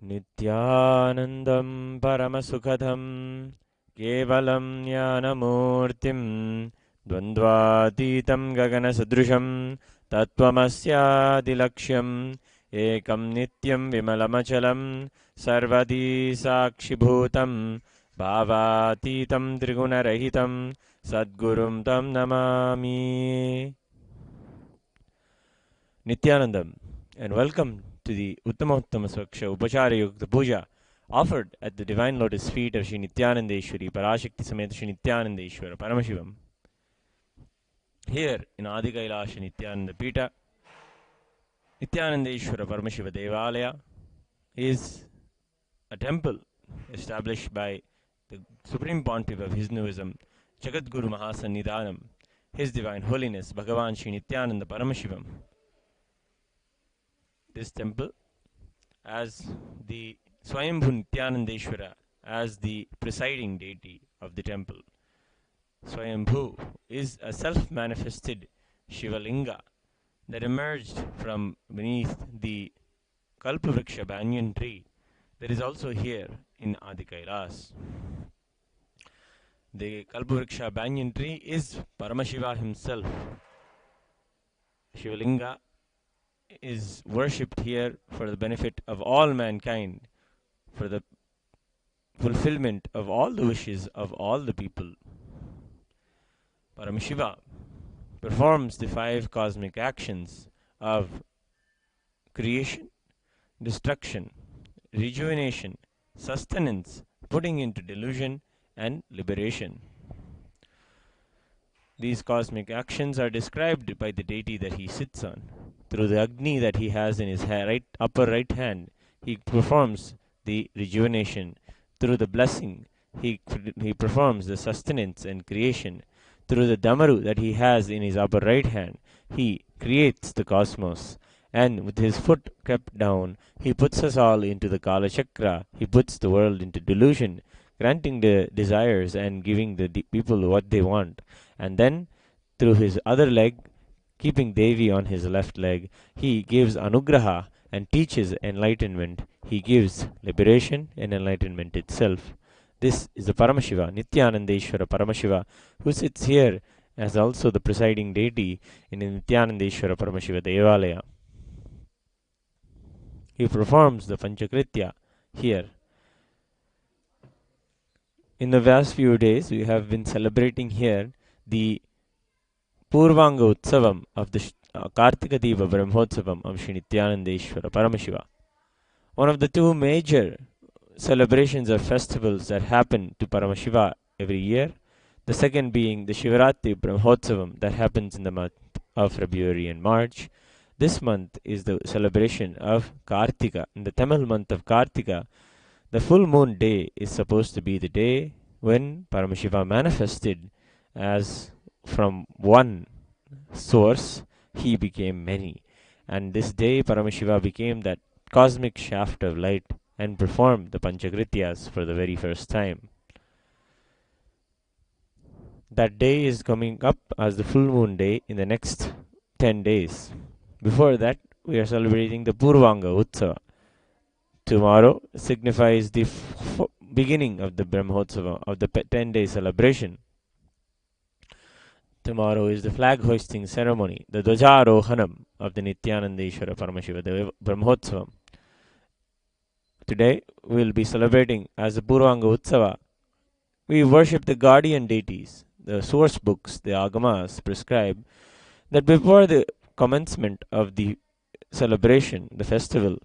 Nithyanandam Paramasukhadam Kevalam Jnanamurtim Dvandvatitam Gaganasadrusham Tattvamasyaadilaksham Ekam Nityam Vimalamachalam Sarvadi Sakshibhutam Bhavatitam Trigunarahitam Sadgurum Tam Namami. Nithyanandam, and welcome to the Uttamattama Svaksha Upachara Yukta Puja offered at the Divine Lotus feet of Sri Nithyanandeshwari Parashakti Sameta Sri Nithyanandeshwara Paramashivam. Here in Adi Kailasa Nithyananda Pita, Nithyanandeshwara Paramashiva Devalaya is a temple established by the Supreme Pontiff of Hinduism, Jagatguru Mahasannidhanam, His Divine Holiness Bhagavan Sri Nithyananda Paramashivam. This temple, as the Swayambhu Nithyanandeshwara, as the presiding deity of the temple. Swayambhu is a self-manifested Shivalinga that emerged from beneath the Kalpavriksha banyan tree that is also here in Adi Kailas. The Kalpavriksha banyan tree is Paramashiva himself. Shivalinga is worshipped here for the benefit of all mankind, for the fulfillment of all the wishes of all the people. Paramashiva performs the 5 cosmic actions of creation, destruction, rejuvenation, sustenance, putting into delusion, and liberation. These cosmic actions are described by the deity that he sits on. Through the Agni that he has in his upper right hand, he performs the rejuvenation. Through the blessing, he performs the sustenance and creation. Through the Damaru that he has in his upper right hand, he creates the cosmos. And with his foot kept down, he puts us all into the Kala Chakra. He puts the world into delusion, granting the desires and giving the people what they want. And then, through his other leg, keeping Devi on his left leg, he gives Anugraha and teaches enlightenment. He gives liberation and enlightenment itself. This is the Paramashiva, Nithyanandeshwara Paramashiva, who sits here as also the presiding deity in the Nithyanandeshwara Paramashiva Devalaya. He performs the Panchakritya here. In the past few days, we have been celebrating here the Purvanga Utsavam of the Kartika Deva Brahmotsavam of Sri Nithyanandeshwara Paramashiva. One of the 2 major celebrations or festivals that happen to Paramashiva every year. The second being the Shivaratri Brahmotsavam that happens in the month of February and March. This month is the celebration of Kartika. In the Tamil month of Kartika, the full moon day is supposed to be the day when Paramashiva manifested as from one source, he became many. And this day Paramashiva became that cosmic shaft of light and performed the Panchakrityas for the very first time. That day is coming up as the full moon day in the next 10 days. Before that, we are celebrating the Purvanga Utsava. Tomorrow signifies the beginning of the Brahmotsava, of the 10-day celebration. Tomorrow is the flag hoisting ceremony, the Dwajarohanam of the Nithyanandeshwara Paramashiva, the Brahmotsavam. Today we will be celebrating as the Purvanga Utsava. We worship the guardian deities. The source books, the Agamas, prescribe that before the commencement of the celebration, the festival,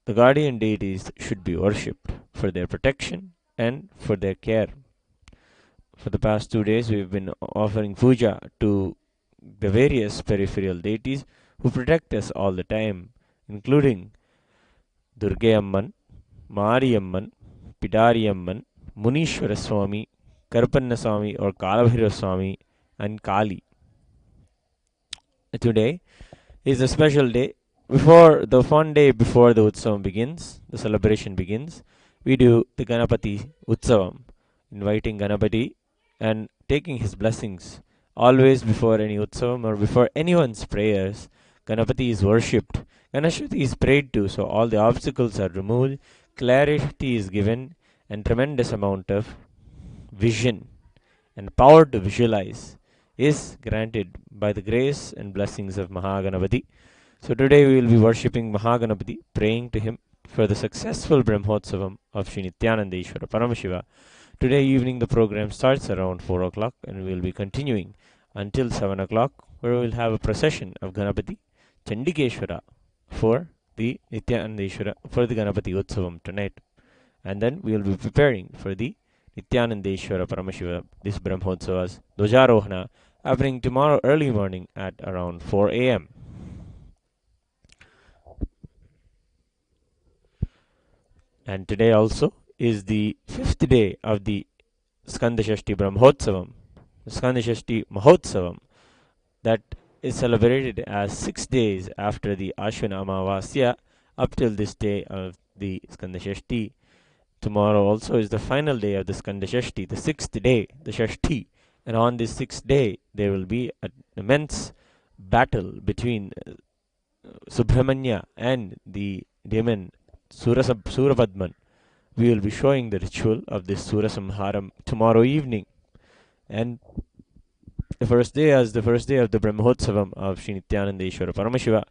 the guardian deities should be worshipped for their protection and for their care. For the past 2 days, we have been offering puja to the various peripheral deities who protect us all the time, including Durgayamman, Mariyamman, Pidariyamman, Munishwara Swami, Karpanna Swami or Kalabhira Swami, and Kali. Today is a special day. Before the fun day before the Utsavam begins, the celebration begins, we do the Ganapati Utsavam, inviting Ganapati and taking his blessings. Always before any Utsavam or before anyone's prayers, Ganapati is worshipped. Ganashpati is prayed to, so all the obstacles are removed, clarity is given, and tremendous amount of vision and power to visualize is granted by the grace and blessings of Mahaganapati. So today we will be worshipping Mahaganapati, praying to him for the successful Brahmotsavam of Sri Nithyananda Paramashiva. Today evening the program starts around 4 o'clock and we will be continuing until 7 o'clock, where we will have a procession of Ganapati, Chandikeshwara for the Nithyanandeshwara, for the Ganapati Utsavam tonight. And then we will be preparing for the Nithyanandeshwara Paramashiva, this Brahmotsavas, Dwajarohana, happening tomorrow early morning at around 4 a.m. And today also is the 5th day of the Skandashashti Brahmotsavam, Skandashashti Mahotsavam, that is celebrated as 6 days after the Ashwina Amavasya up till this day of the Skandashashti. Tomorrow also is the final day of the Skandashashti, the 6th day, the Shashti. And on this 6th day, there will be an immense battle between Subramanya and the demon Surapadman. We will be showing the ritual of this Surasamharam tomorrow evening. And the first day of the Brahmotsavam of Sri Nithyananda Paramashiva.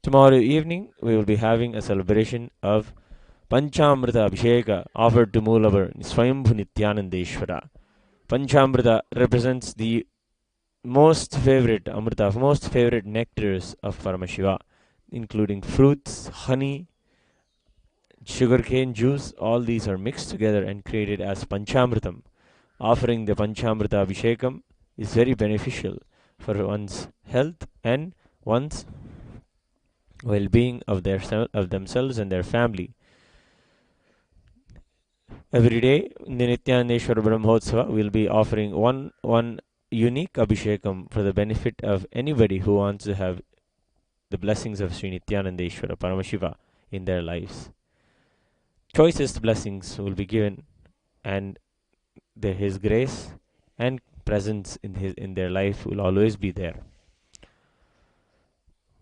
Tomorrow evening, we will be having a celebration of Panchamrita Abhisheka offered to Moolavar Swayambhu Nithyanandeshwara. Panchamrita represents the most favorite Amrita, most favorite nectars of Paramashiva, including fruits, honey, sugarcane juice. All these are mixed together and created as Panchamritam. Offering the Panchamrita Abhishekam is very beneficial for one's health and one's well-being of themselves and their family. Every day in the Nithyanandeshwara Brahmotsava, we will be offering one unique Abhishekam for the benefit of anybody who wants to have the blessings of Sri Nithyanandeshwara Paramashiva in their lives. Choicest blessings will be given, and his grace and presence in their life will always be there.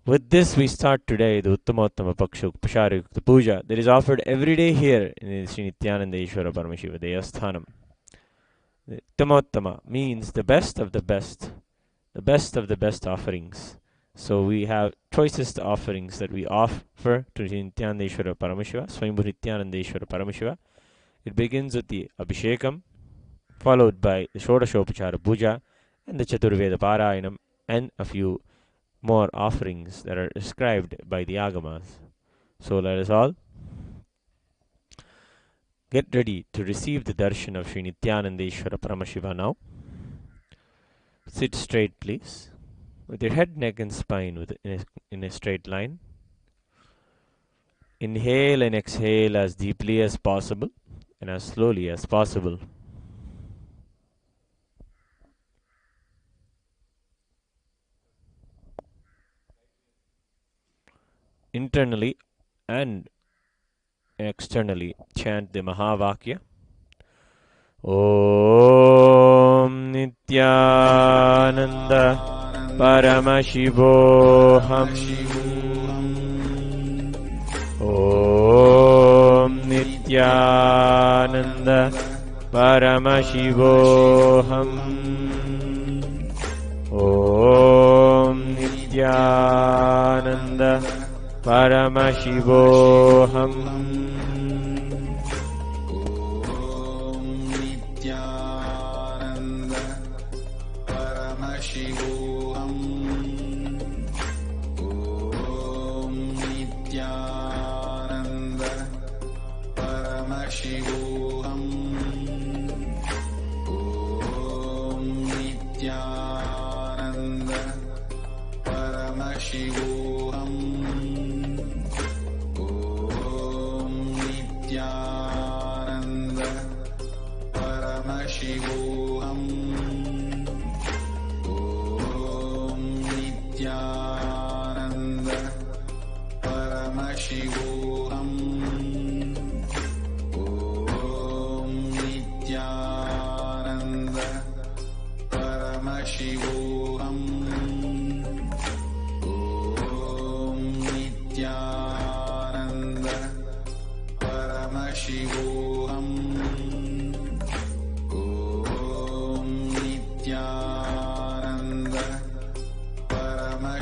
With this, we start today the Uttamottama Paksha Upasharayukta Puja that is offered every day here in Sri Nithyananda Paramashiva Deyasthanam. The Uttamottama means the best of the best of the best offerings. So we have choicest offerings that we offer to Nithyananda Paramashiva, Swayambhu Nithyananda Paramashiva. It begins with the Abhishekam, followed by the Shodashopachara Puja and the Chaturveda Parayanam, and a few more offerings that are described by the Agamas. So let us all get ready to receive the darshan of Sri Nithyananda Paramashiva now. Sit straight, please, with your head, neck and spine in a straight line. Inhale and exhale as deeply as possible and as slowly as possible. Internally and externally chant the Mahavakya. Om Nithyananda Paramashivoham. Om Nithyananda Paramashivoham. Om Nithyananda Paramashivoham. Om Nithyananda Paramashivoham. Om Nithyananda Paramashivoham. Om Nithyananda Paramashivoham. Paramashivoham. Om Nithyananda Paramashivoham. Om Nithyananda Paramashivoham. Om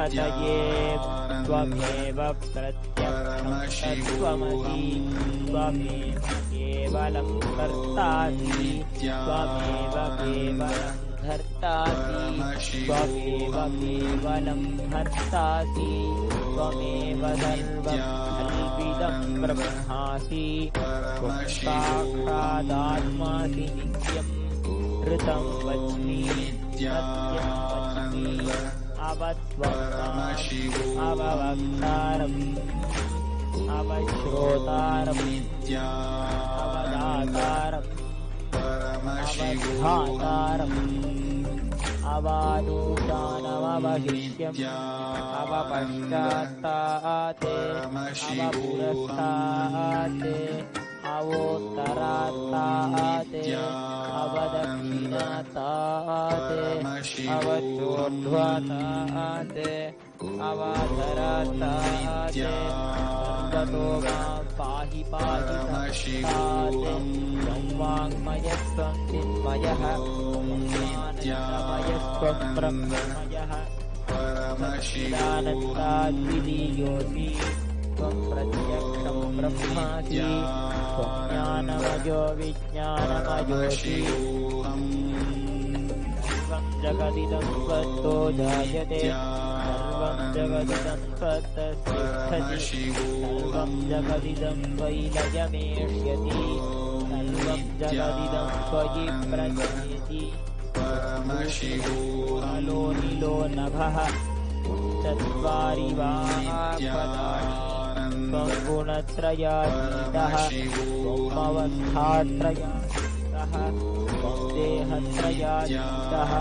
पतये त्वमेव प्रत्यक्षं तत्त्वमसि त्वमेव केवलं कर्तासि त्वमेव केवलं धर्तासि त्वमेव केवलं हर्तासि त्वमेव सर्वं कल्पितं ब्रह्मासि त्वं साक्षादात्मासि नित्यं ऋतं वच्मि सत्यं वच्मि अवत्वम् अववक्तारम् अवश्रोतारम् अवदातारम् अवधातारम् अवानूषानमवशिष्यम् अवपश्चात्ताते अवपुरस्ताते अवोत्तरात्ताते अवदक्षिणात्ताते अवचोर्ध्वताते अवाधरात्ताते सर्वतो मां पाहि पाहि संस्ताते वाङ्मयस्त्वं चिन्मयः आनन्दमयस्त्वं ब्रह्ममयः सच्चिदानन्दाद्वितीयोऽसि त्वं प्रत्यक्षं ब्रह्मासि त्वं ज्ञानमयो विज्ञानमयोऽसि सर्वं जगदिदं त्वत्तो जायते सर्वं जगदिदं त्वत्तिष्ठति सर्वं जगदिदं त्वयि लयमेष्यति सर्वं जगदिदं त्वयि प्रचयति लो नीलो नभः चत्वारि वाक्पदानि त्वं गुणत्रयातीतः त्वमवस्थात्रयातीतः त्वं देहत्रयातीतः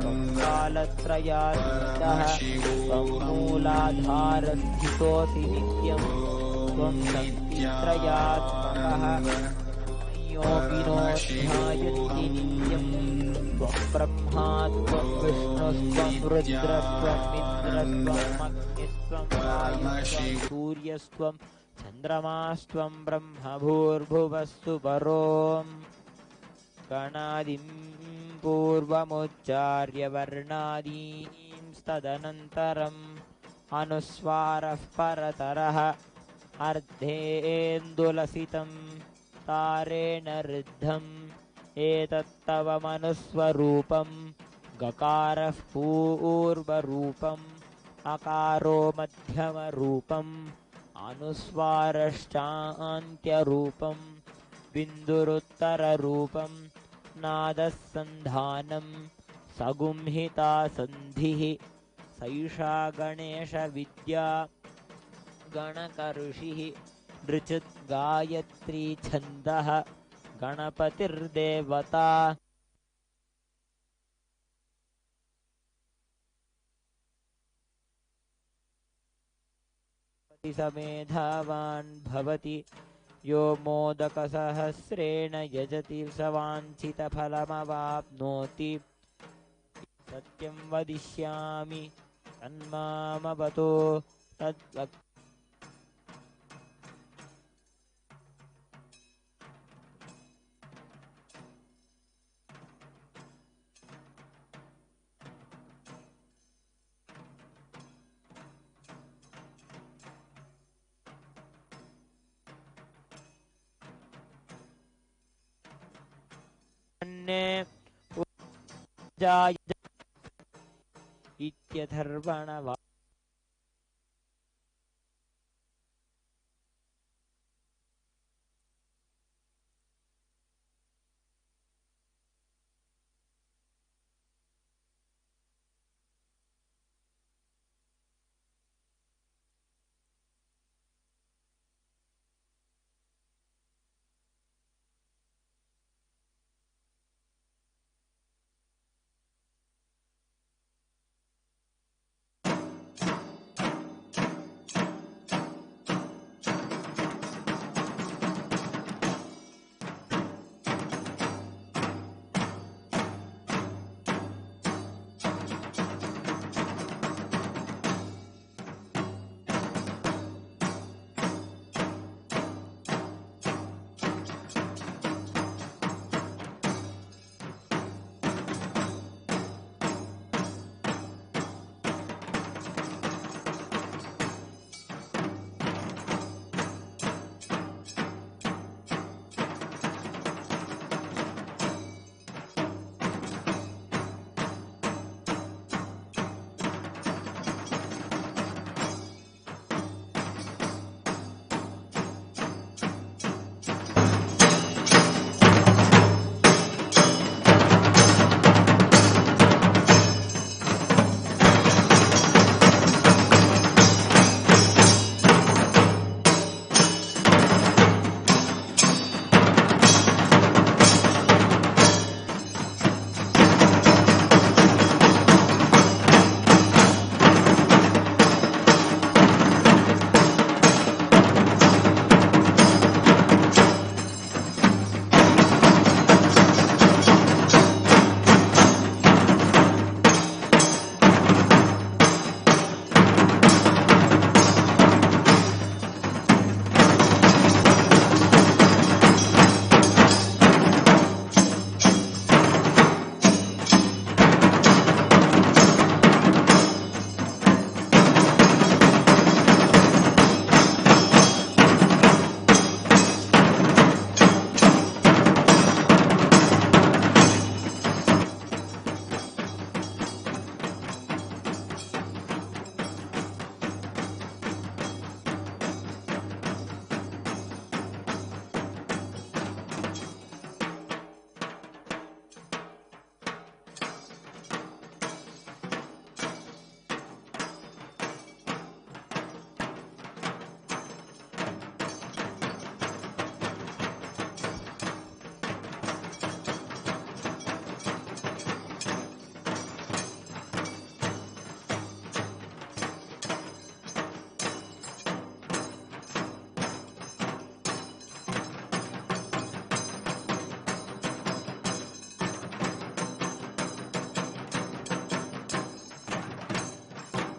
त्वं कालत्रयातीतः त्वं मूलाधारस्थितोऽसि नित्यं त्वं शक्तित्रयात्मकः योऽपि नोऽध्यायन्ति नित्यं त्वं ब्रह्मा त्वं विष्णुस्त्वं रुद्रस्त्वम् इन्द्रस्त्वम् अग्निस्त्वं वायुस्त्वं सूर्यस्त्वं चन्द्रमास्त्वं ब्रह्मभूर्भुवस्सु परों गणादिं पूर्वमुच्चार्य वर्णादींस्तदनन्तरम् अनुस्वारः परतरः अर्धेन्दुलसितं तारेण ऋद्धम् एतत्तव मनुस्वरूपं गकारः पूर्वरूपम् अकारो मध्यमरूपम् अनुस्वारश्चान्त्यरूपं बिन्दुरुत्तररूपं नादः सन्धानं सगुंहिता सन्धिः सैषा गणेशविद्या गणकऋषिः ऋचित् गायत्री छन्दः गणपतिर्देवता समेधावान् भवति यो मोदकसहस्रेण यजति स वाञ्छितफलमवाप्नोति सत्यं वदिष्यामि तन्मामवतो तद्वक् इत्यथर्वणवा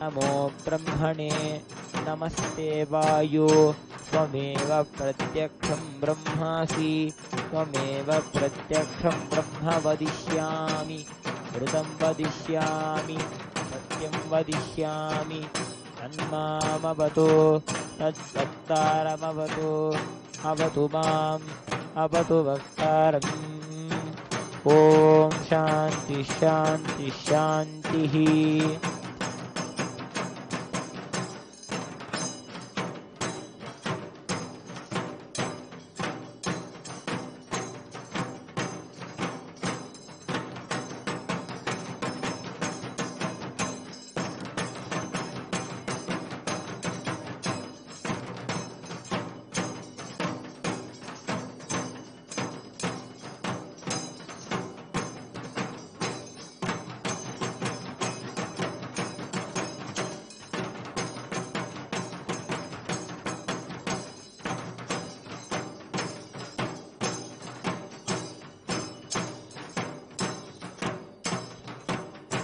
नमो ब्रह्मणे नमस्ते वायो त्वमेव प्रत्यक्षं ब्रह्मासि त्वमेव प्रत्यक्षं ब्रह्म वदिष्यामि ऋतं वदिष्यामि सत्यं वदिष्यामि तन्मामवतु तद्वक्तारमवतु अवतु माम् अवतु वक्तारम् ॐ शान्ति शान्ति शान्तिः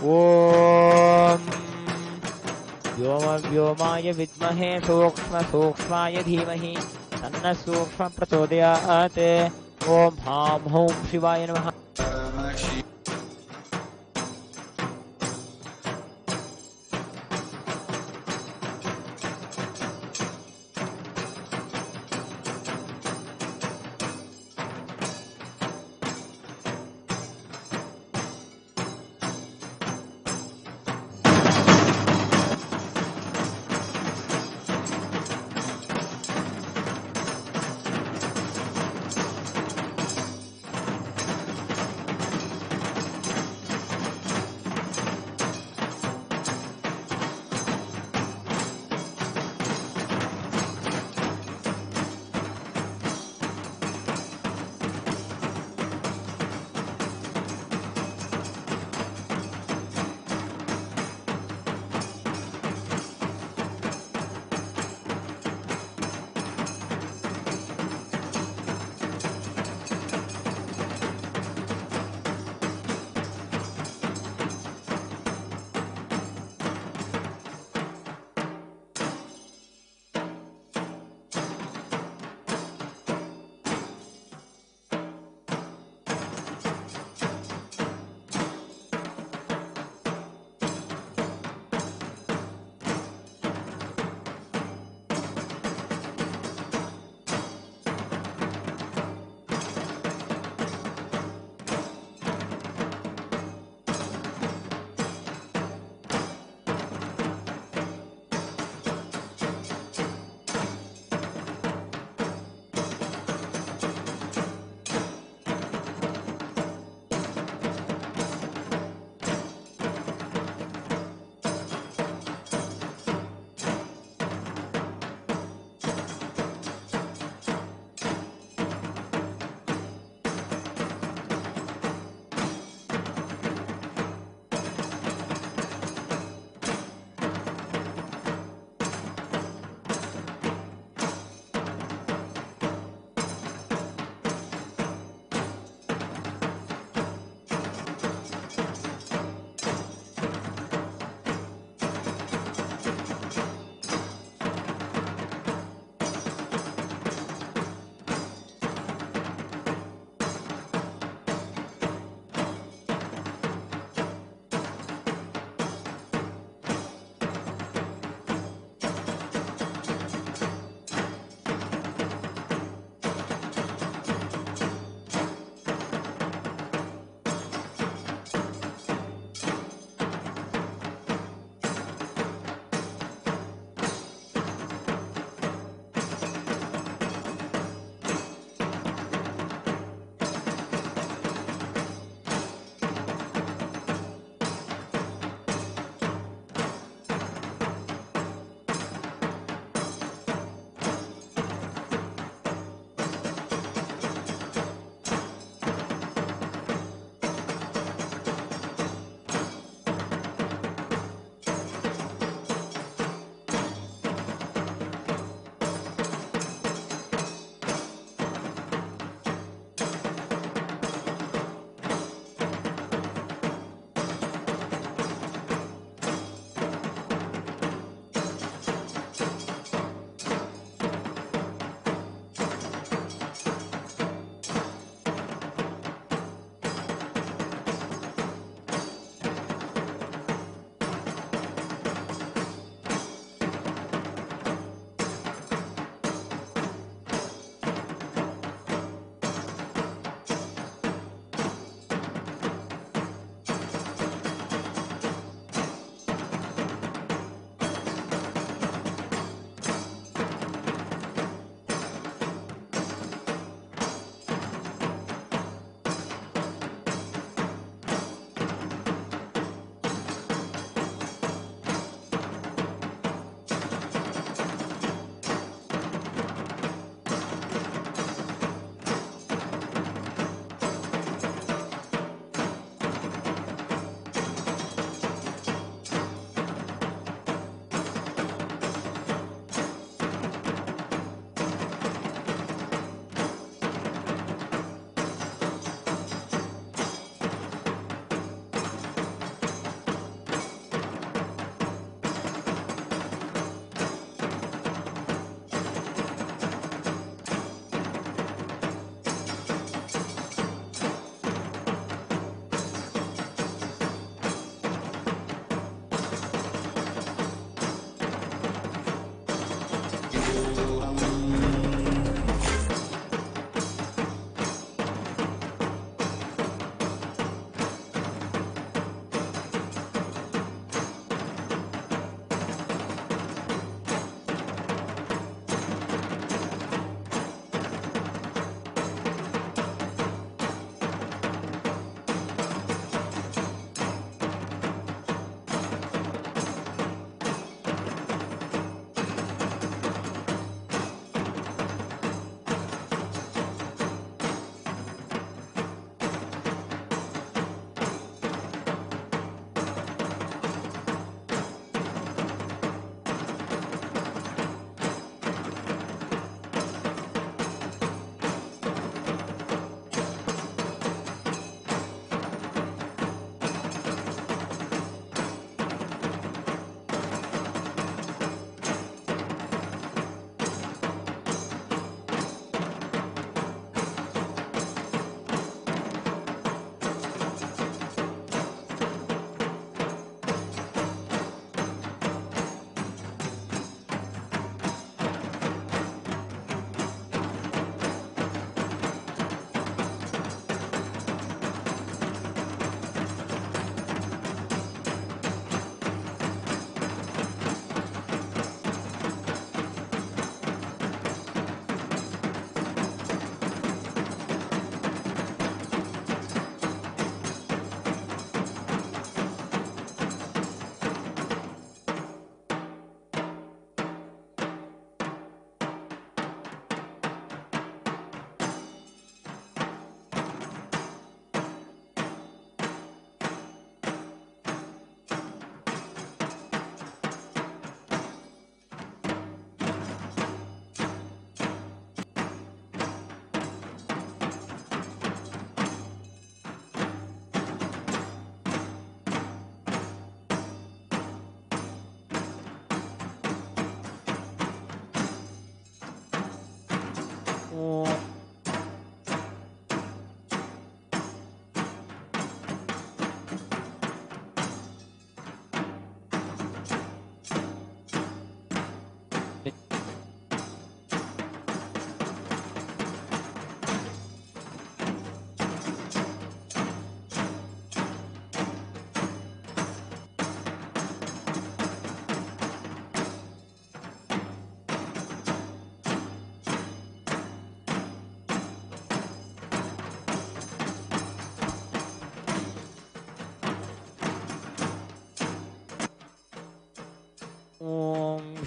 ॐ व्योमव्योमाय विद्महे सूक्ष्मसूक्ष्माय धीमहि तन्नः सूक्ष्मः प्रचोदयात् ॐ हां हौं शिवाय नमः Paramashiva.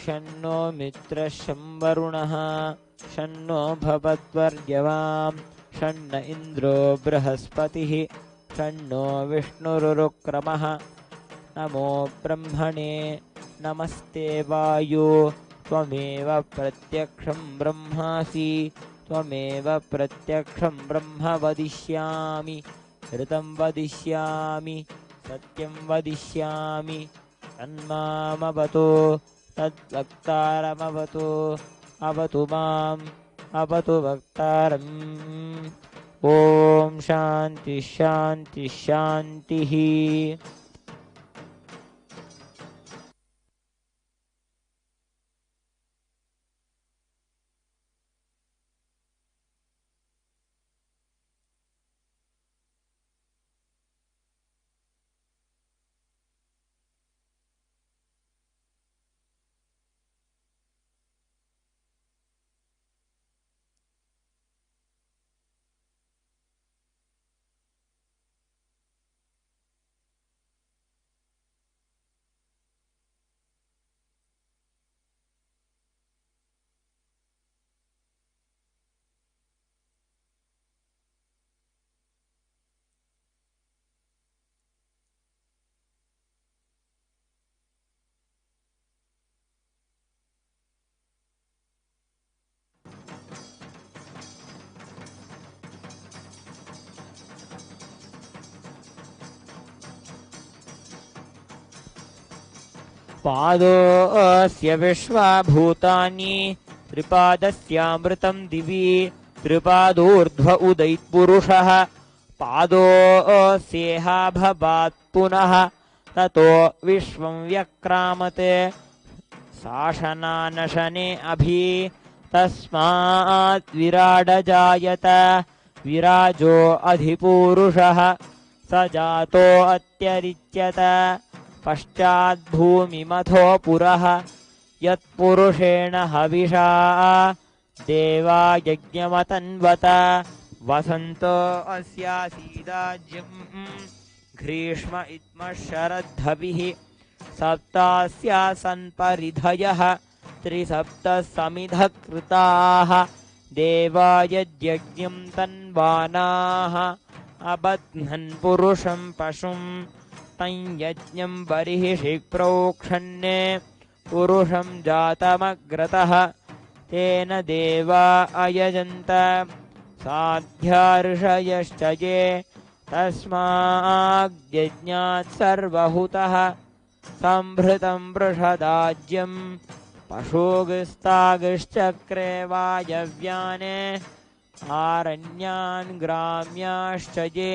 शन्नो मित्रः शं वरुणः शन्नो भवद्वर्यवां शन्न इन्द्रो बृहस्पतिः शन्नो विष्णुरुक्रमः नमो ब्रह्मणे नमस्ते वायो त्वमेव प्रत्यक्षं ब्रह्मासि त्वमेव प्रत्यक्षं ब्रह्म वदिष्यामि ऋतं वदिष्यामि सत्यं वदिष्यामि तन्मामवतु तद्वक्तारमवतु अवतु माम् अवतु वक्तारम् ॐ शान्ति शान्ति शान्तिः पादोऽस्य विश्वभूतानि त्रिपादस्यामृतं दिवि त्रिपादोर्ध्व उदैत्पुरुषः पादोऽस्येह भवात् पुनः ततो विश्वं व्यक्रामते शासनानशने अभि तस्मात् विराडजायत विराजो अधिपुरुषः स जातो अत्यरिच्यत पश्चाद्भूमिमथो पुरः यत्पुरुषेण हविषा देवा यज्ञमतन्वत वसन्तो अस्यासीदाज्यम् ग्रीष्म इत्मः शरद्धविः सप्तास्यासन् परिधयः त्रिसप्तः समिधः कृताः देवा यज्ञं तन्वानाः अबध्नन् पुरुषं पशुं तं यज्ञं बर्हिषि प्रोक्षन्ने पुरुषं जातमग्रतः तेन देवा अयजन्त साध्या ऋषयश्च ये तस्माद्यज्ञात् सर्वहुतः सम्भृतं वृषदाज्यं पशुगस्तागश्चक्रे वायव्याने आरण्यान् ग्राम्याश्च ये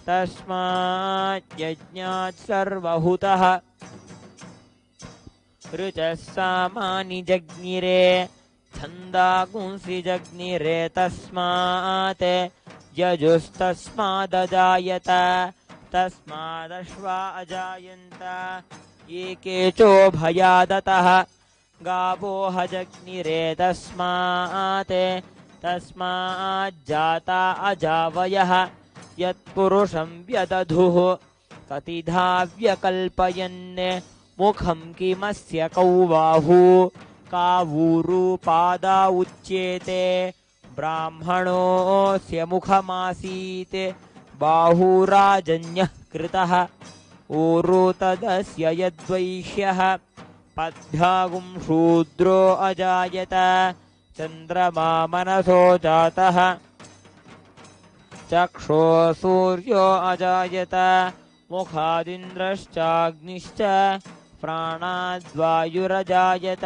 तस्माद्यज्ञात् सर्वहुतः ऋचः सामानि जज्ञिरे छन्दागुंसि जज्ञिरे तस्मात् यजुस्तस्मादजायत तस्मादश्वा अजायन्त एके चोभयादतः गावो हजज्ञिरे तस्मात् तस्माज्जाता अजावयः यत्पुरुषं व्यदधुः कतिधा व्यकल्पयन् मुखं किमस्य कौ बाहू कावूरुपादा उच्येते ब्राह्मणोऽस्य मुखमासीत् बाहुराजन्यः कृतः ऊरु तदस्य यद्वैश्यः पद्भ्यागुं शूद्रो अजायत चन्द्रमा मनसो जातः चक्षो सूर्यो अजायत मुखादिन्द्रश्चाग्निश्च प्राणाद्वायुरजायत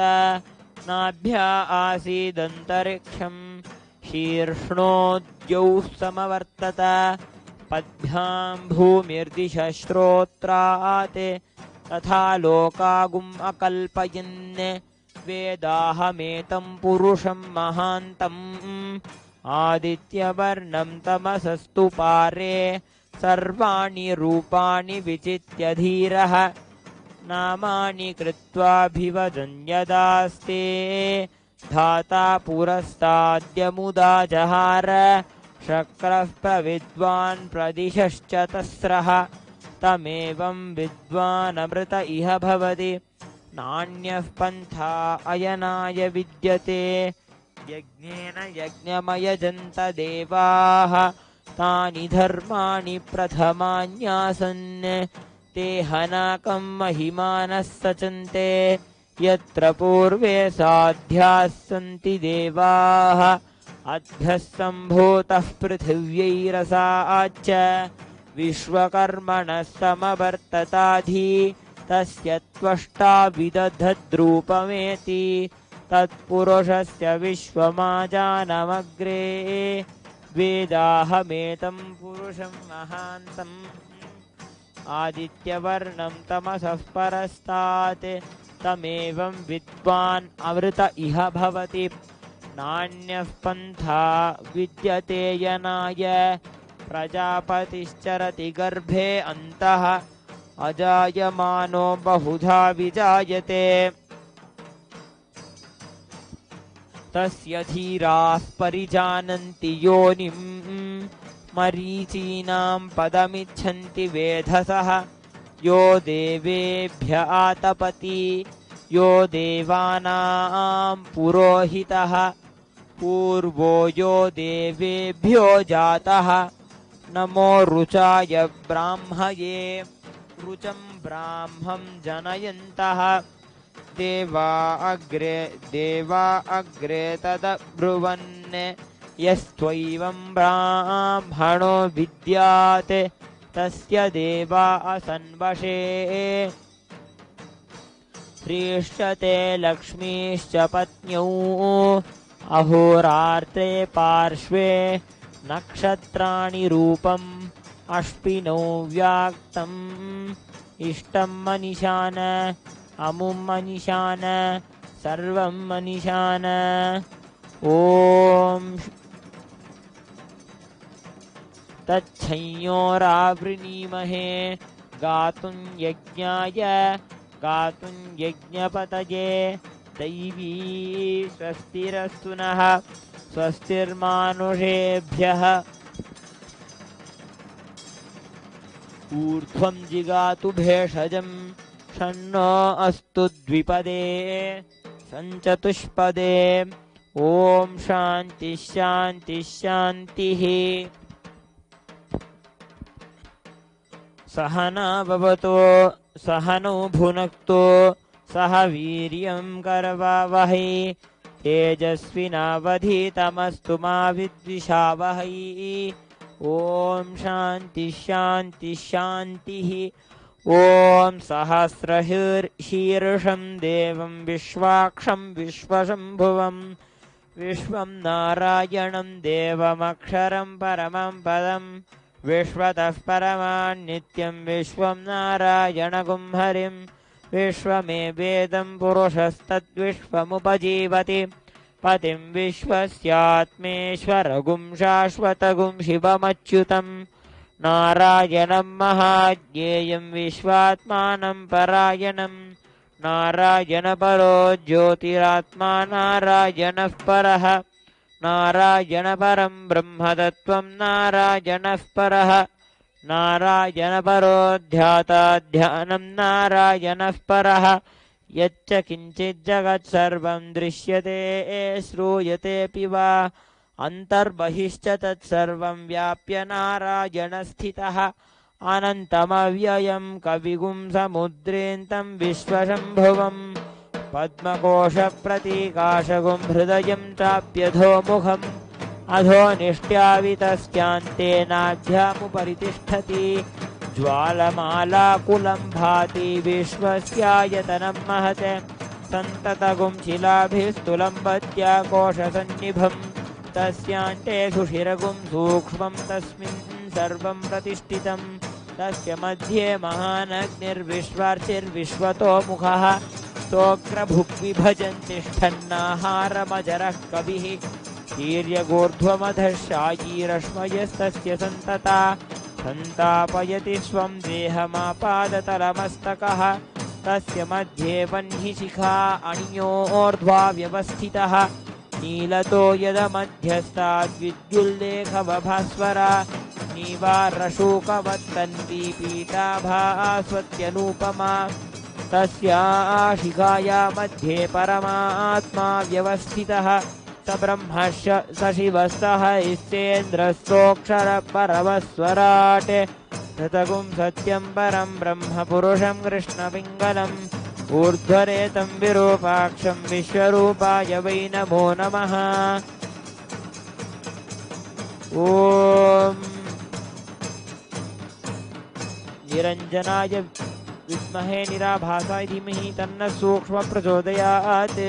नाभ्या आसीदन्तरिक्षं शीर्ष्णोद्यौः समवर्तत पद्भ्यां भूमिर्दिशश्रोत्रात् तथा लोकागुम् अकल्पयन् वेदाहमेतं पुरुषं महान्तम् आदित्यवर्णं तमसस्तु पारे सर्वाणि रूपाणि विचित्य धीरः नामानि कृत्वाभिवदन् यदास्ते धाता पुरस्ताद्यमुदा जहार शक्रः प्रविद्वान् प्रदिशश्च तस्रः तमेवं विद्वानमृत इह भवति नान्यः पन्था अयनाय विद्यते यज्ञेन यज्ञमयजन्त देवाः तानि धर्माणि प्रथमान्यासन् ते हनाकं महिमानः सचन्ते यत्र पूर्वे साध्याः सन्ति देवाः अद्भ्यः सम्भूतः पृथिव्यैरसाच्च विश्वकर्मणः समवर्तताधि तस्य त्वष्टा विदधद्रूपमेति तत्पुरुषस्य विश्वमाजानमग्रे वेदाहमेतं पुरुषं महान्तम् आदित्यवर्णं तमसः परस्तात् तमेवं विद्वान् अमृत इह भवति नान्यः पन्था विद्यते यनाय प्रजापतिश्चरति गर्भे अन्तः अजायमानो बहुधा विजायते तस्य धीराः परिजानन्ति योनिं मरीचीनां पदमिच्छन्ति वेधसः यो देवेभ्य आतपति यो देवानां पुरोहितः पूर्वो यो देवेभ्यो जातः नमो रुचाय ब्राह्मये रुचं ब्राह्मं जनयन्तः देवा अग्रे तदब्रुवन् यस्त्वैवं ब्राह्मणो विद्यात् तस्य देवा असन्वशे ह्रीष्यते लक्ष्मीश्च पत्न्यौ अहोरात्रे पार्श्वे नक्षत्राणि रूपम् अश्विनौ व्याक्तम् इष्टं मनिशान अमुं मनिशान सर्वं मनिशान ॐ तच्छंयोरावृणीमहे गातुं यज्ञाय गातुं यज्ञपतये दैवी स्वस्तिरस्तु नः स्वस्तिर्मानुषेभ्यः ऊर्ध्वं जिगातु भेषजं षण्णो अस्तु द्विपदे सञ्चतुष्पदे ॐ शान्ति शान्ति शान्तिः सहना भवतु सहनौ भुनक्तु सह वीर्यं करवावहै तेजस्विनावधीतमस्तु मा विद्विषावहै ॐ शान्ति शान्ति शान्तिः ॐ सहस्रशीर्षं देवं विश्वाक्षं विश्वशम्भुवं विश्वं नारायणं देवमक्षरं परमं पदं विश्वतः परमान्नित्यं विश्वं नारायणगुं हरिं विश्वमेवेदं पुरुषस्तद्विश्वमुपजीवति पतिं विश्वस्यात्मेश्वरगुं शाश्वतगुं शिवमच्युतं नारायणं महाज्ञेयं विश्वात्मानं परायणं नारायणपरो ज्योतिरात्मा नारायणः परः नारायणपरं ब्रह्मतत्त्वं नारायणः परः नारायणपरो ध्याता ध्यानं नारायणः परः यच्च किञ्चिज्जगत् सर्वं दृश्यते श्रूयतेऽपि वा अन्तर्बहिश्च तत्सर्वं व्याप्य नारायणस्थितः अनन्तमव्ययं कविगुं समुद्रेन्तं विश्वशम्भुवं पद्मकोशप्रतीकाशगुं हृदयं चाप्यधोमुखम् अधो निष्ट्यावितस्यान्तेनाभ्यामुपरितिष्ठति ज्वालमालाकुलं भाति विश्वस्यायतनं महत् सन्ततगुं शिलाभिस्तुलं कोशसन्निभम् तस्यान्ते सुषिरगुं सूक्ष्मं तस्मिन् सर्वं प्रतिष्ठितं तस्य मध्ये महानग्निर्विश्वार्चिर्विश्वतो मुखः स्तोत्रभुग्विभजन् तिष्ठन्नाहारमजरः कविः वीर्यगोर्ध्वमधशायीरश्मयस्तस्य सन्तता सन्तापयति स्वं देहमापादतलमस्तकः तस्य मध्ये वह्निशिखा अणियोर्ध्वा व्यवस्थितः नीलतो यदमध्यस्ताद्विद्युल्लेखवभास्वरा नीवारशोकवत्तन्वी पीताभास्वत्यनूपमा तस्या शिखाया मध्ये परमात्मा व्यवस्थितः स ब्रह्मश्च स शिवस्तः इस्तेन्द्रस्तोऽक्षरपरमस्वराट् धृतगुं सत्यं परं ब्रह्मपुरुषं कृष्णपिङ्गलम् ऊर्ध्वरेतं विरूपाक्षं विश्वरूपाय वै नमो नमः। ॐ निरञ्जनाय विद्महे निराभासाय धीमहि तन्नः सूक्ष्मः प्रचोदयात्।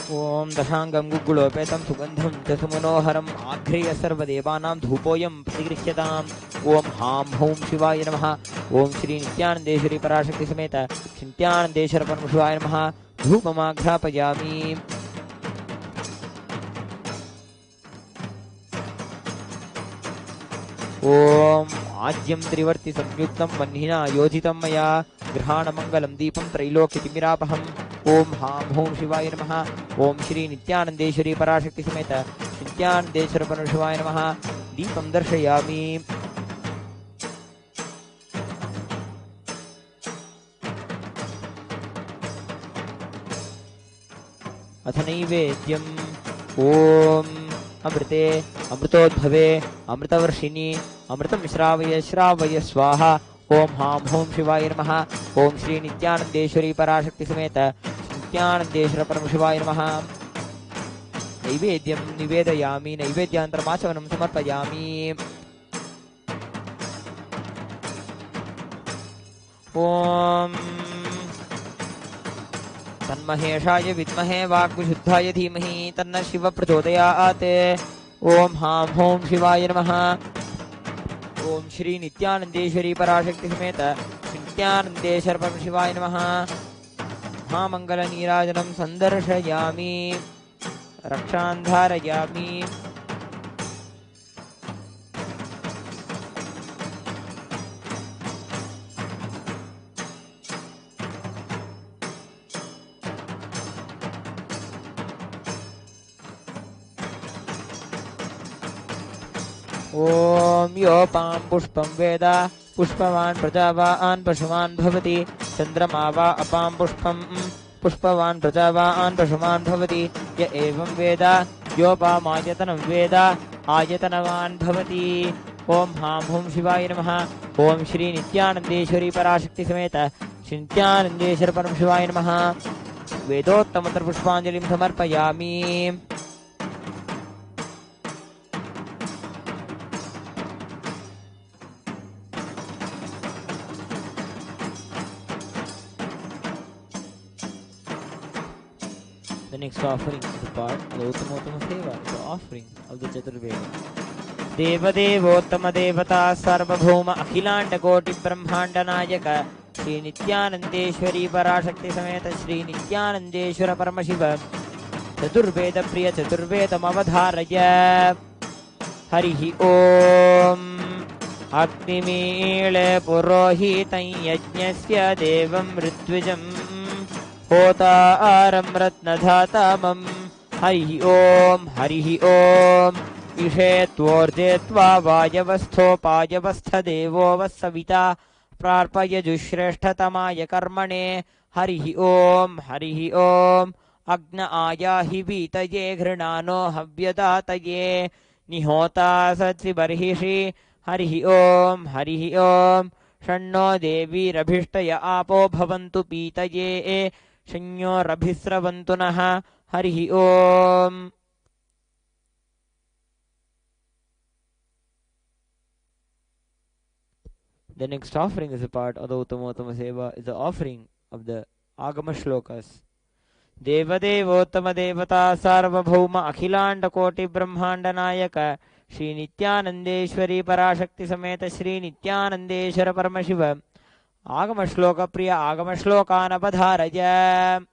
ॐ दशाङ्गं गुग्गुलोपेतं सुगन्धं च सुमनोहरम् आघ्रेय सर्वदेवानां धूपोऽयं प्रतिगृह्यताम्। ॐ हां हौं शिवाय नमः। ॐ श्री नित्यानन्देश्वरी पराशक्ति समेत नित्यानन्देश्वर परमशिवाय नमः। धूपमाघ्रापयामि। ॐ आज्यं त्रिवर्ति संयुक्तं वह्निना योजितं मया गृहाणमङ्गलं दीपं त्रैलोक्यतिमिरापहम्। ॐ हां हौं शिवाय नमः। ॐ श्री नित्यानन्देश्वरी पराशक्ति समेत नित्यानन्देश्वर परमशिवाय नमः। दीपं दर्शयामि। अथ नैवेद्यम्। ॐ अमृते अमृतोद्भवे अमृतवर्षिणि अमृतं श्रावय श्रावय स्वाहा। ॐ हां हौं शिवाय नमः। ॐ श्री नित्यानन्देश्वरी पराशक्ति समेत नित्यानन्देश्वर परमशिवाय नमः। नैवेद्यं निवेदयामि। नैवेद्यान्तरमाचमनं समर्पयामि। ॐ तन्महेशाय विद्महे वाग्विशुद्धाय धीमहि तन्नः शिवः प्रचोदयात्। ॐ हां हौं शिवाय नमः। ॐ श्री नित्यानन्देश्वरी पराशक्ति समेत नित्यानन्देश्वर परमशिवाय नमः। महामङ्गलनीराजनं सन्दर्शयामि। रक्षां धारयामि। ॐ योपां पुष्पं वेद पुष्पवान् प्रजावान् पशुमान् भवति। चन्द्रमा वा अपां पुष्पं पुष्पवान् प्रजावान् पशुमान् भवति। य एवं वेद योपामायतनं वेद आयतनवान् भवति। ओम हां हूं शिवाय नमः। ओम श्री नित्यानंदेश्वरी पराशक्ति समेत श्री नित्यानंदेश्वर परमशिवाय नमः। वेदोत्तमतर पुष्पांजलिं समर्पयामि। The next offering is a part of the Uttama Seva, the offering of the Chaturveda. देवदेवोत्तम देवता सार्वभौम अखिलांड कोटि ब्रह्मांड नायक श्री नित्यानंदेश्वरी पराशक्ति समेत श्री नित्यानंदेश्वर परमशिव चतुर्वेद प्रिय चतुर्वेदमवधारय। हरिः ओम। अग्निमीळे पुरोहितं यज्ञस्य देवं ऋत्विजं होतारं रत्नधातमं। हरिः ओम हरिः ओम। ईशेत्वोर्जेत्वा वायवस्थोपायवस्थदेवो वस्सविता प्रार्पयजुश्रेष्ठतमाय कर्मणे। हरिः ओम हरिः ओम। अग्न आयाहि वीतये घृणानो हव्यदातये निहोता सत्सिबर्हिषि। हरिः ओम हरिः ओम। षण्णो देवीरभिष्टय आपो भवन्तु पीतये संयोरभिस्रवन्तु नः। हरिः ओम। The next offering is a part of the Uttama Seva, is the offering of the Agama Shlokas. Devadevottama Devata Sarvabhauma Akhilanda Koti Brahmanda Nayaka Shri Nityanandeshwari Parashakti Sameta Shri Nityanandeshwara Paramashiva Agama Shloka Priya Agama Shlokana Padharaya.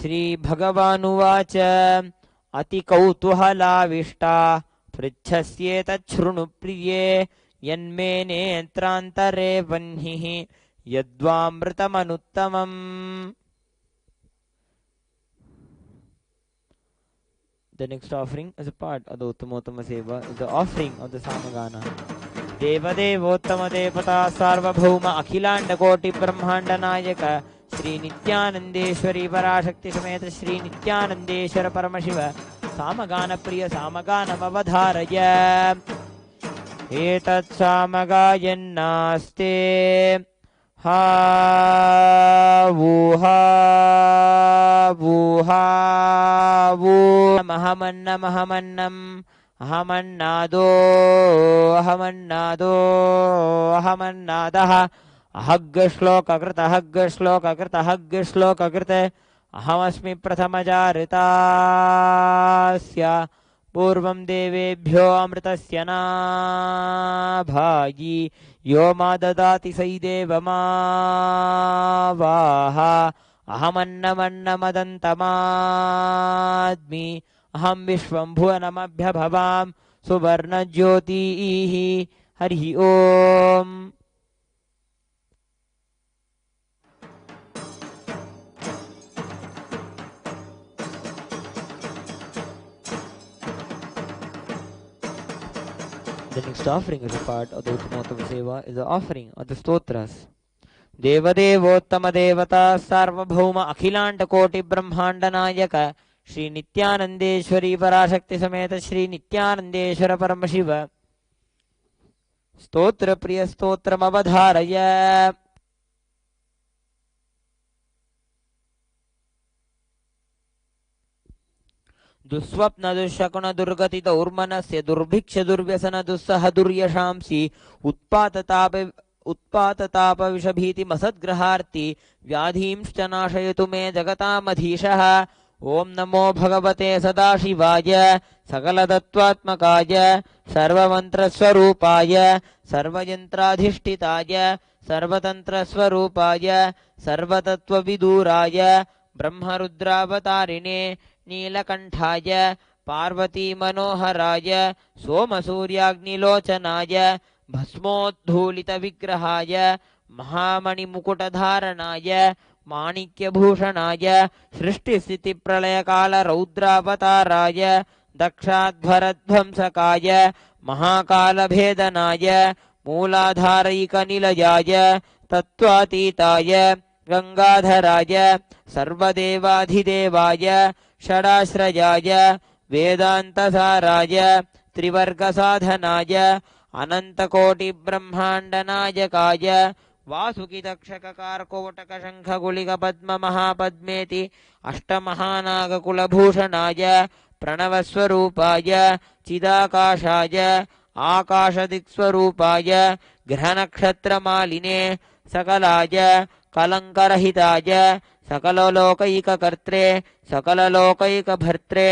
Shri Bhagavan अति कौतूहलाविष्टा पृच्छस्येतच्छृणु प्रिये यन्मे नेत्रान्तरे वह्निः यद्वामृतमनुत्तमम्. The next offering as a part of the Uttama Seva is the offering of the Samagana. Devadevottama Devata Sarvabhauma Akhilanda Koti Brahmanda Nayaka Shri Nityanandeshwari Parashakti Sameta Shri Nityanandeshwara Paramashiva Samagana Priya Samaganam Avadharaya. Etat Samagayannaste ha vuha vuha vu mahamannam mahamannam ahamannado ahamannado ahamannadah ahagga shloka krita ahamasmi prathamajaritasya पूर्वं देवेभ्यो अमृतस्य नाभागी यो मा ददाति सै देवमावाह अहमन्नमन्नमदन्तमाद्मि अहं विश्वं भुवनमभ्यभवां सुवर्णज्योतिः. हरिः ओम. The next offering is a part of the Uttama Seva, is the offering of the stotras. Devadevottama Devata Sarvabhauma Akhilanda Koti Brahmanda Nayaka Shri Nityanandeshwari Parashakti Sameta Shri Nityanandeshwara Paramashiva Stotra Priya Stotram Avadharaya. दुस्वप्न दुःशकुन दुर्गतित उर्मनस्य दुर्भिक्ष दुर्व्यसन दुस्सह दुर्यशांसि उत्पातताप विषभीति मसद्ग्रहार्ति व्याधींश्च नाशयतु मे जगतामधीशः. ओम नमो भगवते सदाशिवाय सकलतत्त्वात्मकाय सर्वमन्त्रस्वरूपाय सर्वयन्त्राधिष्ठिताय सर्वतन्त्रस्वरूपाय सर्वतत्त्वविदूराय ब्रह्मरुद्रावतारिणे नीलकंठाय पार्वती मनोहराय सोमसूर्याग्निलोचनाय भस्मोद्धूलित विग्रहाय महामणिमुकुटधारणाय माणिक्यभूषणाय सृष्टिस्थितिप्रलयकाल रौद्रावताराय दक्षाध्वरध्वंसकाय महाकालभेदनाय मूलाधारैकनिलयाय तत्त्वातीताय गंगाधराय सर्वदेवाधिदेवाय षडाश्रयाय वेदान्तसाराय त्रिवर्गसाधनाय अनन्तकोटिब्रह्माण्डनायकाय वासुकितक्षककारकोटकशङ्खगुलिकपद्ममहापद्मेति अष्टमहानागकुलभूषणाय प्रणवस्वरूपाय चिदाकाशाय आकाशदिक्स्वरूपाय ग्रहनक्षत्रमालिने सकलाय कलङ्करहिताय सकललोकैककर्त्रे सकललोकैकभर्त्रे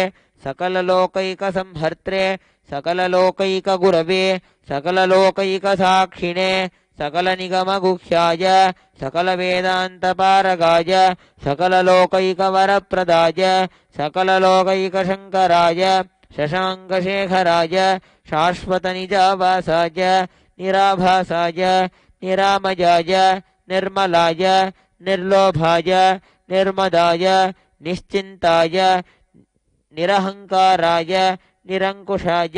सकललोकैकसंहर्त्रे सकललोकैकगुरवे सकललोकैकसाक्षिणे सकलनिगमगुह्याय सकलवेदान्तपारगाय सकललोकैकवरप्रदाय सकललोकैकशङ्कराय शशाङ्कशेखराय शाश्वतनिजावासाय निराभासाय निरामयाय निर्मलाय निर्लोभाय निर्मदाय निश्चिन्ताय निरहङ्काराय निरङ्कुशाय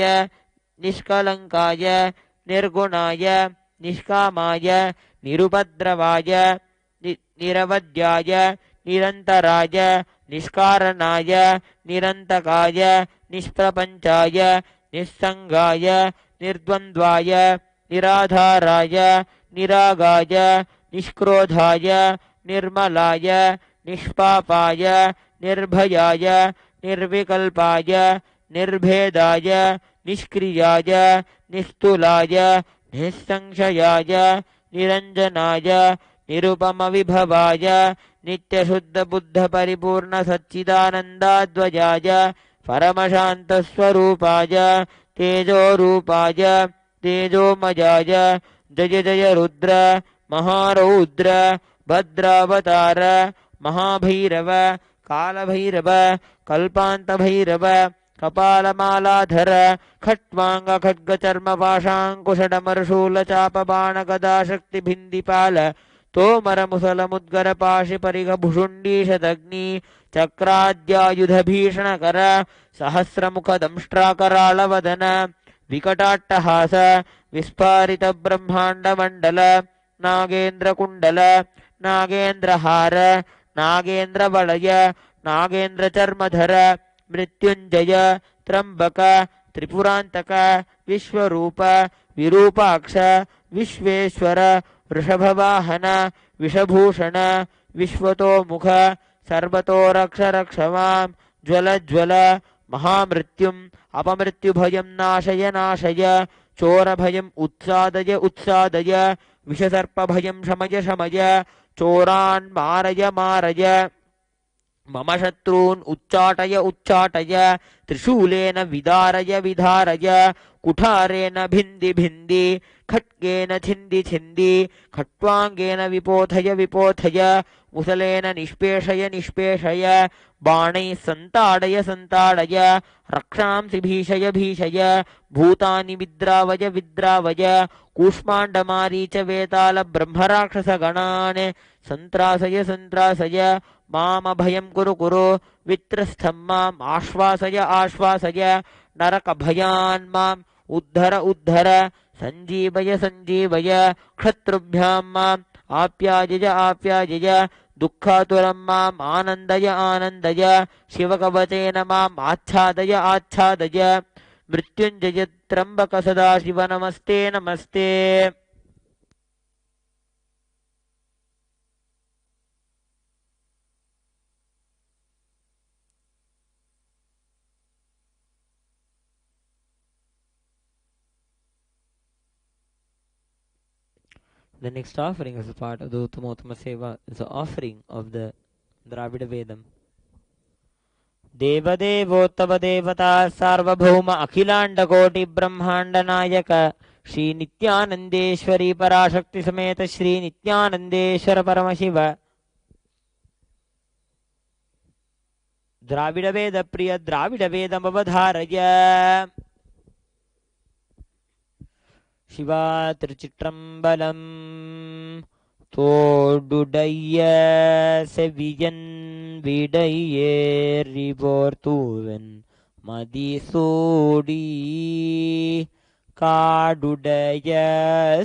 निष्कलङ्काय निर्गुणाय निष्कामाय निरुपद्रवाय निरवध्याय निरन्तराय निष्कारणाय निरन्तकाय निष्प्रपञ्चाय निस्सङ्गाय निर्द्वन्द्वाय निराधाराय निरागाय निष्क्रोधाय निर्मलाय निष्पापाय निर्भयाय निर्विकल्पाय निर्भेदाय निष्क्रियाय निस्तुलाय निःसंशयाय निरञ्जनाय निरुपमविभवाय नित्यशुद्धबुद्धपरिपूर्णसच्चिदानन्दाद्वयाय परमशान्तस्वरूपाय तेजोरूपाय तेजोमयाय जय जय रुद्र महारौद्र भद्रावतार महाभैरव कालभैरव कल्पान्तभैरव कपालमालाधर खट्वांग खड्गचर्मपाशाङ्कुशडमरुशूलचापबाणगदाशक्तिभिन्दिपाल तोमरमुसलमुद्गरपाशिपरिघभुषुण्डीशदग्नि चक्राद्यायुधभीषणकर सहस्रमुखदंष्ट्राकराळवदन विकटाट्टहास विस्फारितब्रह्माण्डमण्डल नागेन्द्रकुण्डल नागेन्द्रहार नागेन्द्रवलय नागेन्द्रचर्मधर मृत्युञ्जय त्र्यम्बक त्रिपुरान्तक विश्वरूप विरूपाक्ष विश्वेश्वर वृषभवाहन विषभूषण विश्वतोमुख सर्वतोरक्ष रक्ष मां ज्वल ज्वल महामृत्युम् अपमृत्युभयं नाशय नाशय चोरभयम् उत्सादय उत्सादय विषसर्पभयं शमय शमय चोरान् मारय मारय मम शत्रून् उच्चाटय उच्चाटय त्रिशूलेन विदारय विदारय कुठारेण भिन्दि भिन्दि खड्गेन छिन्दि छिन्दि खट्वाङ्गेन विपोथय विपोथय मुसलेन निष्पेषय निष्पेषय बाणैः सन्ताडय सन्ताडय रक्षांसि भीषय भीषय भूतानि विद्रावय विद्रावय कूष्माण्डमारीच वेताल ब्रह्मराक्षसगणान् सन्त्रासय सन्त्रासय मामभयं कुरु कुरु वित्रस्थं माम् आश्वासय आश्वासय नरकभयान् माम् उद्धर उद्धर सञ्जीवय सञ्जीवय क्षत्रुभ्यां माम् आप्यायय आप्यायय दुःखातुरं माम् आनन्दय आनन्दय शिवकवचेन माम् आच्छादय आच्छादय मृत्युञ्जय त्र्यम्बक सदाशिव नमस्ते नमस्ते. The next offering as a part of the Uttamotama Seva is the offering of the Dravida Vedam. Devadevottava Devata Sarvabhauma Akhilanda Koti Brahmanda Nayaka Shri Nithyanandeshwari Parashakti Sameta Shri Nithyanandeshwara Paramashiva Dravida Veda Priya Dravida Vedam Avadharaya Shiva Trichitrambalam Toduடைய Seviyan Vidaye Rivortuven Madisudi Kaduடைய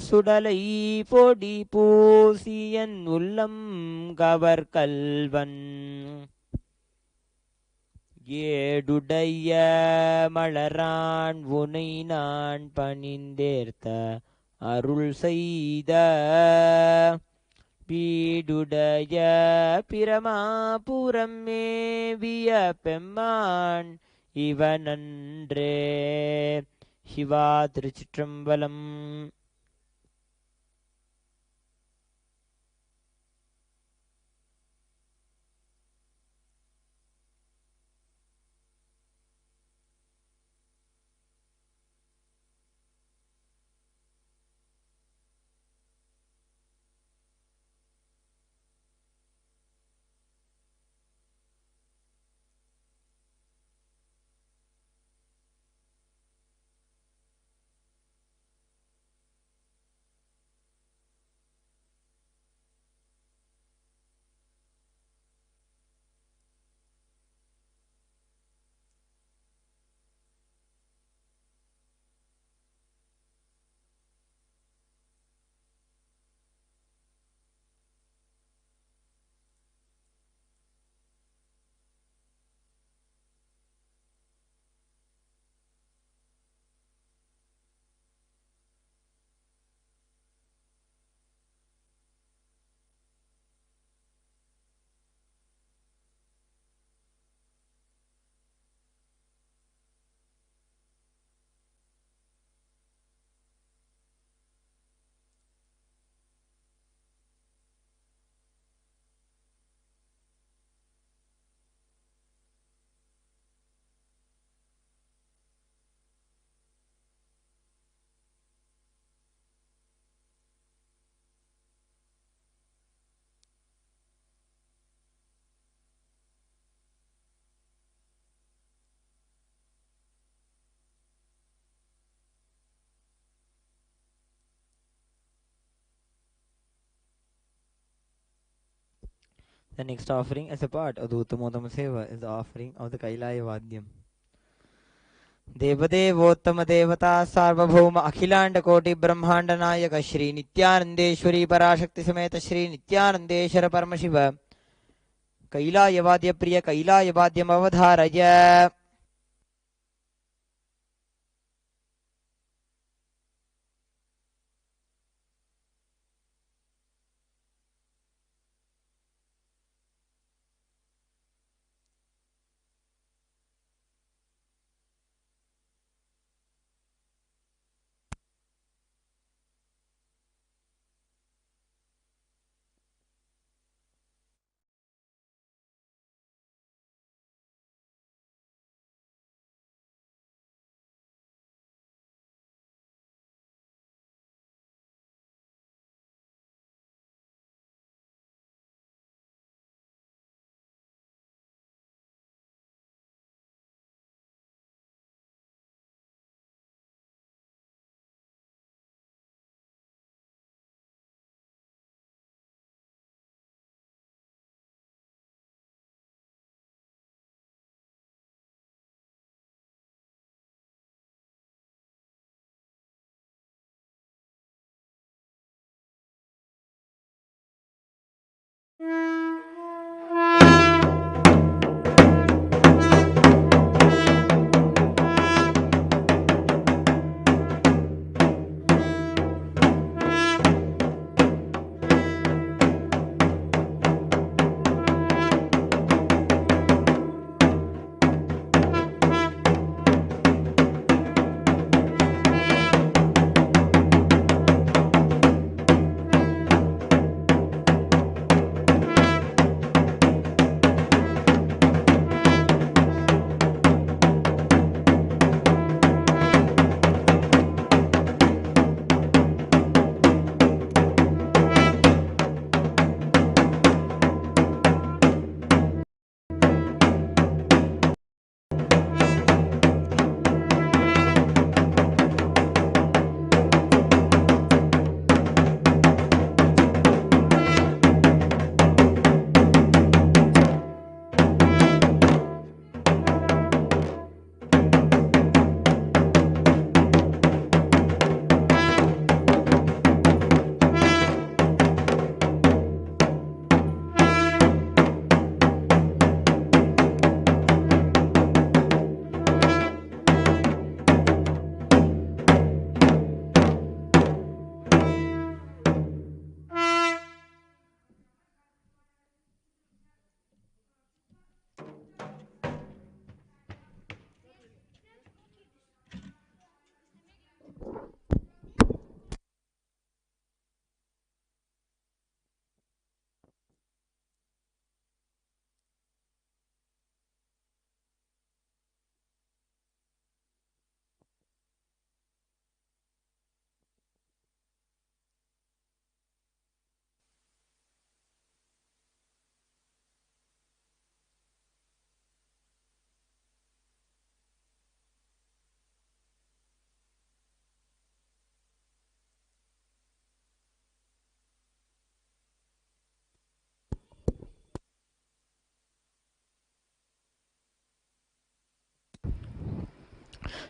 Sudalai Podi Pusiyan Ullam Gavar Kalvan ஏடுடைய மலரான் உனை நான் பணிந்தேர்த்த அருள் செய்த பீடுடைய பிரமாபுரம் மேவிய பெம்மான் இவனன்றே. சிவா திருச்சிற்றம்பலம். The next offering as a part of the Uttamodama Seva is the offering of the Kailaya Vadyam. देवदेवोत्तम देवता सार्वभौम अखिलांड कोटि ब्रह्मांड नायक श्री नित्यानंदेश्वरी पराशक्ति समेत श्री नित्यानंदेश्वर परमशिव कैलाय वाद्य प्रिय कैलाय वाद्यम अवधारय.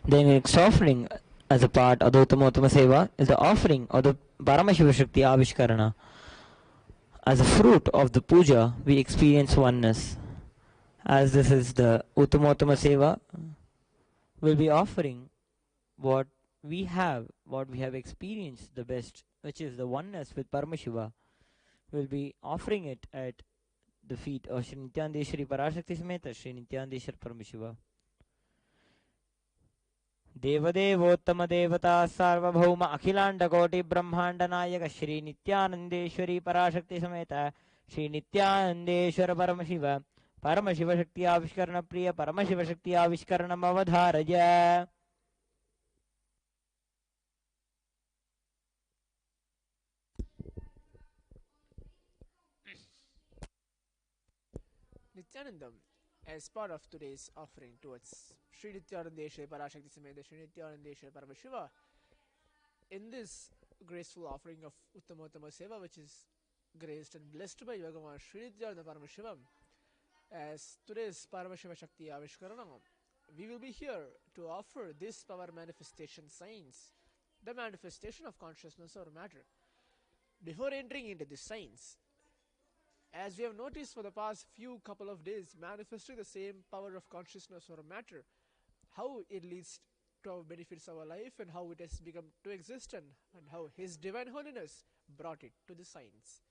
The next offering as a part of the Uttamottama Seva is the offering of the Paramashiva Shakti Avishkarana. As a fruit of the puja, we experience oneness. As this is the Uttamottama Seva, we'll be offering what we have experienced the best, which is the oneness with Paramashiva. We'll be offering it at the feet of Sri Nithyanandeshwari Parashakti Sameta Sri Nithyanandeshwar Paramashiva. देवदेवोत्तम देवता सार्वभौम अखिलांड कोटि ब्रह्मांड नायक श्री नित्यानंदेश्वरी पराशक्ति समेत श्री नित्यानंदेश्वर परमशिव परमशिव शक्ति आविष्करण प्रिय परमशिव शक्ति आविष्करण अवधारय. Nityanandam, as part of today's offering towards Sri Nithyanandeshwari Parashakti Sameta Sri Nithyanandeshwari Paramashiva, in this graceful offering of Uttamottama Seva, which is graced and blessed by Bhagavan Sri Nithyananda Paramashivam, as today's Paramashiva Shakti Avishkarana, we will be here to offer this power manifestation science, the manifestation of consciousness or matter. Before entering into this science, as we have noticed for the past few couple of days, manifesting the same power of consciousness or matter, how it leads to our benefits our life and how it has become to exist and how His Divine Holiness brought it to the science.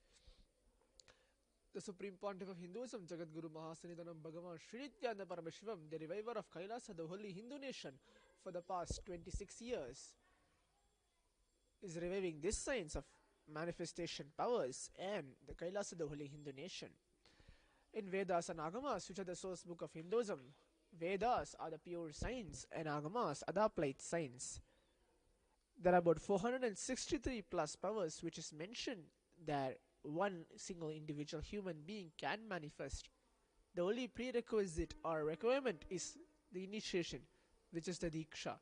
The Supreme Pontiff of Hinduism, Jagatguru Mahasannidhanam, Bhagavan Sri Nithyananda Paramashivam, the reviver of Kailasa, the holy Hindu nation, for the past 26 years, is reviving this science of manifestation powers and the Kailasa, the holy Hindu nation. In Vedas and Agamas, which are the source book of Hinduism, Vedas are the pure science and Agamas are the applied science. There are about 463 plus powers which is mentioned that one single individual human being can manifest. The only prerequisite or requirement is the initiation, which is the Diksha.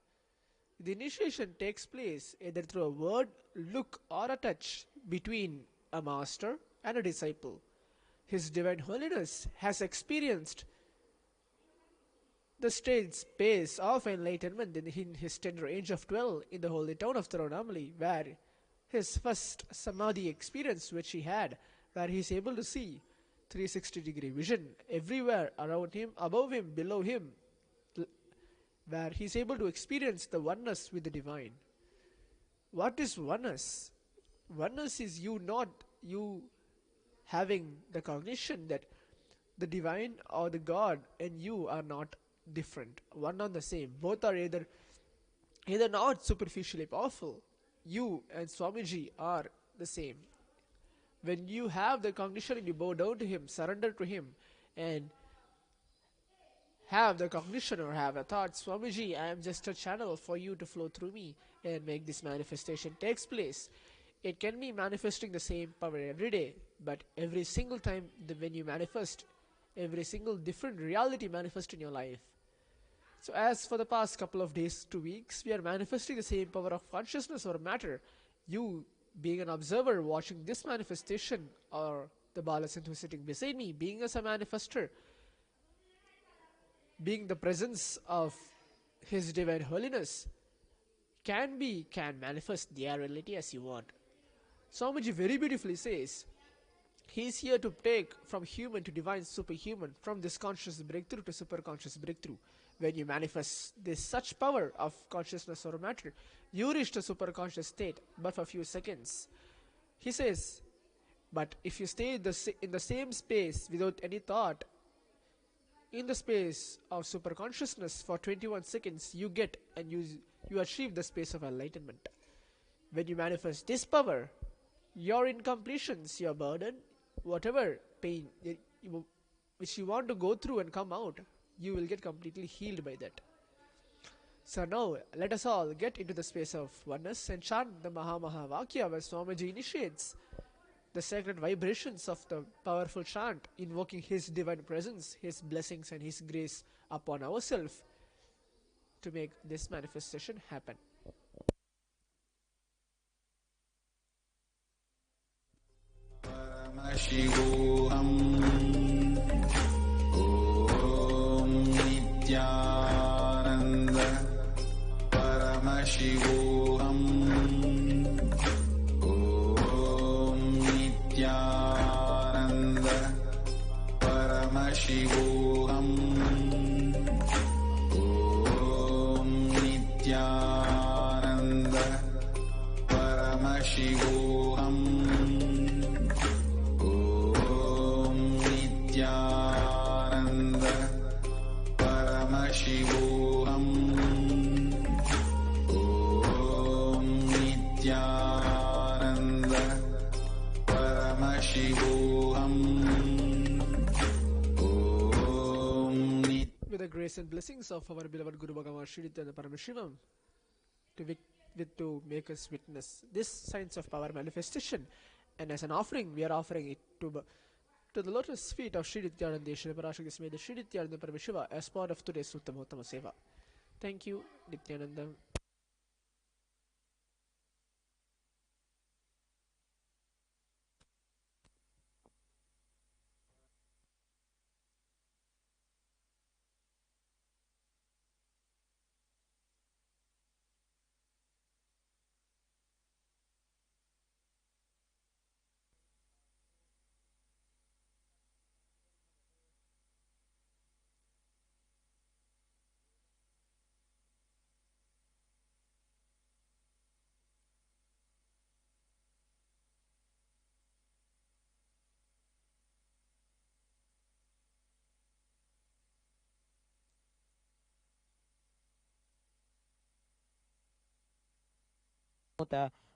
The initiation takes place either through a word, look or a touch between a master and a disciple. His Divine Holiness has experienced the stage space of enlightenment in his tender age of 12 in the holy town of Tirunelveli, where his first Samadhi experience which he had, where he is able to see 360-degree vision everywhere around him, above him, below him, where he is able to experience the oneness with the divine. What is oneness? Oneness is you having the cognition that the divine or the God and you are not different, one and the same. Both are either not superficially powerful. You and Swamiji are the same. When you have the cognition and you bow down to Him, surrender to Him, and have the cognition or have a thought, Swamiji, I am just a channel for you to flow through me and make this manifestation takes place. It can be manifesting the same power every day, but every single time when you manifest, every single different reality manifests in your life. So as for the past couple of days to weeks, we are manifesting the same power of consciousness or matter. You being an observer watching this manifestation, or the Balasant who is sitting beside me being as a manifester, being the presence of His Divine Holiness, can manifest their reality as you want. Swamiji very beautifully says, He is here to take from human to divine superhuman, from this conscious breakthrough to superconscious breakthrough. When you manifest this such power of consciousness or matter, you reach the superconscious state, but for a few seconds. He says, but if you stay in the same space without any thought, in the space of superconsciousness for 21 seconds, you get and you achieve the space of enlightenment. When you manifest this power, your incompletions, your burden, whatever pain which you want to go through and come out, you will get completely healed by that. So now, let us all get into the space of oneness and chant the Maha Vakya where Swamiji initiates the sacred vibrations of the powerful chant, invoking His divine presence, His blessings and His grace upon ourselves to make this manifestation happen. Paramashivoham. Om Nithyananda Paramashivoham. Om Nithyananda Paramashivoham. Om Nithyananda Paramashivoham. With the grace and blessings of our beloved Guru Bhagavan Sri Nithyananda Paramashivam, to make us witness this signs of power manifestation, and as an offering, we are offering it to the lotus feet of Sri Nithyananda Parashakti Sameda Sri Nithyananda Paramashiva as part of today's Uttamottama Seva. Thank you, Nithyananda.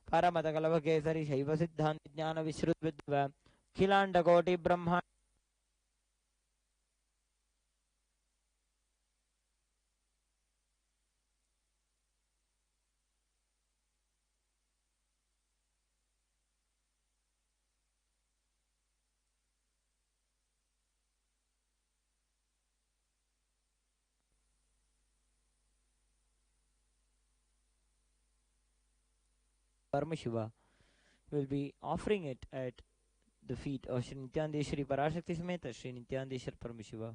परमतकलभकेसरि शैव सिद्धान्त ज्ञान विश्रुत विद्व अखिलांड कोटि ब्रह्मांड Paramashiva will be offering it at the feet of Sri Nithyananda Parashakti Sameta Sri Nithyananda Paramashiva.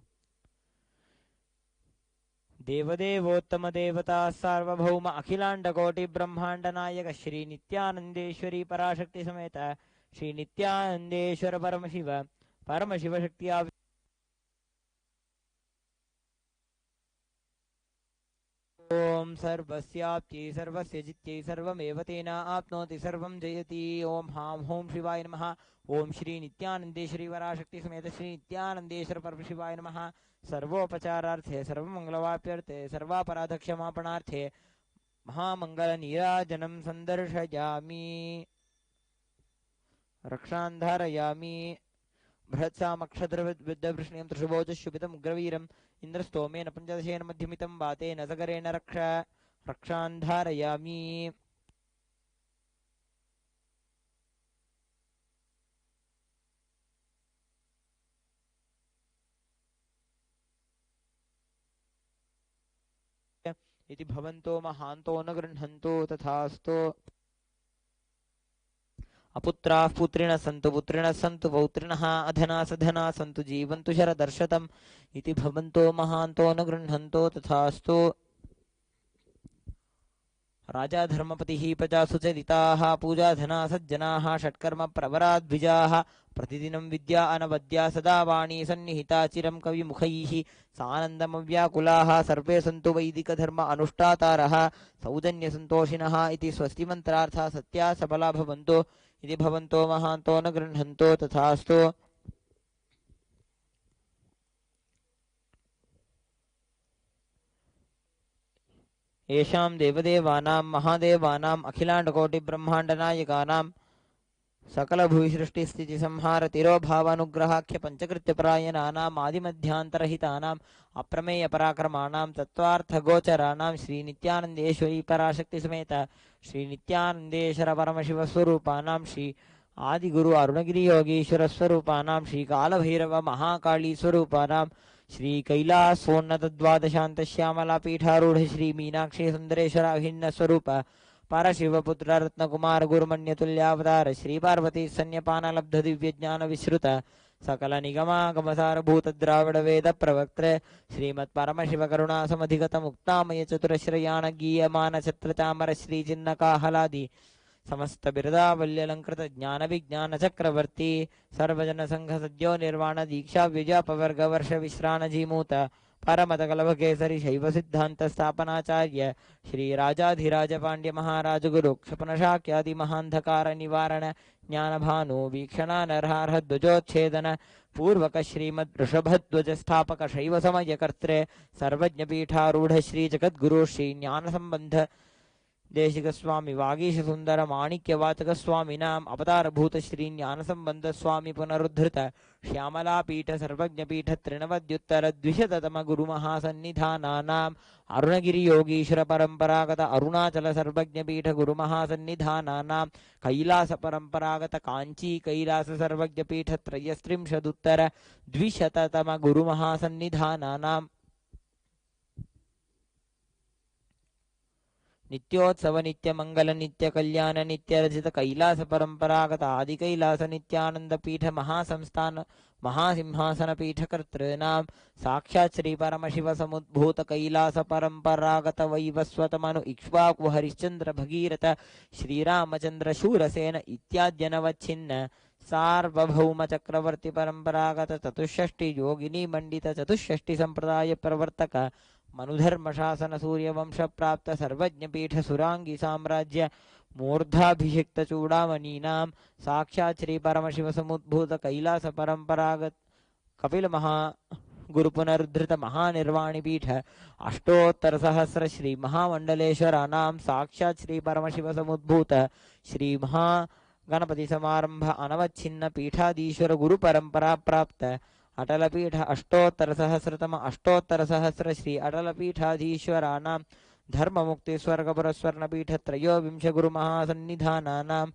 देवदेवोत्तम देवता सार्वभौम अखिलांड कोटि ब्रह्मांड नायक श्री नित्यानंदेश्वरी पराशक्ति समेत श्री नित्यानंदेश्वर परमशिव परमशिव शक्ति ओम सर्वस्याप्ति सर्वस्य जित्यै सर्वमेव तेन आप्नोति सर्वं जयति ओम हां होम शिवाय नमः ओम श्री नित्यानंदेश्वरी पराशक्ति समेत श्री नित्यानंदेश्वर परमशिवाय नमः सर्वोपचारार्थे सर्वमंगलवाप्यर्थे सर्वापराधक्षमापणार्थे महामंगल नीराजनं संदर्शयामि रक्षान् धारयामि बृहत्सामक्षद्रविद्वृष्णीं त्रिशुभोजशुभितम् उग्रवीरम् इन्द्रस्तोमेन पञ्चदशेन मध्यमितं वातेन सगरेण रक्षान् धारयामि इति भवन्तो महान्तो न गृह्णन्तु तथास्तु अपुत्राः पुत्रिणः सन्तु पुत्रिणः सन्तु पौत्रिणः अधना सधना सन्तु जीवन्तु शरदर्शतम् इति भवन्तो महान्तो न गृह्णन्तो तथास्तु राजा धर्मपतिः प्रजासु चरिताः पूजाधना सज्जनाः षट्कर्म प्रवराद्विजाः प्रतिदिनं विद्या अनवद्या सदा वाणी सन्निहिता चिरं कविमुखैः सानन्दमव्याकुलाः सर्वे सन्तु वैदिकधर्म अनुष्ठातारः सौजन्यसन्तोषिणः इति स्वस्ति मन्त्रार्थः सत्या सबला भवन्तु इति भवन्तो महान्तो न गृह्णन्तो तथास्तु येषां देवदेवानां महादेवानाम् अखिलाण्डकोटिब्रह्माण्डनायकानां सकलभूसृष्टिस्थितिसंहारतिरोभावानुग्रहाख्य पञ्चकृत्यपरायणानाम् आदिमध्यान्तरहितानाम् अप्रमेयपराक्रमाणां तत्त्वार्थगोचराणां श्रीनित्यानन्देश्वरी पराशक्तिसमेत श्रीनित्यानन्देश्वर परमशिवस्वरूपाणां श्री आदिगुरु अरुणगिरियोगीश्वरस्वरूपाणां श्रीकालभैरव महाकालीस्वरूपाणां श्री कैलासोन्नतद्वादशान्तश्यामलापीठारूढ श्री मीनाक्षी सुन्दरेश्वर अभिन्नस्वरूप परशिवपुत्र रत्नकुमार गुरुमन्यतुल्यावतार श्री पार्वती सन्न्यपानलब्ध दिव्यज्ञान विश्रुत सकल निगमागमसार भूत द्राविड वेद प्रवक्त्र श्रीमत् परमशिव करुणा समधिगत मुक्तामय चतुरश्रयाण गीयमान छत्र चामर श्री चिन्नकाहलादि समस्त बिरदावल्यलंकृत ज्ञान विज्ञान चक्रवर्ती सर्वजन संघ सद्यो निर्वाण दीक्षा व्युजापवर्ग वर्ष विश्राण जीमूत परमतकलभकेसरि शैवसिद्धान्तस्थापनाचार्य श्रीराजाधिराजपाण्ड्यमहाराजगुरु क्षपणशाक्यादिमहान्धकारनिवारण ज्ञानभानु वीक्षणानर्हार्हध्वजोच्छेदन पूर्वक श्रीमद्वृषभध्वजस्थापक शैवसमयकर्त्रे सर्वज्ञपीठारूढ श्रीजगद्गुरु श्रीज्ञानसम्बन्ध देशिकस्वामी वागीशसुन्दर माणिक्यवाचकस्वामिनाम् अवतारभूत श्रीज्ञानसम्बन्धस्वामी पुनरुद्धृत श्यामलापीठ सर्वज्ञपीठ तृणवद्युत्तरद्विशततम गुरुमहासन्निधानानाम् अरुणगिरियोगीश्वर परम्परागत अरुणाचल सर्वज्ञपीठ गुरुमहासन्निधानानाम् कैलास परम्परागत काञ्ची कैलास सर्वज्ञपीठ त्रयस्त्रिंशदुत्तर द्विशततम गुरुमहासन्निधानानाम् नित्योत्सव नित्य मंगल नित्य कल्याण नित्य रचित कैलास परंपरागत आदि कैलास नित्यानंद पीठ महासंस्थान महासिंहासन पीठ कर्तॄणां साक्षात् श्री परमशिव समुद्भूत कैलास परंपरागत वैवस्वत मनु इक्ष्वाकु हरिश्चंद्र भगीरथ श्रीरामचंद्र शूरसेन इत्याद्यनवच्छिन्न सार्वभौम चक्रवर्ती परंपरागत चतुष्षष्टि योगिनी मंडित चतुष्षष्टि संप्रदाय प्रवर्तक मनुधर्म शासन सूर्यवंश प्राप्त सर्वज्ञपीठ सुरांगी साम्राज्य मूर्धाभिषिक्त चूड़ामणीनां साक्षात् श्री परमशिव समुद्भूत कैलास परंपरागत कपिल महा गुरु पुनरुद्धृत महानिर्वाणी पीठ अष्टोत्तर सहस्र श्री महामंडलेश्वरानां साक्षात् श्री परमशिव समुद्भूत श्री महा गणपति समारंभ अनवच्छिन्न पीठाधीश्वर गुरु परंपरा प्राप्त अटलपीठ अष्टोत्तर सहस्र श्री अटलपीठाधीश्वराणां धर्ममुक्ति स्वर्गपुरस्वर्णपीठ त्रयोविंश गुरुमहासन्निधानानां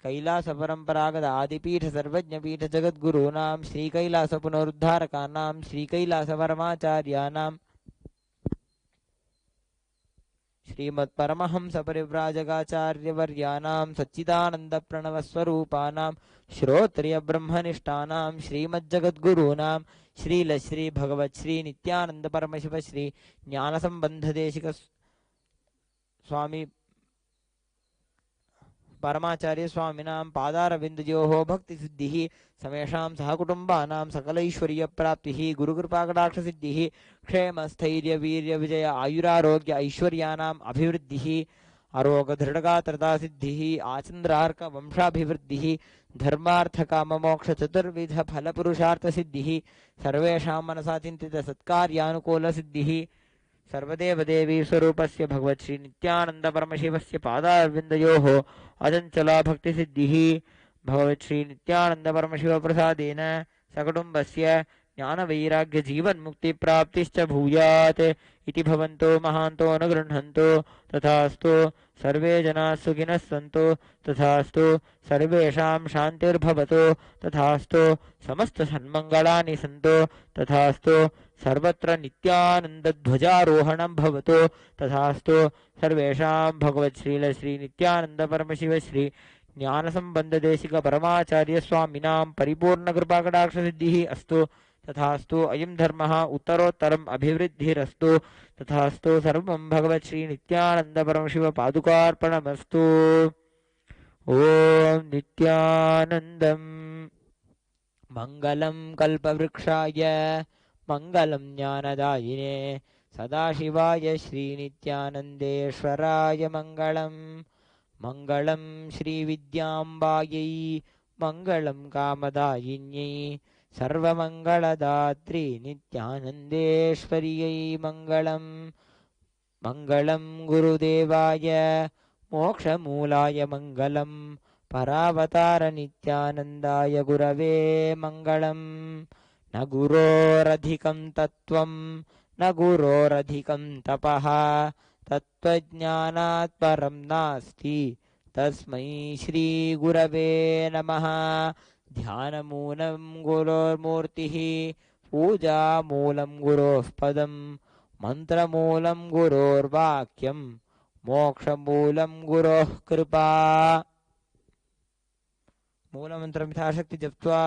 कैलास परंपरागत आदिपीठ सर्वज्ञपीठ जगद्गुरूणां श्रीकैलास पुनरुद्धारकानां श्रीकैलास परमाचार्याणां श्रीमत्परमहंस परिव्राजकाचार्यवर्याणां सच्चिदानंद प्रणव स्वरूपानां श्रोत्रिय ब्रह्मनिष्ठानां श्रीमज्जगद्गुरूणां श्रील श्री भगवत् श्री नित्यानंद परमशिव श्री ज्ञानसंबंध देशिक स्वामी परमाचार्य स्वामिनां पादारविन्दयोः भक्तिसिद्धिः समेषां सहकुटुम्बानां सकलैश्वर्यप्राप्तिः गुरुकृपाकटाक्षसिद्धिः क्षेमस्थैर्यवीर्यविजय आयुरारोग्य ऐश्वर्याणाम् अभिवृद्धिः अरोगदृढगात्रतासिद्धिः आचन्द्रार्कवंशाभिवृद्धिः धर्मार्थकाममोक्षचतुर्विधफलपुरुषार्थसिद्धिः सर्वेषां मनसा चिन्तितसत्कार्यानुकूलसिद्धिः सर्वदेवदेवी स्वरूपस्य भगवत् श्री नित्यानंद परमशिवस्य पादारविन्दयोः अचञ्चला भक्तिसिद्धिः भगवत् श्री नित्यानंद परमशिव प्रसादेन सकुटुम्बस्य ज्ञानवैराग्य जीवन्मुक्तिप्राप्तिश्च भूयात् इति भवन्तो महान्तो अनुगृह्णन्तु तथास्तु सर्वे जनाः सुखिनः सन्तु तथास्तु सर्वेषां शान्तिर्भवतु तथास्तु समस्त सन्मङ्गलानि सन्तु तथास्तु सर्वत्र नित्यानन्दध्वजारोहणं भवतु तथास्तु सर्वेषां भगवत् श्रील श्री नित्यानंद परमशिव श्री ज्ञानसम्बन्धदेशिक परमाचार्य स्वामिनां परिपूर्णकृपाकटाक्षसिद्धिः अस्तु तथास्तु अयं धर्मः उत्तरोत्तरम् अभिवृद्धिरस्तु तथास्तु सर्वं भगवत् श्री नित्यानंद परमशिव पादुकार्पणमस्तु। ओम नित्यानन्दं मंगलं कल्पवृक्षाय मंगलं ज्ञानदायिने सदाशिवाय श्रीनित्यानन्देश्वराय मंगलम् मंगलं श्रीविद्याम्बायै मंगलं कामदायिन्यै सर्वमङ्गलदात्री नित्यानन्देश्वर्यै मंगलम् मंगलं गुरुदेवाय मोक्षमूलाय मंगलं परावतार नित्यानन्दाय गुरवे मंगलम् न गुरोरधिकं तत्त्वं न गुरोरधिकं तपः तत्त्वज्ञानात् परं नास्ति तस्मै श्री गुरवे नमः। ध्यानमूलं गुरोर्मूर्तिः पूजामूलं गुरोः पदं मन्त्रमूलं गुरोर्वाक्यं मोक्षमूलं गुरोः कृपा। मूलमन्त्रं यथाशक्ति जप्त्वा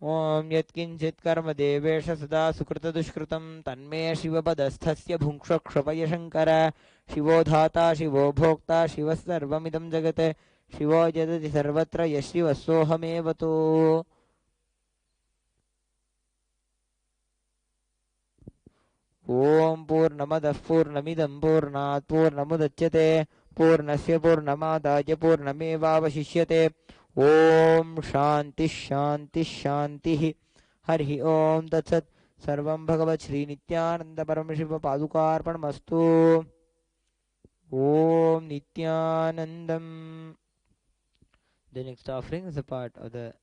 ॐ यत्किञ्चित् कर्म देवेश सदा सुकृतदुष्कृतं तन्मे शिवपदस्थस्य भुङ्क्ष्व क्षपय शङ्कर शिवो धाता शिवो भोक्ता शिवः सर्वमिदं जगत् शिवो यदति सर्वत्र यशिवः सोऽहमेव तु ॐ पूर्णमदः पूर्णमिदं पूर्णात् पूर्णमुदच्यते पूर्णस्य पूर्णमादाय पूर्णमेवावशिष्यते ॐ शान्तिः शान्तिः शान्तिः हरिः ॐ तत्सत् सर्वं भगवत् श्रीनित्यानन्द परमशिव पादुकार्पणमस्तु ॐ नित्यानन्दम्. The next offering is a part of the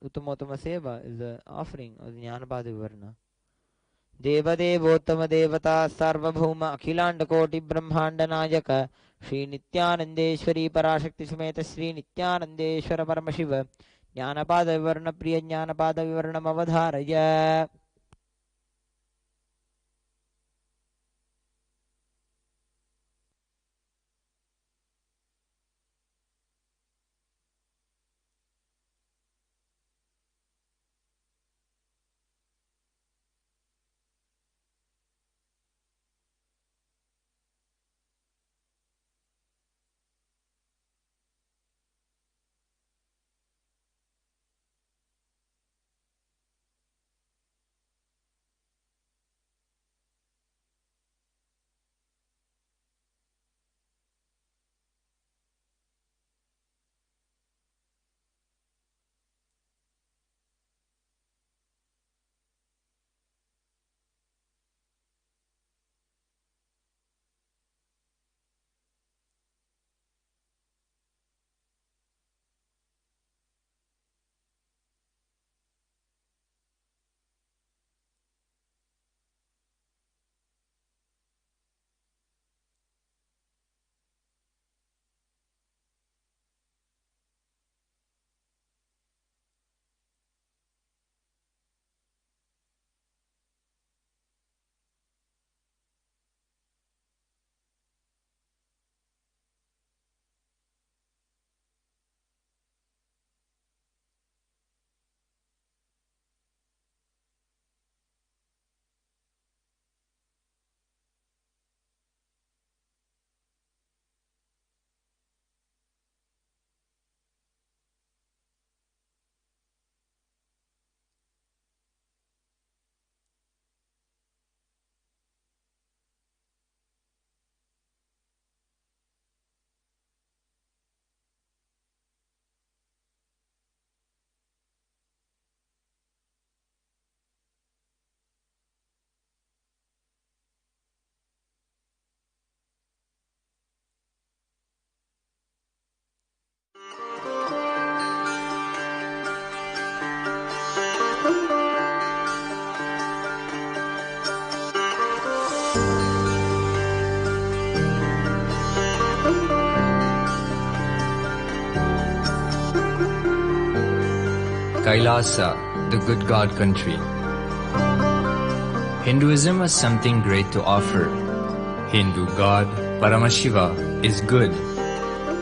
Uttamottama Seva, is the offering of the Jnanapada Vivarna. देवदेवोत्तम देवता सार्वभौम अखिलांड कोटि ब्रह्मांड नायक श्री नित्यानंदेश्वरी पराशक्ति समेत श्री नित्यानंदेश्वर परमशिव ज्ञानपाद विवरण प्रिय ज्ञानपाद विवरणम अवधारय. Kailasa, the good God country. Hinduism has something great to offer. Hindu God, Paramashiva, is good.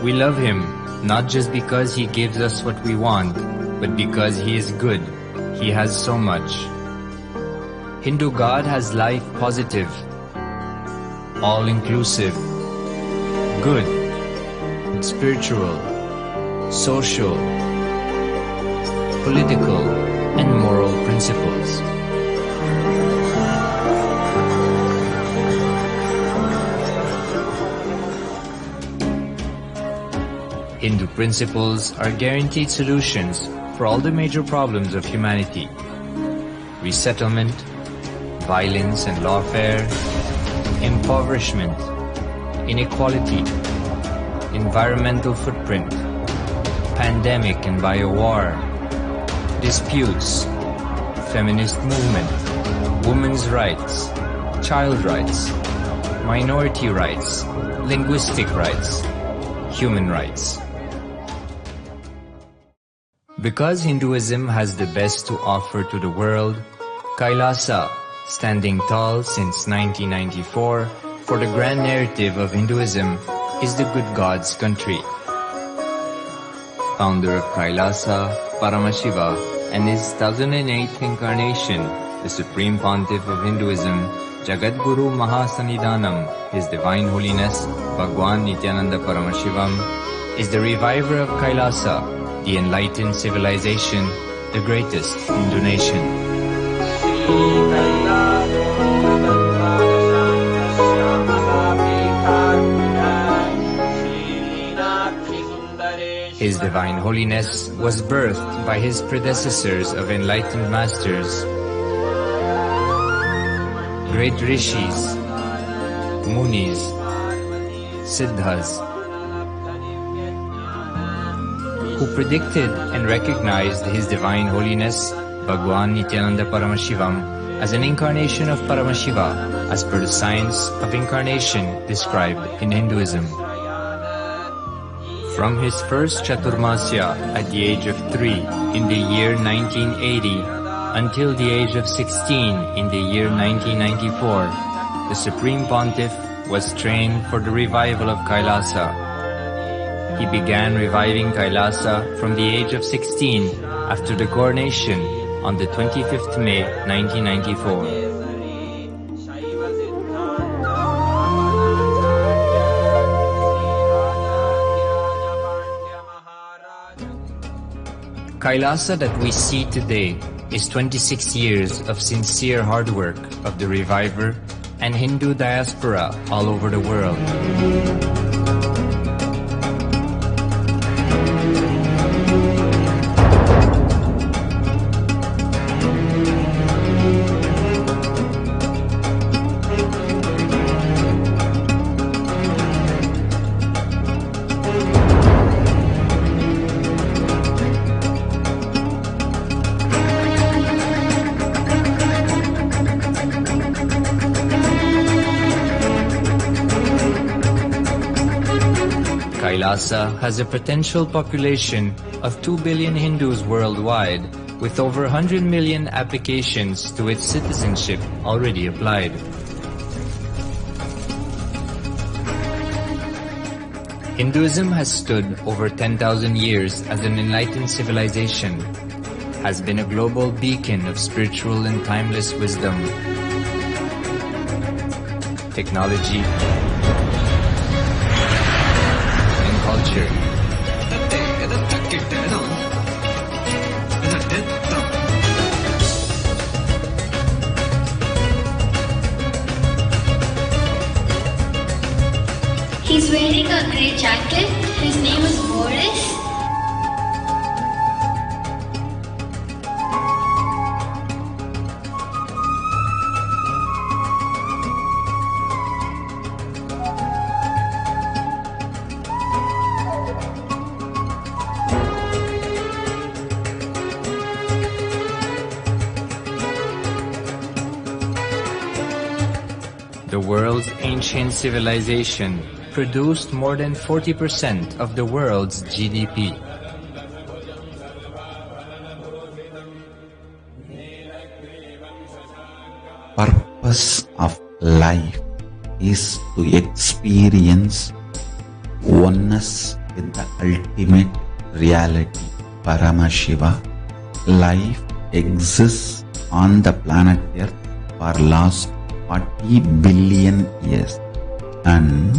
We love him not just because he gives us what we want, but because he is good. He has so much. Hindu God has life positive, all-inclusive, good, spiritual, social, political, and moral principles. Hindu principles are guaranteed solutions for all the major problems of humanity: resettlement, violence and lawfare, impoverishment, inequality, environmental footprint, pandemic and biowar, disputes, feminist movement, women's rights, child rights, minority rights, linguistic rights, human rights. Because Hinduism has the best to offer to the world, Kailasa, standing tall since 1994 for the grand narrative of Hinduism, is the good God's country. Founder of Kailasa, Paramashiva, and his 1008th incarnation, the Supreme Pontiff of Hinduism, Jagatguru Mahasannidhanam, His Divine Holiness, Bhagavan Nithyananda Paramashivam, is the reviver of Kailasa, the enlightened civilization, the greatest Hindu nation. His Divine Holiness was birthed by his predecessors of enlightened masters, great rishis, munis, siddhas, who predicted and recognized His Divine Holiness, Bhagavan Nithyananda Paramashivam, as an incarnation of Paramashiva, as per the science of incarnation described in Hinduism. From his first Chaturmasya at the age of 3 in the year 1980 until the age of 16 in the year 1994, the Supreme Pontiff was trained for the revival of Kailasa. He began reviving Kailasa from the age of 16 after the coronation on the 25th May 1994. Kailasa that we see today is 26 years of sincere hard work of the reviver and Hindu diaspora all over the world. Kailasa has a potential population of 2 billion Hindus worldwide, with over 100 million applications to its citizenship already applied. Hinduism has stood over 10,000 years as an enlightened civilization, has been a global beacon of spiritual and timeless wisdom, technology, culture. He's wearing a grey jacket. His name is Boris. The world's ancient civilization produced more than 40% of the world's GDP. Purpose of life is to experience oneness with the ultimate reality, Paramashiva. Life exists on the planet Earth for last 40 billion years, and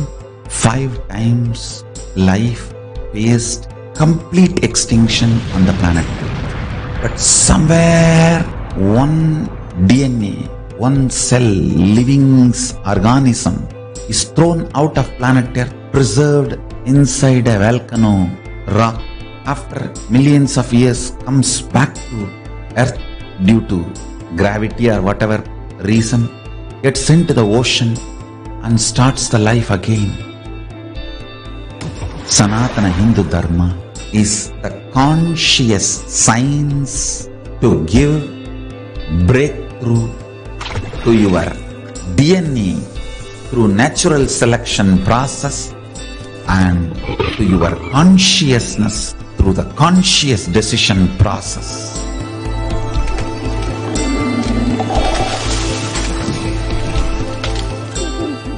5 times life faced complete extinction on the planet Earth. But somewhere one DNA, one cell, living organism is thrown out of planet Earth, preserved inside a volcano rock. After millions of years comes back to Earth due to gravity or whatever reason, gets into the ocean and starts the life again. Sanatana Hindu Dharma is the conscious science to give breakthrough to your DNA through natural selection process and to your consciousness through the conscious decision process.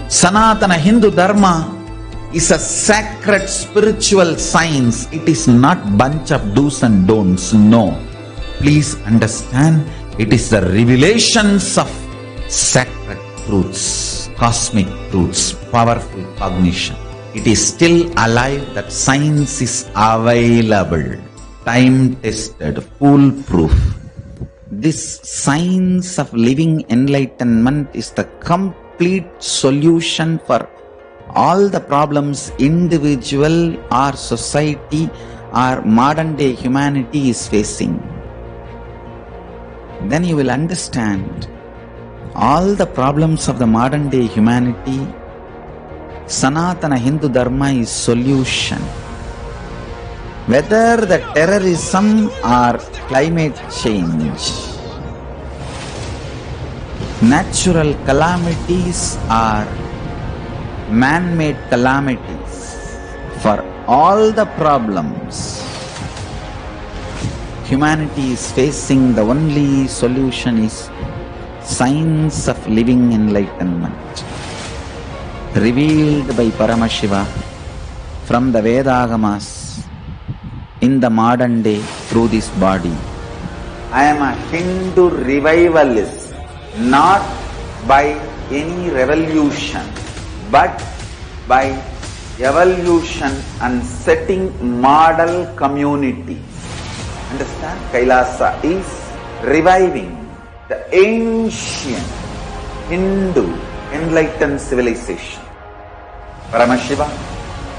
Sanatana Hindu Dharma is a sacred spiritual science. It is not bunch of do's and don'ts. No. Please understand, it is the revelations of sacred truths, cosmic truths, powerful cognition. It is still alive, that science is available, time-tested, foolproof. This science of living enlightenment is the complete solution for all the problems individual or society or modern day humanity is facing. Then you will understand all the problems of the modern day humanity. Sanatana Hindu Dharma is solution. Whether the terrorism or climate change, natural calamities or man-made calamities, for all the problems humanity is facing, the only solution is science of living enlightenment, revealed by Paramashiva from the Vedagamas in the modern day through this body. I am a Hindu revivalist, not by any revolution, but by evolution and setting model community. Understand? Kailasa is reviving the ancient Hindu enlightened civilization. Paramashiva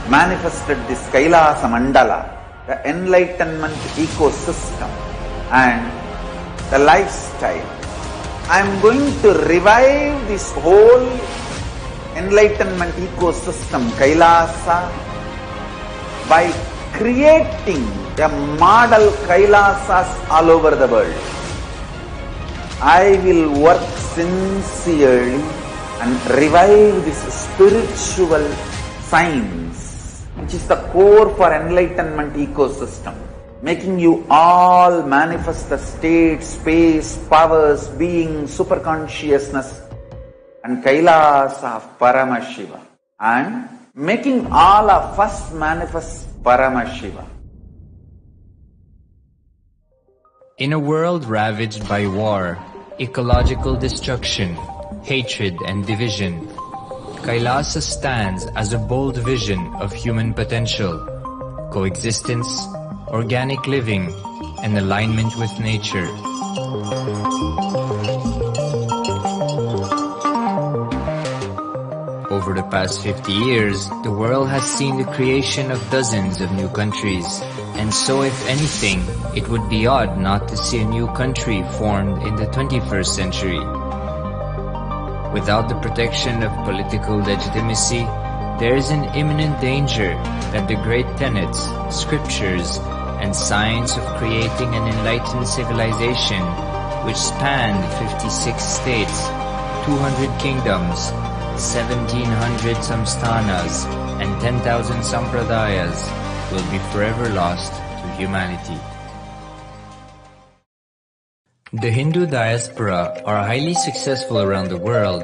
manifested this Kailasa Mandala, the enlightenment ecosystem and the lifestyle. I am going to revive this whole enlightenment ecosystem, Kailasa, by creating a model Kailasas all over the world. I will work sincerely and revive this spiritual science, which is the core for enlightenment ecosystem, making you all manifest the state, space, powers, being, superconsciousness and Kailasa of Paramashiva, and making all of us manifest Paramashiva. In a world ravaged by war, ecological destruction, hatred and division, Kailasa stands as a bold vision of human potential, coexistence, organic living, and alignment with nature. Over the past 50 years, the world has seen the creation of dozens of new countries, and so if anything, it would be odd not to see a new country formed in the 21st century. Without the protection of political legitimacy, there is an imminent danger that the great tenets, scriptures, and science of creating an enlightened civilization, which spanned 56 states, 200 kingdoms, 1700 samsthanas, and 10,000 sampradayas, will be forever lost to humanity. The Hindu diaspora are highly successful around the world.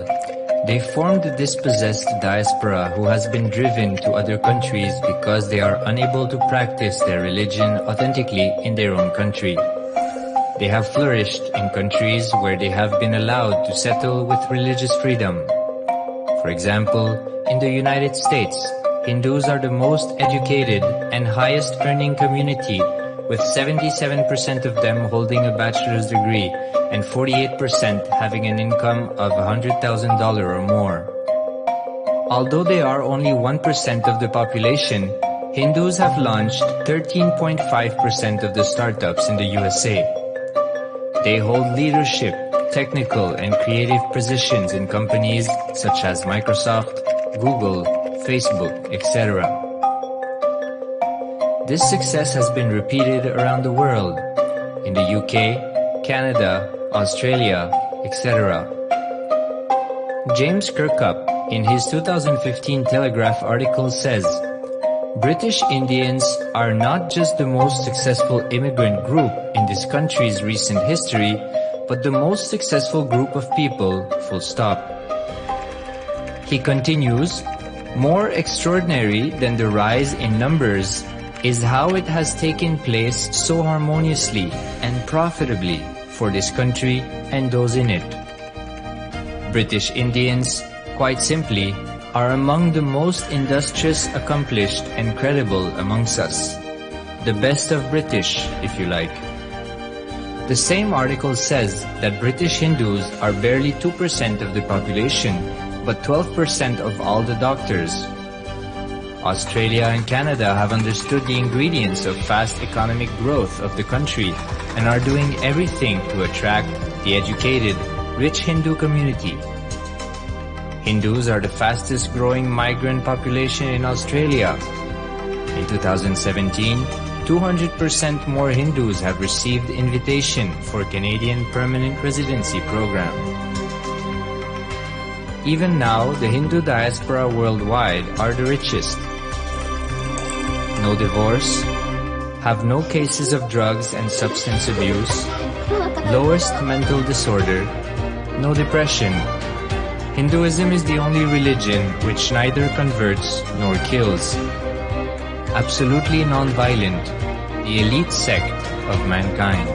They formed the dispossessed diaspora who has been driven to other countries because they are unable to practice their religion authentically in their own country. They have flourished in countries where they have been allowed to settle with religious freedom. For example, in the United States, Hindus are the most educated and highest earning community, with 77% of them holding a bachelor's degree and 48% having an income of $100,000 or more. Although they are only 1% of the population, Hindus have launched 13.5% of the startups in the USA. They hold leadership, technical and creative positions in companies such as Microsoft, Google, Facebook, etc. This success has been repeated around the world, in the UK, Canada, Australia, etc. James Kirkup, in his 2015 Telegraph article says, British Indians are not just the most successful immigrant group in this country's recent history, but the most successful group of people, full stop. He continues, More extraordinary than the rise in numbers is how it has taken place so harmoniously and profitably for this country and those in it. British Indians, quite simply, are among the most industrious, accomplished, and credible amongst us. The best of British, if you like. The same article says that British Hindus are barely 2% of the population, but 12% of all the doctors. Australia and Canada have understood the ingredients of fast economic growth of the country and are doing everything to attract the educated, rich Hindu community. Hindus are the fastest growing migrant population in Australia. In 2017, 200% more Hindus have received invitation for Canadian Permanent Residency Program. Even now, the Hindu diaspora worldwide are the richest. No divorce, have no cases of drugs and substance abuse, lowest mental disorder, no depression. Hinduism is the only religion which neither converts nor kills. Absolutely non-violent, the elite sect of mankind.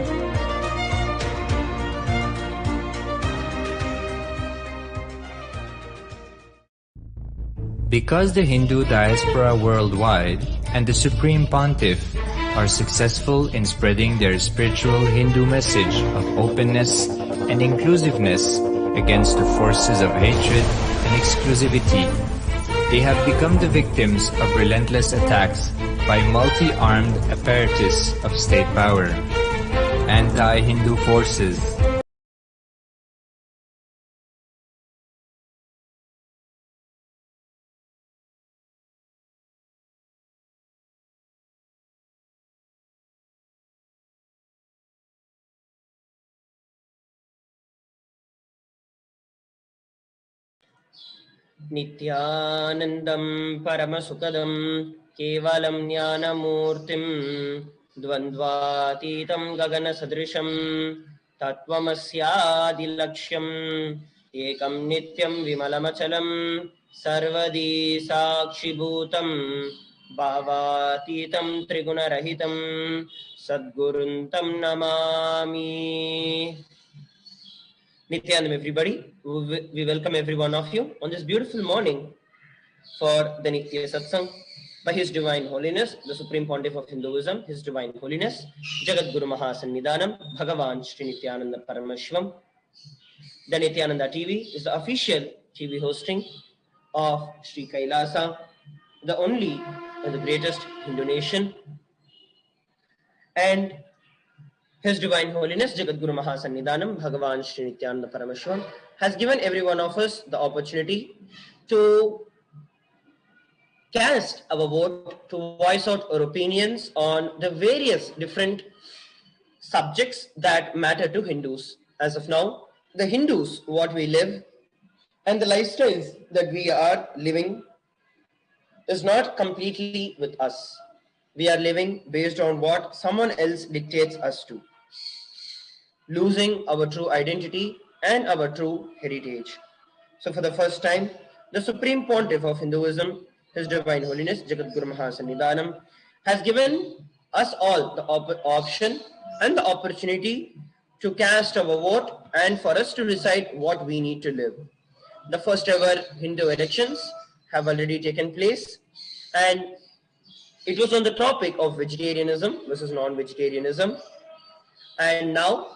Because the Hindu diaspora worldwide and the Supreme Pontiff are successful in spreading their spiritual Hindu message of openness and inclusiveness against the forces of hatred and exclusivity, they have become the victims of relentless attacks by multi-armed apparatus of state power, anti-Hindu forces. नित्यानन्दं परमसुखदं केवलं ज्ञानमूर्तिं द्वन्द्वातीतं गगनसदृशं तत्त्वमस्यादिलक्ष्यम् एकं नित्यं विमलमचलं सर्वदी साक्षिभूतं भावातीतं त्रिगुणरहितं सद्गुरुं तं Namami. Nityanandam, everybody. We welcome every one of you on this beautiful morning for the Nitya Satsang by His Divine Holiness, the Supreme Pontiff of Hinduism, His Divine Holiness, Jagatguru Mahasannidhanam, Bhagavan Sri Nithyananda Paramashivam. The Nithyananda TV is the official TV hosting of Sri Kailasa, the only and the greatest Hindu nation. And His Divine Holiness, Jagatguru Mahasannidhanam, Bhagavan Sri Nithyananda Paramashivam, has given every one of us the opportunity to cast our vote, to voice out our opinions on the various different subjects that matter to Hindus. As of now, the Hindus, what we live, and the lifestyles that we are living is not completely with us. We are living based on what someone else dictates us to, losing our true identity and our true heritage. So for the first time, the Supreme Pontiff of Hinduism, His Divine Holiness, Jagatguru Mahasannidhanam, has given us all the option and the opportunity to cast our vote and for us to decide what we need to live. The first ever Hindu elections have already taken place, and it was on the topic of vegetarianism versus non-vegetarianism. And now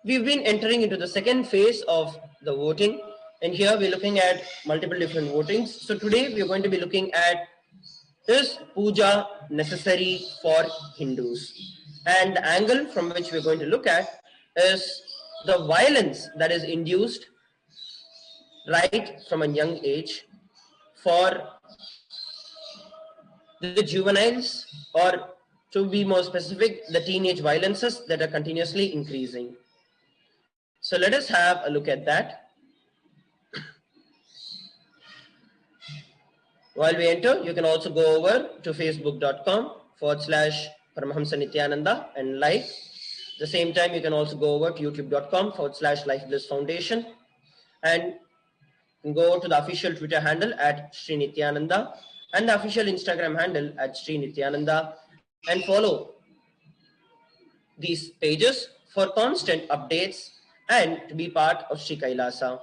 we've been entering into the second phase of the voting, and here we're looking at multiple different votings. So today we're going to be looking at, is puja necessary for Hindus? And the angle from which we're going to look at is the violence that is induced right from a young age for the juveniles, or to be more specific, the teenage violences that are continuously increasing. So let us have a look at that. While we enter, you can also go over to facebook.com/Paramahamsa Nithyananda and like. At the same time, you can also go over to youtube.com/Life Bliss Foundation. And You can go to the official Twitter handle at Sri Nithyananda and the official Instagram handle at Sri Nithyananda and follow these pages for constant updates and to be part of Sri Kailasa.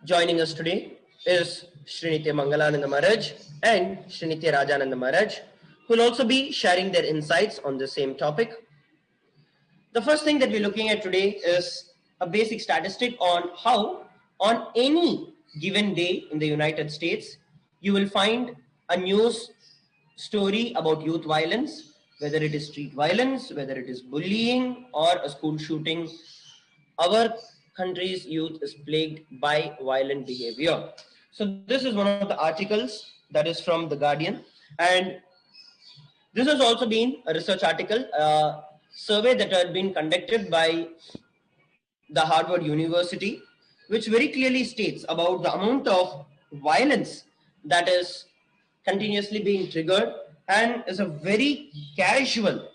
Joining us today is Srinitya Mangalananda Maharaj and Srinitya Rajananda Maharaj, who will also be sharing their insights on the same topic. The first thing that we're looking at today is a basic statistic on how on any given day in the United States, you will find a news story about youth violence, whether it is street violence, whether it is bullying or a school shooting. Our country's youth is plagued by violent behavior. So this is one of the articles that is from The Guardian, and this has also been a research article, a survey that had been conducted by the Harvard University, which very clearly states about the amount of violence that is continuously being triggered and is a very casual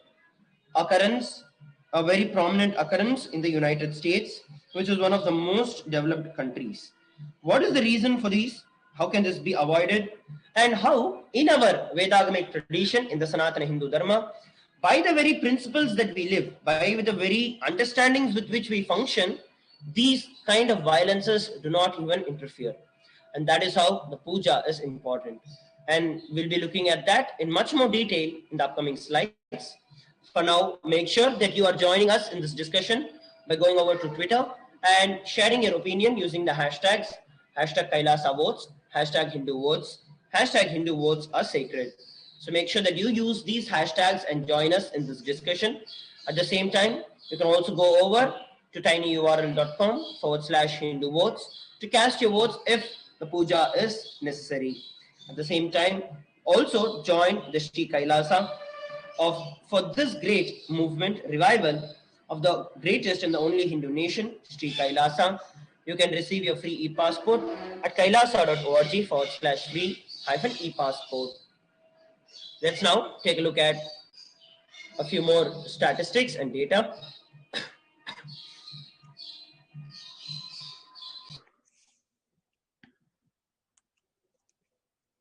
occurrence, a very prominent occurrence in the United States, which is one of the most developed countries. What is the reason for these? How can this be avoided? And how, in our Vedagamic tradition, in the Sanatana Hindu Dharma, by the very principles that we live, by the very understandings with which we function, these kind of violences do not even interfere. And that is how the puja is important. And we'll be looking at that in much more detail in the upcoming slides. For now, make sure that you are joining us in this discussion by going over to Twitter and sharing your opinion using the hashtags, hashtag Kailasa votes, hashtag Hindu votes, hashtag Hindu votes are sacred. So make sure that you use these hashtags and join us in this discussion. At the same time, you can also go over to tinyurl.com/Hindu votes to cast your votes if the puja is necessary. At the same time, also join the Sri Kailasa for this great movement, revival of the greatest and the only Hindu nation, Sri Kailasa. You can receive your free e-passport at kailasa.org/free-e-passport. Let's now take a look at a few more statistics and data.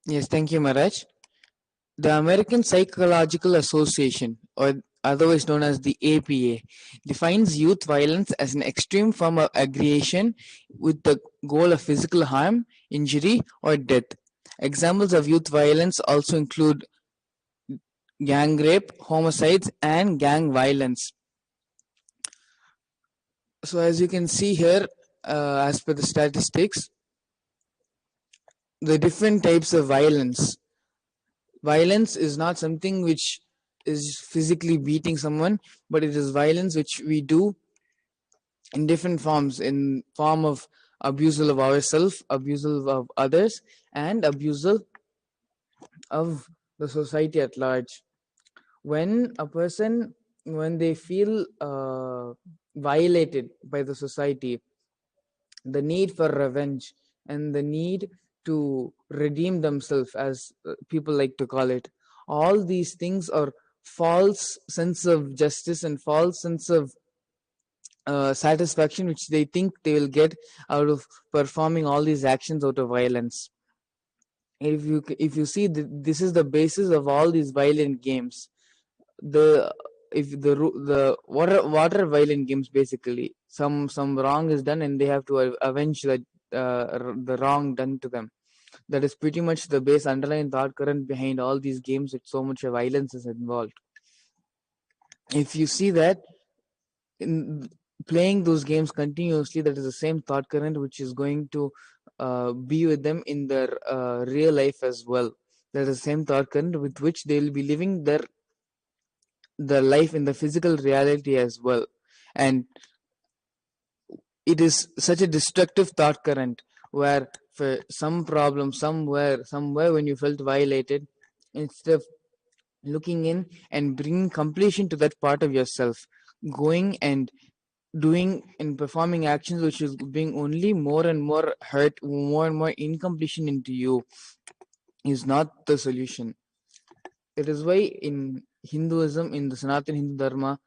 Yes, thank you, Maharaj. The American Psychological Association, or otherwise known as the APA, defines youth violence as an extreme form of aggression with the goal of physical harm, injury, or death. Examples of youth violence also include gang rape, homicides, and gang violence. So as you can see here, as per the statistics, the different types of violence. Violence is not something which is physically beating someone, but it is violence which we do in different forms, in form of abusal of ourselves, abusal of others, and abusal of the society at large. When a person, when they feel violated by the society, the need for revenge and the need to redeem themselves, as people like to call it, all these things are false sense of justice and false sense of satisfaction which they think they will get out of performing all these actions out of violence. If you see, this is the basis of all these violent games. The water violent games, basically some wrong is done and they have to avenge the wrong done to them. That is pretty much the base underlying thought current behind all these games with so much violence is involved. If you see that in playing those games continuously, that is the same thought current which is going to be with them in their real life as well. That is the same thought current with which they will be living their life in the physical reality as well. And it is such a destructive thought current where for some problem somewhere when you felt violated, instead of looking in and bringing completion to that part of yourself, going and doing and performing actions which is being only more and more hurt, more and more incompletion into you, is not the solution. It is why in Hinduism, in the Sanatana Hindu Dharma,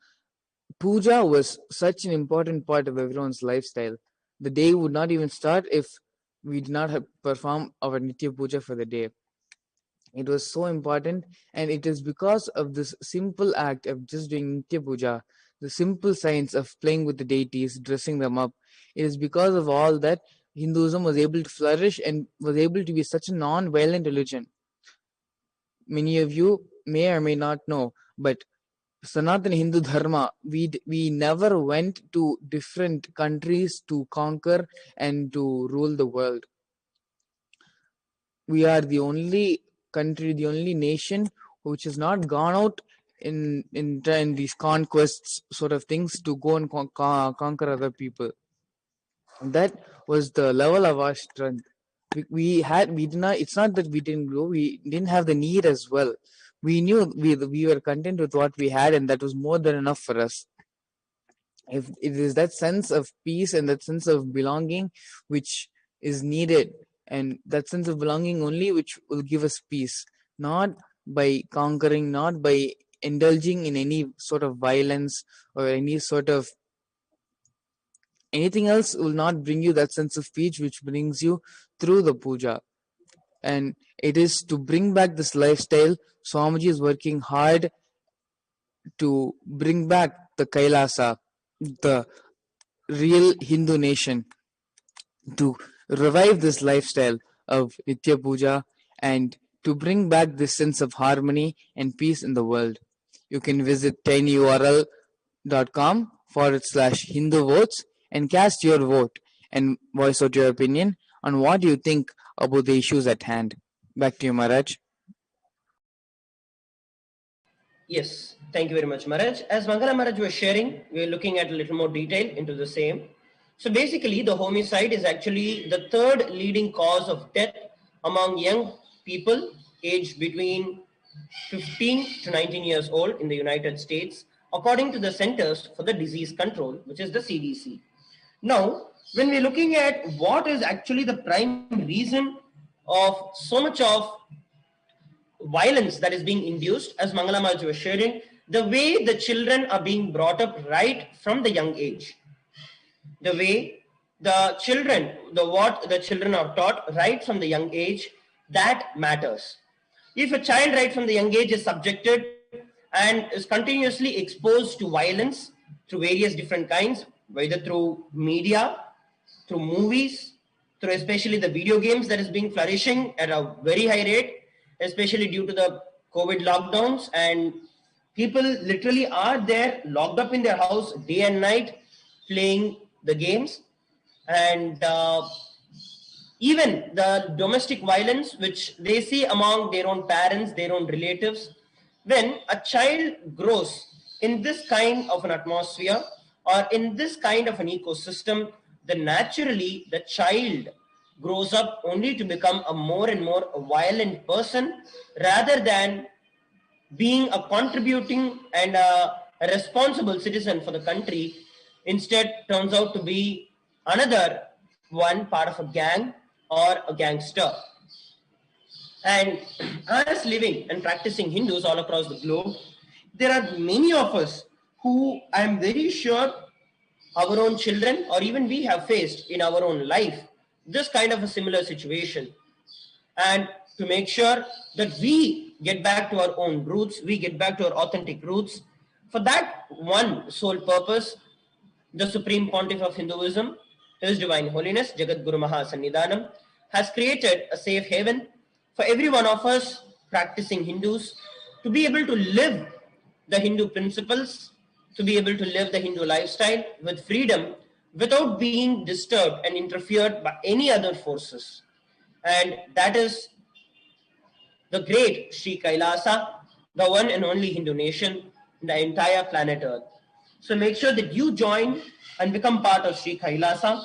puja was such an important part of everyone's lifestyle. The day would not even start if we did not have perform our Nitya Puja for the day. It was so important, and it is because of this simple act of just doing Nitya Puja, the simple science of playing with the deities, dressing them up. It is because of all that Hinduism was able to flourish and was able to be such a non-violent religion. Many of you may or may not know, but Sanatana Hindu Dharma, we never went to different countries to conquer and to rule the world. We are the only country, the only nation which has not gone out in these conquests sort of things to go and conquer other people. That was the level of our strength. We did not. It's not that we didn't grow. We didn't have the need as well. We knew we were content with what we had, and that was more than enough for us. If it is that sense of peace and that sense of belonging which is needed, and that sense of belonging only which will give us peace, not by conquering, not by indulging in any sort of violence or any sort of anything else will not bring you that sense of peace which brings you through the puja. And it is to bring back this lifestyle. Swamiji is working hard to bring back the Kailasa, the real Hindu nation, to revive this lifestyle of Nitya Puja and to bring back this sense of harmony and peace in the world. You can visit tinyurl.com/Hindu votes and cast your vote and voice out your opinion on what you think about the issues at hand. Back to you, Maharaj. Yes, thank you very much, Maharaj. As Mangala Maharaj was sharing, we are looking at a little more detail into the same. So basically, the homicide is actually the third leading cause of death among young people aged between 15 to 19 years old in the United States, according to the Centers for the Disease Control, which is the CDC. Now, when we're looking at what is actually the prime reason of so much of violence that is being induced, as Mangala Maharaj was sharing, the way the children are being brought up right from the young age, the way the children, what the children are taught right from the young age, that matters. If a child right from the young age is subjected and is continuously exposed to violence through various different kinds, whether through media, through movies, through especially the video games that is being flourishing at a very high rate, especially due to the COVID lockdowns, and people literally are there locked up in their house day and night playing the games. And even the domestic violence which they see among their own parents, their own relatives, when a child grows in this kind of an atmosphere or in this kind of an ecosystem, then naturally the child grows up only to become a more and more violent person rather than being a contributing and a responsible citizen for the country. Instead turns out to be another one part of a gang or a gangster. And as living and practicing Hindus all across the globe, there are many of us who I am very sure our own children or even we have faced in our own life this kind of a similar situation. And to make sure that we get back to our own roots, we get back to our authentic roots, for that one sole purpose, the Supreme Pontiff of Hinduism, His Divine Holiness, Jagatguru Mahasannidhanam, has created a safe haven for every one of us practicing Hindus to be able to live the Hindu principles, to be able to live the Hindu lifestyle with freedom without being disturbed and interfered by any other forces. And that is the great Sri Kailasa, the one and only Hindu nation in the entire planet Earth. So make sure that you join and become part of Sri Kailasa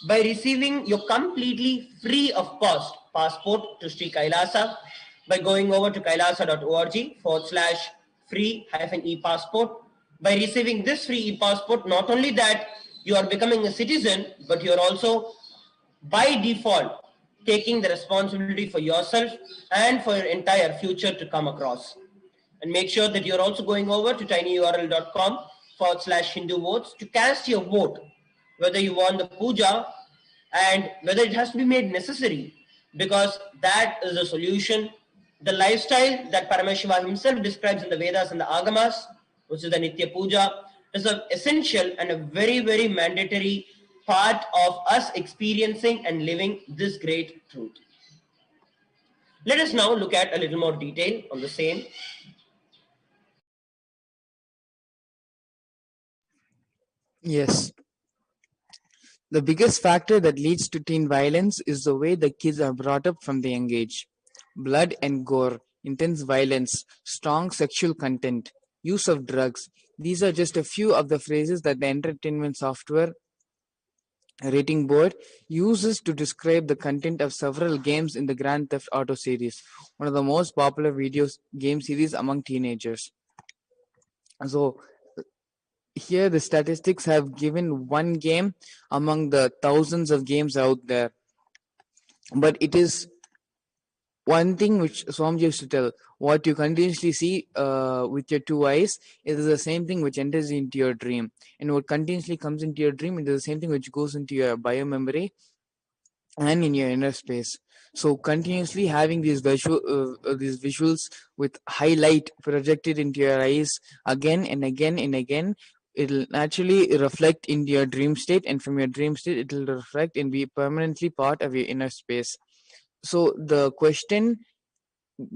by receiving your completely free of cost passport to Sri Kailasa by going over to kailasa.org/free-e-passport. By receiving this free e-passport, not only that you are becoming a citizen, but you are also by default taking the responsibility for yourself and for your entire future to come across. And make sure that you're also going over to tinyurl.com /Hindu votes to cast your vote, whether you want the puja and whether it has to be made necessary, because that is the solution. The lifestyle that Paramashiva himself describes in the Vedas and the Agamas, which is the Nitya Puja, is an essential and a very, very mandatory part of us experiencing and living this great truth. Let us now look at a little more detail on the same. Yes. The biggest factor that leads to teen violence is the way the kids are brought up from the young age. Blood and gore, intense violence, strong sexual content, use of drugs. These are just a few of the phrases that the entertainment software rating board uses to describe the content of several games in the Grand Theft Auto series, one of the most popular game series among teenagers. So here the statistics have given one game among the thousands of games out there, but it is one thing which Swami used to tell: what you continuously see with your two eyes, it is the same thing which enters into your dream, and what continuously comes into your dream, it is the same thing which goes into your bio memory and in your inner space. So continuously having these visuals with highlight projected into your eyes again and again and again, it'll naturally reflect in your dream state, and from your dream state it will reflect and be permanently part of your inner space. So the question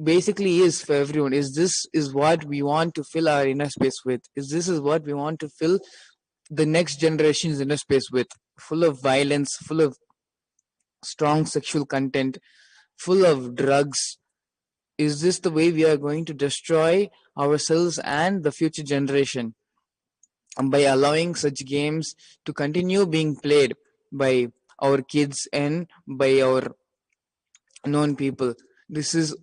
basically is for everyone: is this is what we want to fill our inner space with? Is what we want to fill the next generation's inner space with? Full of violence, full of strong sexual content, full of drugs? Is this the way we are going to destroy ourselves and the future generation by allowing such games to continue being played by our kids and by our known people? This is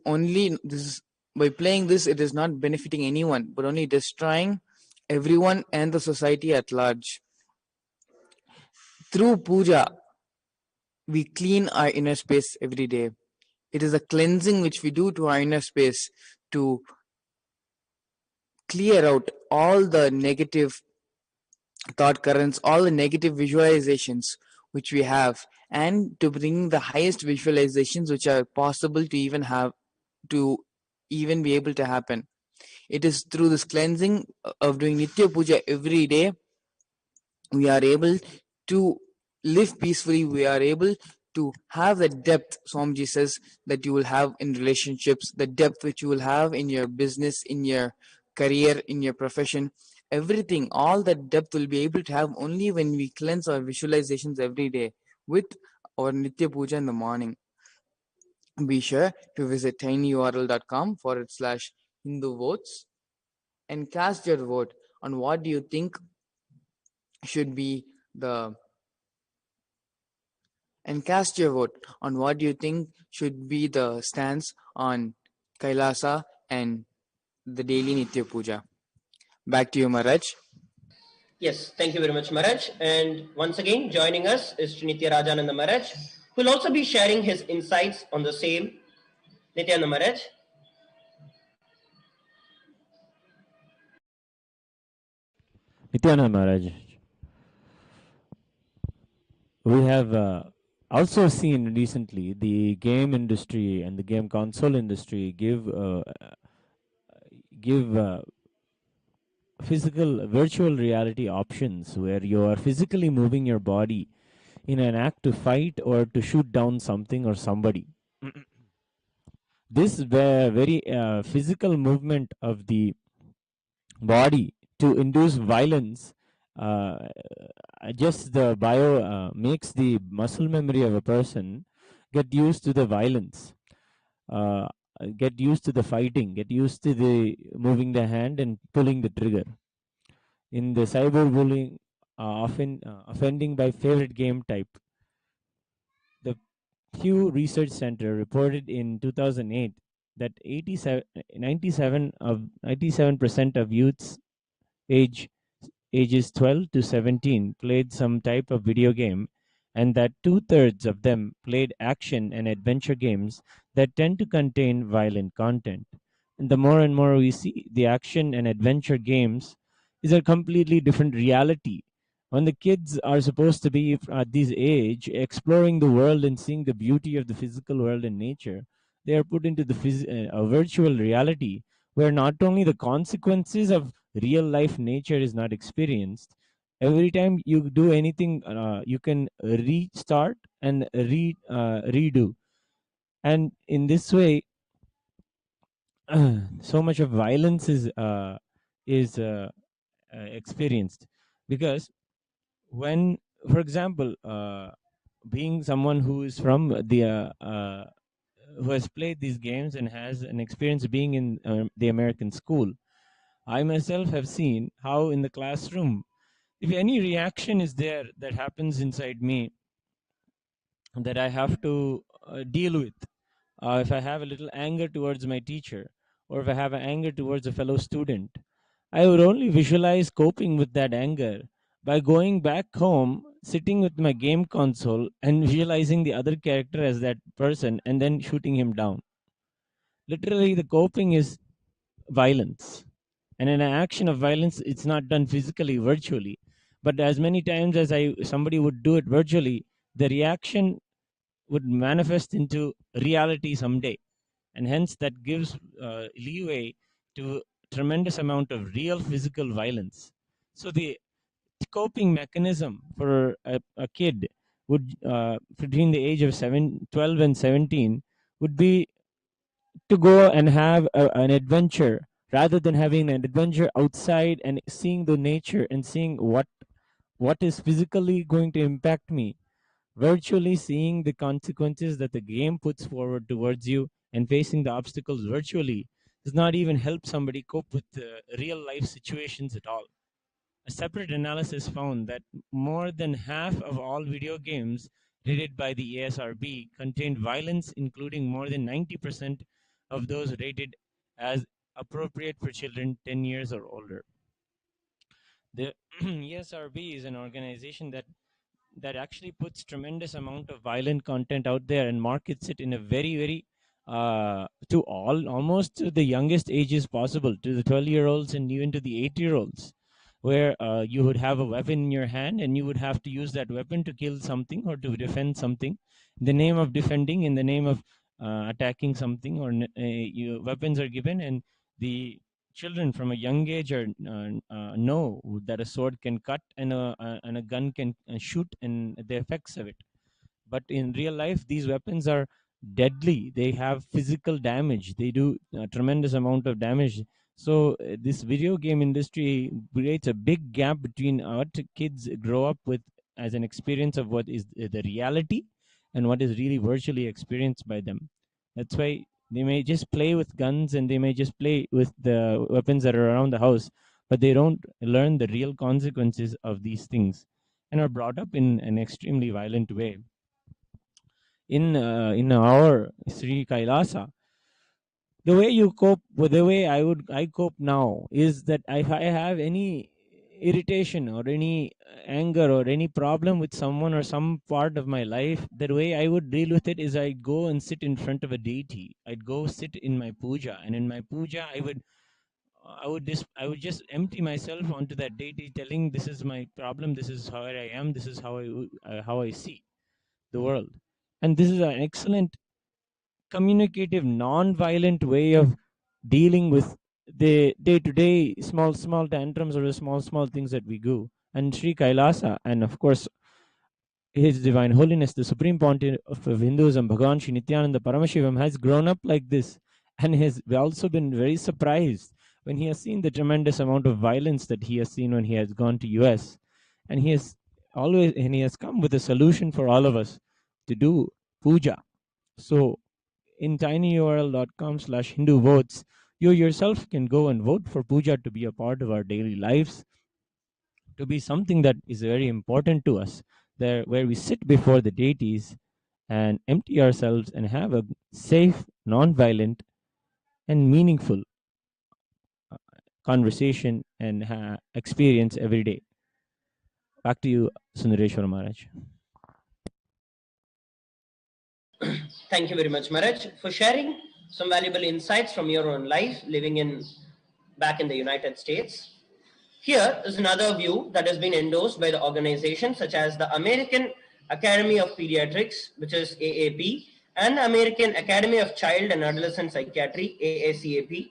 by playing this, it is not benefiting anyone but only destroying everyone and the society at large. Through puja, we clean our inner space every day. It is a cleansing which we do to our inner space to clear out all the negative thought currents, all the negative visualizations which we have, and to bring the highest visualizations which are possible to even be able to happen. It is through this cleansing of doing Nitya Puja every day, we are able to live peacefully. We are able to have the depth, Swamiji says, that you will have in relationships, the depth which you will have in your business, in your career, in your profession. Everything, all that depth will be able to have only when we cleanse our visualizations every day with our Nitya Puja in the morning. Be sure to visit tinyurl.com/Hindu votes and cast your vote on what do you think should be the stance on Kailasa and the daily Nitya Puja. Back to you, Maharaj. Yes, thank you very much, Maharaj. And once again, joining us is Nitya Rajananda Maharaj, who will also be sharing his insights on the same. Nityananda Maharaj. Nityananda Maharaj, we have also seen recently the game industry and the game console industry give physical virtual reality options where you are physically moving your body in an act to fight or to shoot down something or somebody. This very physical movement of the body to induce violence, just the bio makes the muscle memory of a person get used to the violence, get used to the fighting, get used to the moving the hand and pulling the trigger. In the cyberbullying, often offending by favorite game type, the Pew Research Center reported in 2008 that 97% of youths ages 12 to 17 played some type of video game, and that 2/3 of them played action and adventure games that tend to contain violent content. And the more and more we see the action and adventure games, is a completely different reality. When the kids are supposed to be at this age exploring the world and seeing the beauty of the physical world and nature, they are put into the a virtual reality where not only the consequences of real life nature is not experienced. Every time you do anything, you can restart and redo, and in this way, so much of violence is experienced, because when, for example, being someone who is from the who has played these games and has an experience being in the American school, I myself have seen how in the classroom, if any reaction is there that happens inside me that I have to deal with, if I have a little anger towards my teacher, or if I have an anger towards a fellow student, I would only visualize coping with that anger by going back home, sitting with my game console, and visualizing the other character as that person and then shooting him down. Literally, the coping is violence. And in an action of violence, it's not done physically, virtually. But as many times as somebody would do it virtually, the reaction would manifest into reality someday, and hence that gives leeway to tremendous amount of real physical violence. So the coping mechanism for a kid would between the age of 12 and 17 would be to go and have an adventure, rather than having an adventure outside and seeing the nature and seeing what is physically going to impact me. Virtually seeing the consequences that the game puts forward towards you and facing the obstacles virtually does not even help somebody cope with real life situations at all. A separate analysis found that more than half of all video games rated by the ASRB contained violence, including more than 90% of those rated as appropriate for children 10 years or older. The ESRB is an organization that actually puts tremendous amount of violent content out there and markets it in a very to almost to the youngest ages possible, to the 12-year-olds and even to the 8-year-olds, where you would have a weapon in your hand and you would have to use that weapon to kill something or to defend something. In the name of defending, in the name of attacking something, or weapons are given, and the children from a young age are know that a sword can cut and a gun can shoot, and the effects of it. But in real life, these weapons are deadly. They have physical damage. They do a tremendous amount of damage. So this video game industry creates a big gap between what kids grow up with as an experience of what is the reality and what is really virtually experienced by them. That's why they may just play with guns and they may just play with the weapons that are around the house, but they don't learn the real consequences of these things and are brought up in an extremely violent way. In our Sri Kailasa, the way you cope with the way I cope now is that if I have any irritation or any anger or any problem with someone or some part of my life, the way I would deal with it is I'd go and sit in front of a deity. I'd go sit in my puja, and in my puja I would just empty myself onto that deity, telling this is my problem, this is how I am, this is how I see the world. And this is an excellent communicative, non-violent way of dealing with the day-to-day small tantrums or the small things that we do. And Sri Kailasa, and of course His Divine Holiness, the Supreme Pontiff of Hinduism, Bhagavan Sri Nithyananda Paramashivam, has grown up like this, and has also been very surprised when he has seen the tremendous amount of violence that he has seen when he has gone to US, and he has come with a solution for all of us to do puja. So in tinyurl.com/Hindu votes, you yourself can go and vote for puja to be a part of our daily lives, to be something that is very important to us, there where we sit before the deities and empty ourselves and have a safe, non-violent, and meaningful conversation and experience every day. Back to you, Sundareshwar Maharaj. Thank you very much, Maharaj, for sharing some valuable insights from your own life living back in the United States. Here is another view that has been endorsed by the organizations such as the American Academy of Pediatrics, which is AAP, and the American Academy of Child and Adolescent Psychiatry, AACAP,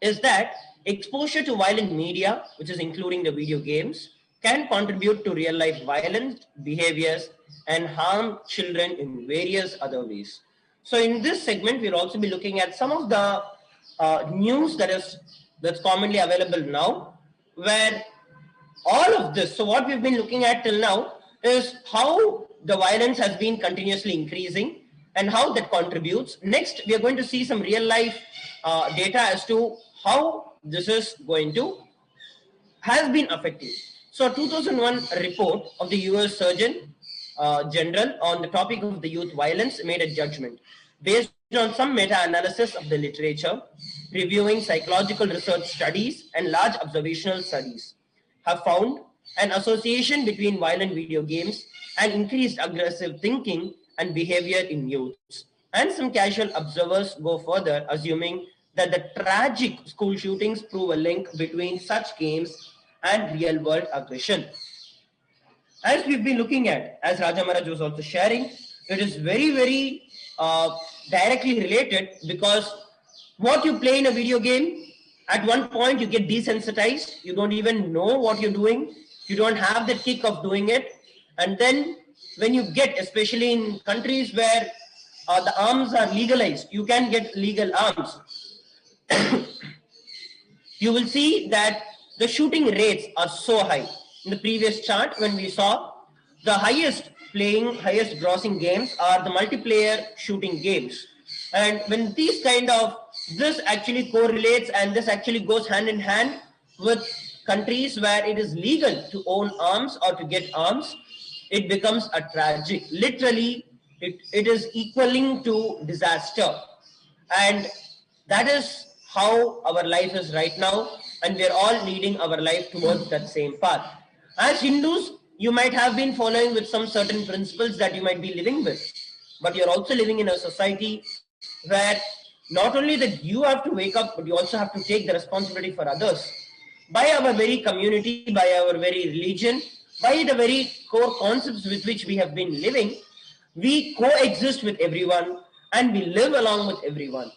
is that exposure to violent media, which is including the video games, can contribute to real-life violent behaviors and harm children in various other ways. So in this segment, we'll also be looking at some of the news that's commonly available now, where all of this, so what we've been looking at till now is how the violence has been continuously increasing and how that contributes. Next, we are going to see some real-life data as to how this is going to has been affected. So, 2001 report of the US Surgeon General on the topic of the youth violence made a judgment based on some meta-analysis of the literature, reviewing psychological research studies and large observational studies, have found an association between violent video games and increased aggressive thinking and behavior in youths. And some casual observers go further, assuming that the tragic school shootings prove a link between such games and real-world aggression. As we've been looking at, as Raja Maharaj was also sharing, it is very, very directly related, because what you play in a video game, at one point you get desensitized, you don't even know what you're doing, you don't have the kick of doing it, and then when you get, especially in countries where the arms are legalized, you can get legal arms, you will see that the shooting rates are so high. In the previous chart, when we saw the highest grossing games are the multiplayer shooting games. And when these this actually correlates, and this actually goes hand in hand with countries where it is legal to own arms or to get arms, it becomes a tragic. Literally, it is equaling to disaster. And that is how our life is right now, and we are all leading our life towards that same path. As Hindus, you might have been following with some certain principles that you might be living with, but you're also living in a society where not only that you have to wake up, but you also have to take the responsibility for others. By our very community, by our very religion, by the very core concepts with which we have been living, we coexist with everyone and we live along with everyone.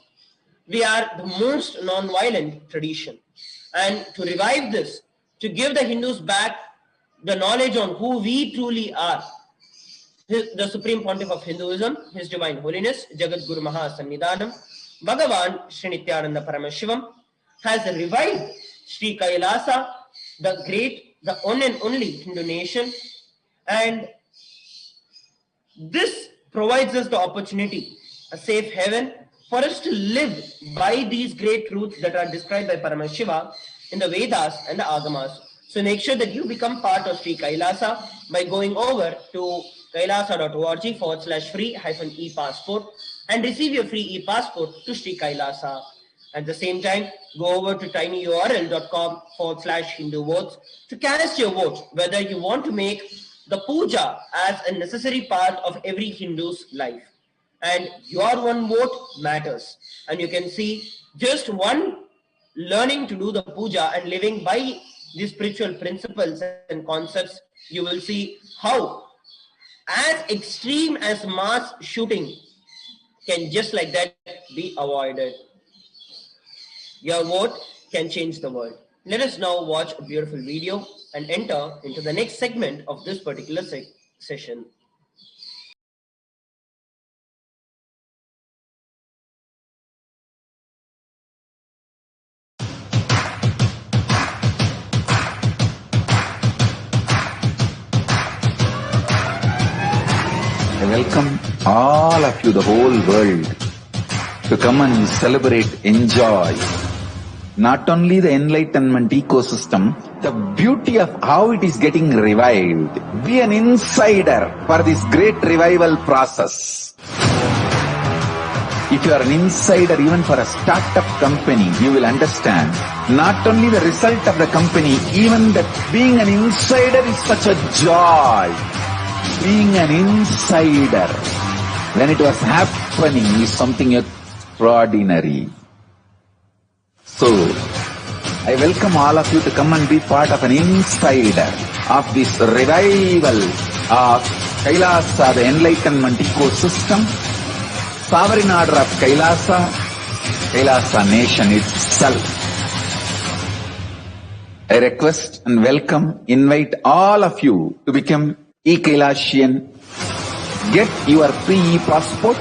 We are the most non-violent tradition. And to revive this, to give the Hindus back the knowledge on who we truly are, the Supreme Pontiff of Hinduism, His Divine Holiness, Jagatguru Mahasannidhanam, Bhagavan Shri Nithyananda Paramashivam, has revived Sri Kailasa, the one and only Hindu nation, and this provides us the opportunity, a safe haven, for us to live by these great truths that are described by Paramashiva in the Vedas and the Agamas. So make sure that you become part of Sri Kailasa by going over to kailasa.org/free-e-passport and receive your free e-passport to Sri Kailasa. At the same time, go over to tinyurl.com/Hindu votes to cast your vote whether you want to make the puja as a necessary part of every Hindu's life. And your one vote matters. And you can see just one learning to do the puja and living by these spiritual principles and concepts, you will see how as extreme as mass shooting can just like that be avoided. Your vote can change the world. Let us now watch a beautiful video and enter into the next segment of this particular session. I welcome all of you, the whole world, to come and celebrate, enjoy not only the enlightenment ecosystem, the beauty of how it is getting revived. Be an insider for this great revival process. If you are an insider even for a startup company, you will understand not only the result of the company, even that being an insider is such a joy. Being an insider, when it was happening, is something extraordinary. So, I welcome all of you to come and be part of an inside of this revival of Kailasa, the enlightenment ecosystem, sovereign order of Kailasa, Kailasa nation itself. I request and welcome, invite all of you to become e-Kailasian. Get your free e-passport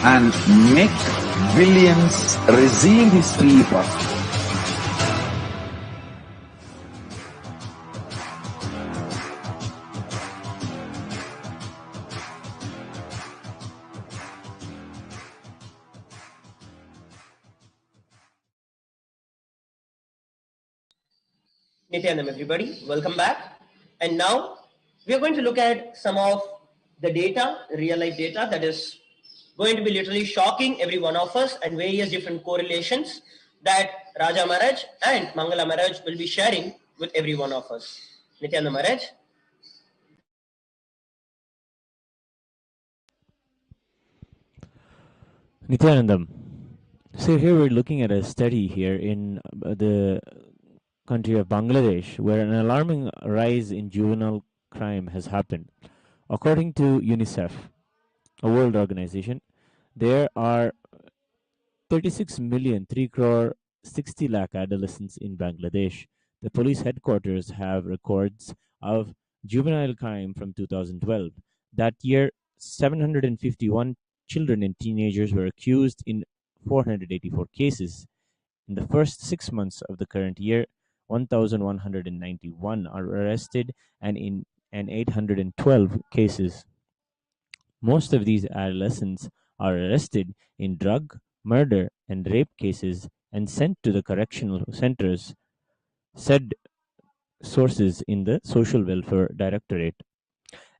and make billions receive this free e-passport. Nithyanandam, everybody, welcome back. And now we are going to look at some of the data, real life data that is going to be literally shocking every one of us, and various different correlations that Raja Maharaj and Mangala Maharaj will be sharing with every one of us. Nithyananda Maharaj. Nithyanandam. So here we're looking at a study here in the country of Bangladesh, where an alarming rise in juvenile crime has happened. According to UNICEF, a world organization, there are 36 million, 3 crore, 60 lakh adolescents in Bangladesh. The police headquarters have records of juvenile crime from 2012. That year, 751 children and teenagers were accused in 484 cases. In the first 6 months of the current year, 1,191 are arrested and in 812 cases. Most of these adolescents are arrested in drug, murder, and rape cases and sent to the correctional centers, said sources in the Social Welfare Directorate.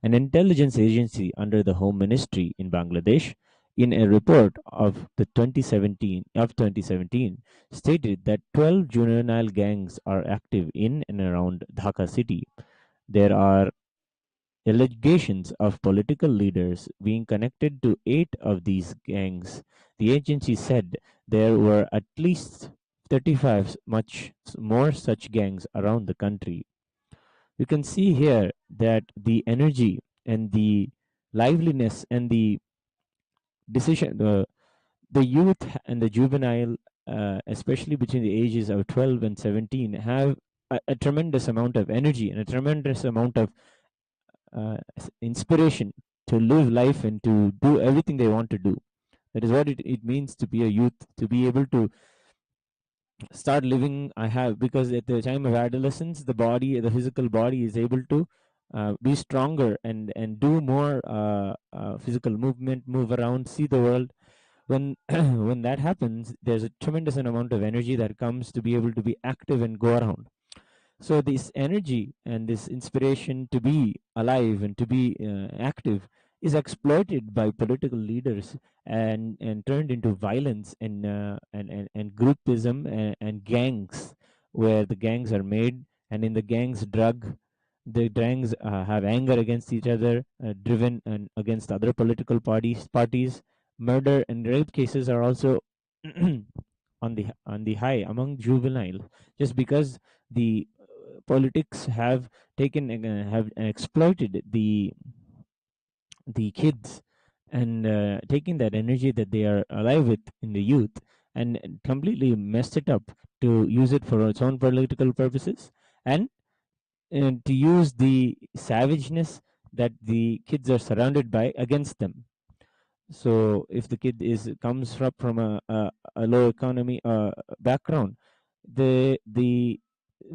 An intelligence agency under the Home Ministry in Bangladesh, in a report of 2017, stated that 12 juvenile gangs are active in and around Dhaka city. There are allegations of political leaders being connected to 8 of these gangs. The agency said there were at least 35 much more such gangs around the country. You can see here that the energy and the liveliness and the decision, the youth and the juvenile, especially between the ages of 12 and 17, have a tremendous amount of energy and a tremendous amount of inspiration to live life and to do everything they want to do. That is what it means to be a youth, to be able to start living. Because at the time of adolescence, the physical body is able to be stronger and do more physical movement, move around, see the world. When when that happens, there's a tremendous amount of energy that comes to be able to be active and go around. So this energy and this inspiration to be alive and to be active is exploited by political leaders and turned into violence and groupism and gangs, where the gangs are made, and in the gangs the gangs have anger against each other, driven and against other political parties. Murder and rape cases are also on the high among juvenile, just because the politics have exploited the kids and taking that energy that they are alive with in the youth and completely messed it up to use it for its own political purposes, and to use the savageness that the kids are surrounded by against them. So if the kid comes from a low economy background, the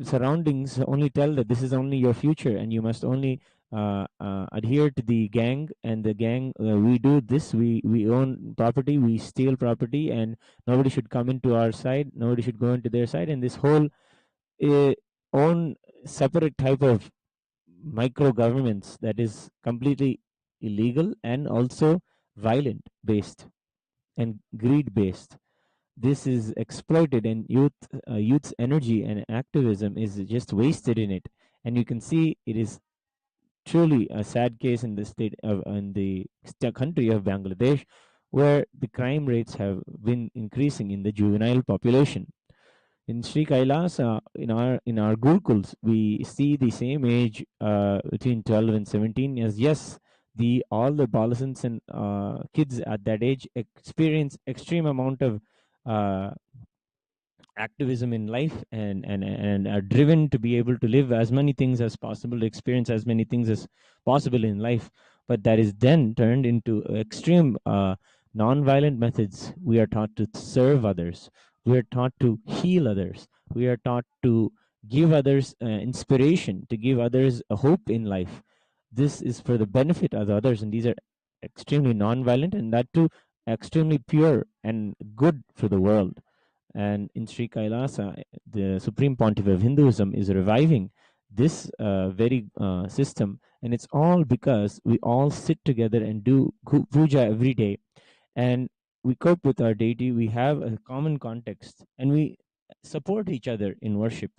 surroundings only tell that this is only your future and you must only adhere to the gang, and the gang, we do this, we own property, we steal property, and nobody should come into our side, nobody should go into their side, and this whole own separate type of micro governments that is completely illegal and also violent based and greed based. This is exploited, and youth's energy and activism is just wasted in it. And you can see it is truly a sad case in the country of Bangladesh, where the crime rates have been increasing in the juvenile population. In Sri Kailasa, in our Gurukuls, we see the same age between 12 and 17 as yes, all the adolescents and kids at that age experience extreme amount of uh, activism in life and are driven to be able to live as many things as possible, to experience as many things as possible in life. But that is then turned into extreme non-violent methods. We are taught to serve others. We are taught to heal others. We are taught to give others inspiration, to give others a hope in life. This is for the benefit of the others, and these are extremely non-violent, and that too extremely pure and good for the world. And in Sri Kailasa, the Supreme Pontiff of Hinduism is reviving this very system, and it's all because we all sit together and do puja every day, and we cope with our deity. We have a common context, and we support each other in worship.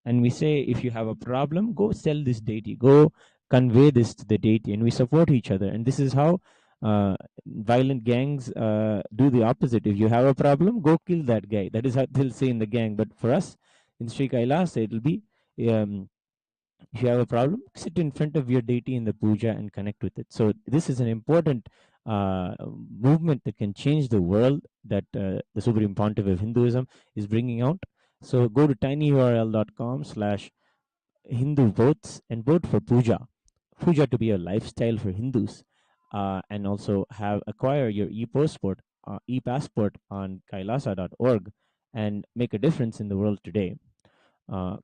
And we say, if you have a problem, go sell this deity, go convey this to the deity, and we support each other. And this is how violent gangs do the opposite. If you have a problem, go kill that guy. That is how they'll say in the gang. But for us in Sri Kailasa, it'll be if you have a problem, sit in front of your deity in the puja and connect with it. So this is an important movement that can change the world, that the Supreme Pontiff of Hinduism is bringing out. So go to tinyurl.com/Hindu votes and vote for puja. Puja to be a lifestyle for Hindus, and also acquire your e-passport on kailasa.org and make a difference in the world today.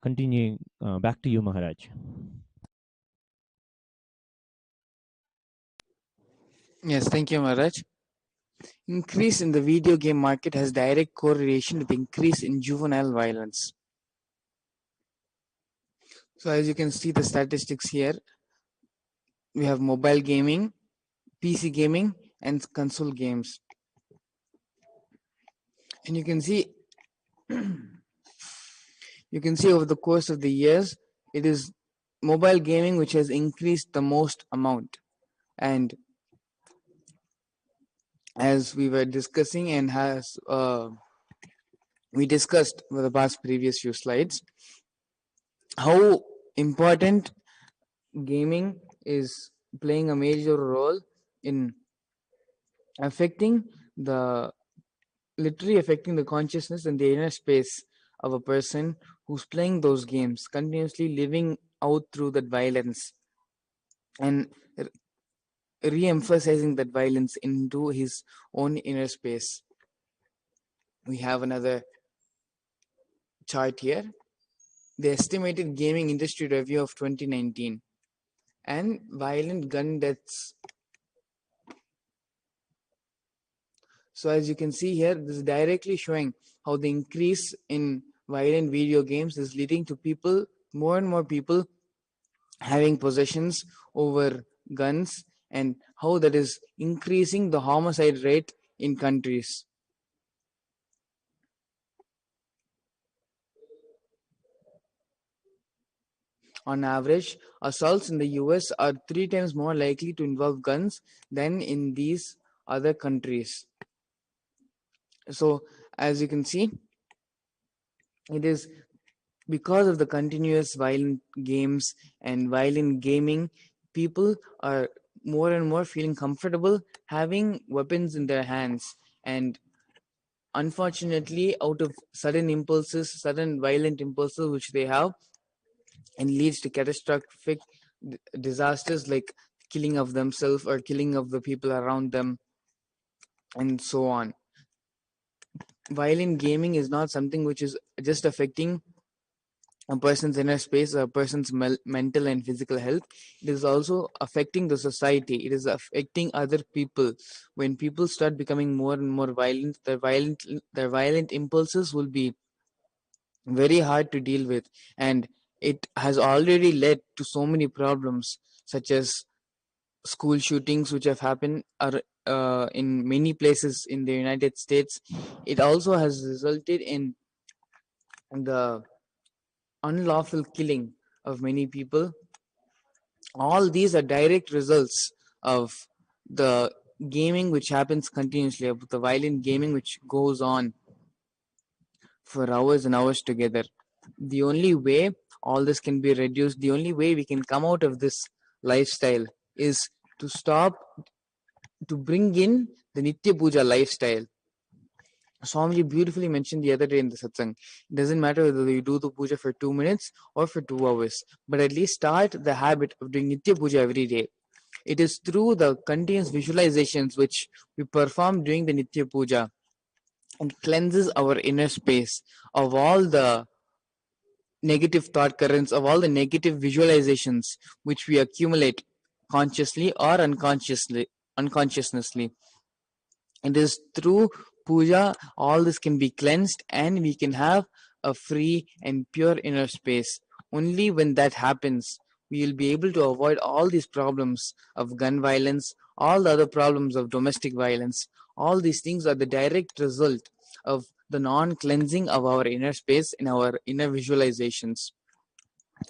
Continuing back to you, Maharaj. Yes, thank you, Maharaj. Increase in the video game market has direct correlation with increase in juvenile violence. So as you can see the statistics here, we have mobile gaming, PC gaming, and console games. And you can see over the course of the years, it is mobile gaming which has increased the most amount. And as we were discussing and we discussed for the past previous few slides, how important gaming is playing a major role in literally affecting the consciousness and the inner space of a person who's playing those games, continuously living out through that violence and re-emphasizing that violence into his own inner space. We have another chart here, the estimated gaming industry review of 2019 and violent gun deaths. So as you can see here, this is directly showing how the increase in violent video games is leading to more and more people having possessions over guns, and how that is increasing the homicide rate in countries. On average, assaults in the US are 3 times more likely to involve guns than in these other countries. So as you can see, it is because of the continuous violent games and violent gaming, people are more and more feeling comfortable having weapons in their hands, and unfortunately out of sudden violent impulses which they have, and leads to catastrophic disasters like killing of themselves or killing of the people around them and so on. Violent gaming is not something which is just affecting a person's inner space or a person's mental and physical health. It is also affecting the society. It is affecting other people. When people start becoming more and more violent, their violent impulses will be very hard to deal with, and it has already led to so many problems, such as school shootings which have happened in many places in the United States. It also has resulted in the unlawful killing of many people. All these are direct results of the gaming which happens continuously, of the violent gaming which goes on for hours and hours together. The only way all this can be reduced, the only way we can come out of this lifestyle is to stop, to bring in the Nitya Puja lifestyle. Swamiji beautifully mentioned the other day in the satsang. It doesn't matter whether you do the puja for 2 minutes or for 2 hours, but at least start the habit of doing Nitya Puja every day. It is through the continuous visualizations which we perform during the Nitya Puja and cleanses our inner space of all the negative thought currents, of all the negative visualizations which we accumulate consciously or unconsciously. It is through puja all this can be cleansed and we can have a free and pure inner space. Only when that happens, we will be able to avoid all these problems of gun violence, all the other problems of domestic violence. All these things are the direct result of the non-cleansing of our inner space in our inner visualizations.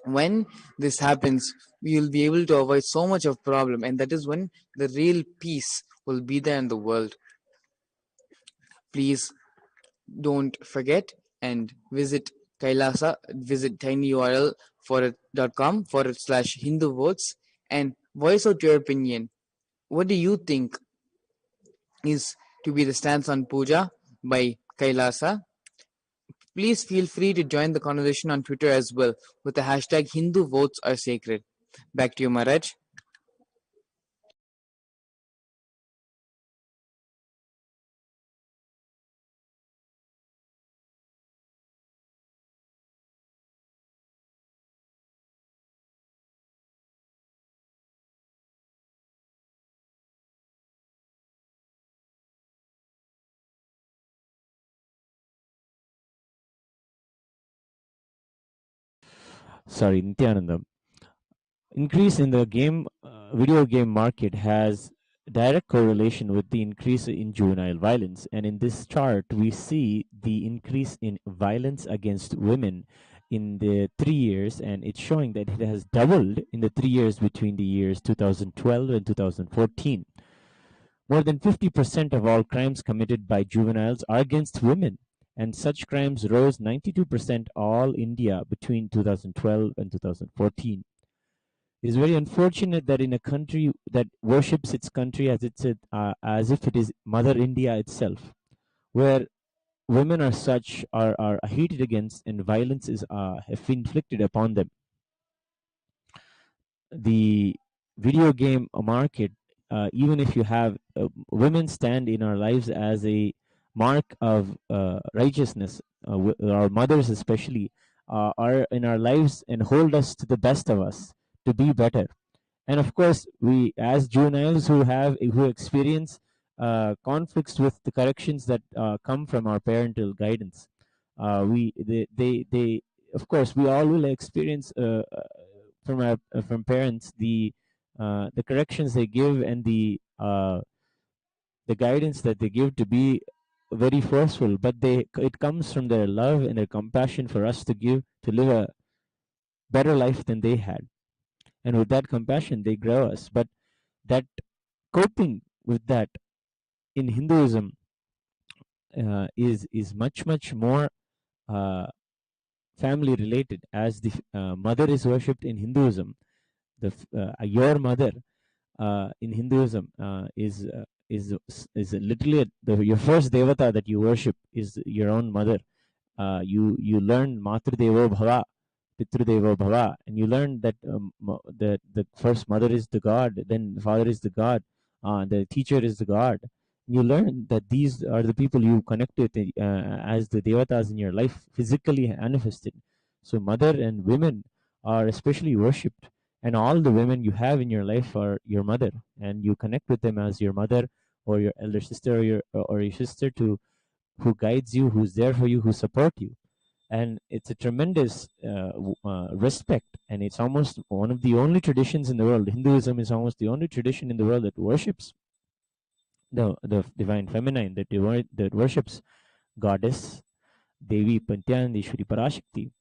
When this happens, we will be able to avoid so much of problem, and that is when the real peace will be there in the world. Please don't forget and visit Kailasa, visit tinyurl.com/Hindu votes and voice out your opinion. What do you think is to be the stance on puja by Kailasa? Please feel free to join the conversation on Twitter as well with the hashtag Hindu votes are sacred. Back to you, Maharaj. Sorry, Nithyanandam. Increase in the video game market has direct correlation with the increase in juvenile violence, and in this chart we see the increase in violence against women in the 3 years, and it's showing that it has doubled in the 3 years between the years 2012 and 2014. More than 50% of all crimes committed by juveniles are against women, and such crimes rose 92% all India between 2012 and 2014. It is very unfortunate that in a country that worships its country as if it is Mother India itself, where women are hated against and violence is inflicted upon them. The video game market, even if you have women stand in our lives as a mark of righteousness, our mothers especially are in our lives and hold us to the best of us to be better. And of course, we as juveniles who experience conflicts with the corrections that come from our parental guidance, they of course we all will experience from parents the corrections they give and the guidance that they give to be very forceful, but it comes from their love and their compassion for us to live a better life than they had. And with that compassion they grow us. But that coping with that in Hinduism is much more family related, as the mother is worshipped in Hinduism. Your mother in Hinduism is literally your first devata that you worship is your own mother. You learn Matrudevo Bhava, Pitrudevo Bhava, and you learn that the first mother is the god, then father is the god, the teacher is the god. You learn that these are the people you connect with as the devatas in your life, physically manifested. So mother and women are especially worshipped, and all the women you have in your life are your mother, and you connect with them as your mother or your elder sister or your sister who guides you, who's there for you, who support you. And it's a tremendous respect, and it's almost one of the only traditions in the world. Hinduism is almost the only tradition in the world that worships the divine feminine, that worships goddess Devi Pantyanandeshwari Parashakti.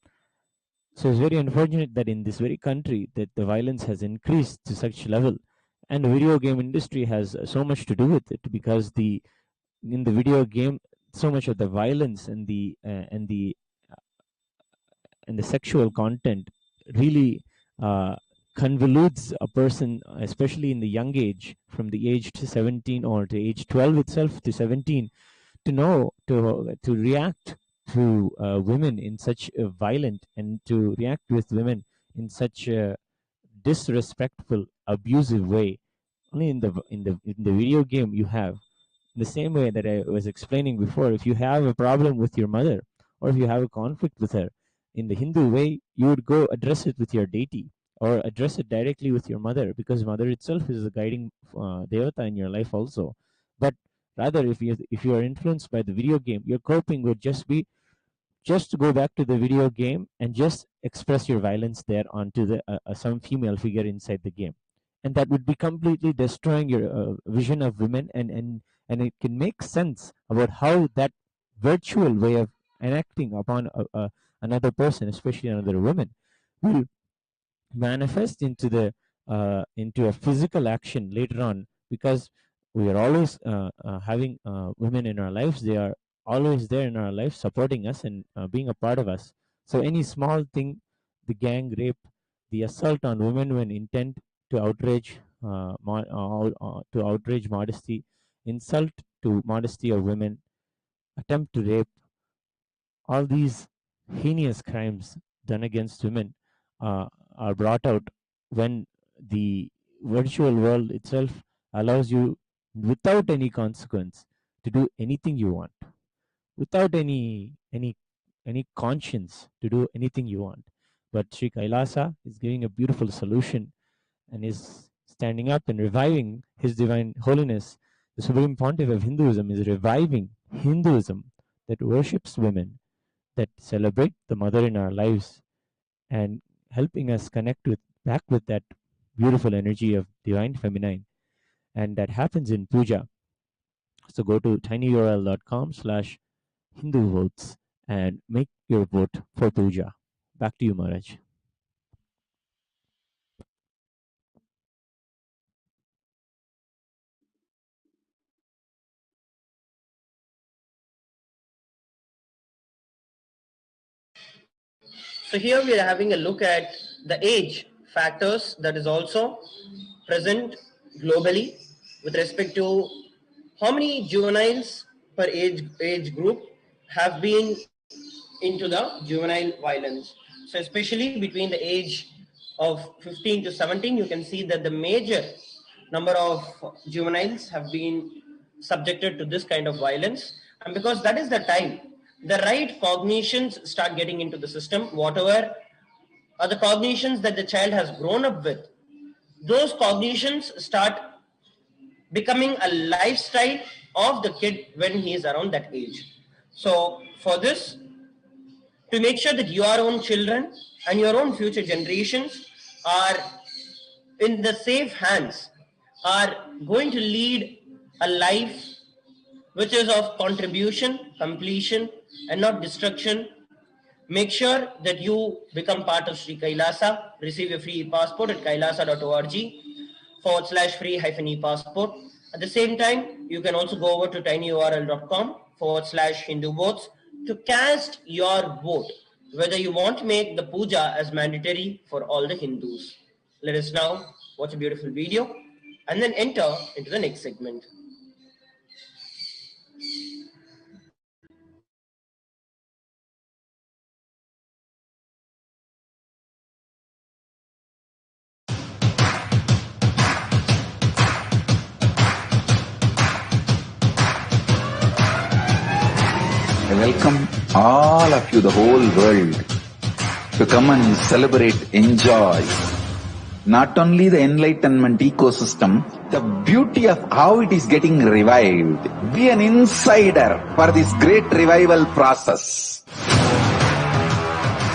So it's very unfortunate that in this very country that the violence has increased to such level, and the video game industry has so much to do with it, because in the video game so much of the violence and the sexual content really convolutes a person, especially in the young age, from the age to 17 or to age 12 itself to 17, to know to react to women in such a violent, and to react with women in such a disrespectful, abusive way. Only in the video game you have. In the same way that I was explaining before, if you have a problem with your mother, or if you have a conflict with her, in the Hindu way, you would go address it with your deity, or address it directly with your mother, because mother itself is the guiding devata in your life also. But rather, if you are influenced by the video game, your coping would just be just to go back to the video game and just express your violence there onto the some female figure inside the game, and that would be completely destroying your vision of women, and it can make sense about how that virtual way of enacting upon another person, especially another woman, will manifest into a physical action later on, because we are always having women in our lives. They are always there in our life, supporting us and being a part of us. So any small thing, the gang rape, the assault on women when intent to outrage modesty, insult to modesty of women, attempt to rape, all these heinous crimes done against women are brought out when the virtual world itself allows you, without any consequence, to do anything you want, without any conscience, to do anything you want. But Sri Kailasa is giving a beautiful solution, and is standing up and reviving His Divine Holiness. The Supreme Pontiff of Hinduism is reviving Hinduism that worships women, that celebrate the mother in our lives, and helping us connect back with that beautiful energy of divine feminine. And that happens in puja. So go to tinyurl.com/Hindu votes and make your vote for puja. Back to you, Maharaj. So here we are having a look at the age factors that is also present globally with respect to how many juveniles per age group have been into the juvenile violence. So especially between the age of 15 to 17, you can see that the major number of juveniles have been subjected to this kind of violence. And because that is the time, the right cognitions start getting into the system, whatever are the cognitions that the child has grown up with, those cognitions start becoming a lifestyle of the kid when he is around that age. So for this, to make sure that your own children and your own future generations are in the safe hands, are going to lead a life which is of contribution, completion, and not destruction, make sure that you become part of Sri Kailasa. Receive your free passport at kailasa.org/free-e-passport. At the same time, you can also go over to tinyurl.com/Hindu votes to cast your vote, whether you want to make the puja as mandatory for all the Hindus. Let us now watch a beautiful video and then enter into the next segment. I welcome all of you, the whole world, to come and celebrate, enjoy not only the enlightenment ecosystem, the beauty of how it is getting revived. Be an insider for this great revival process.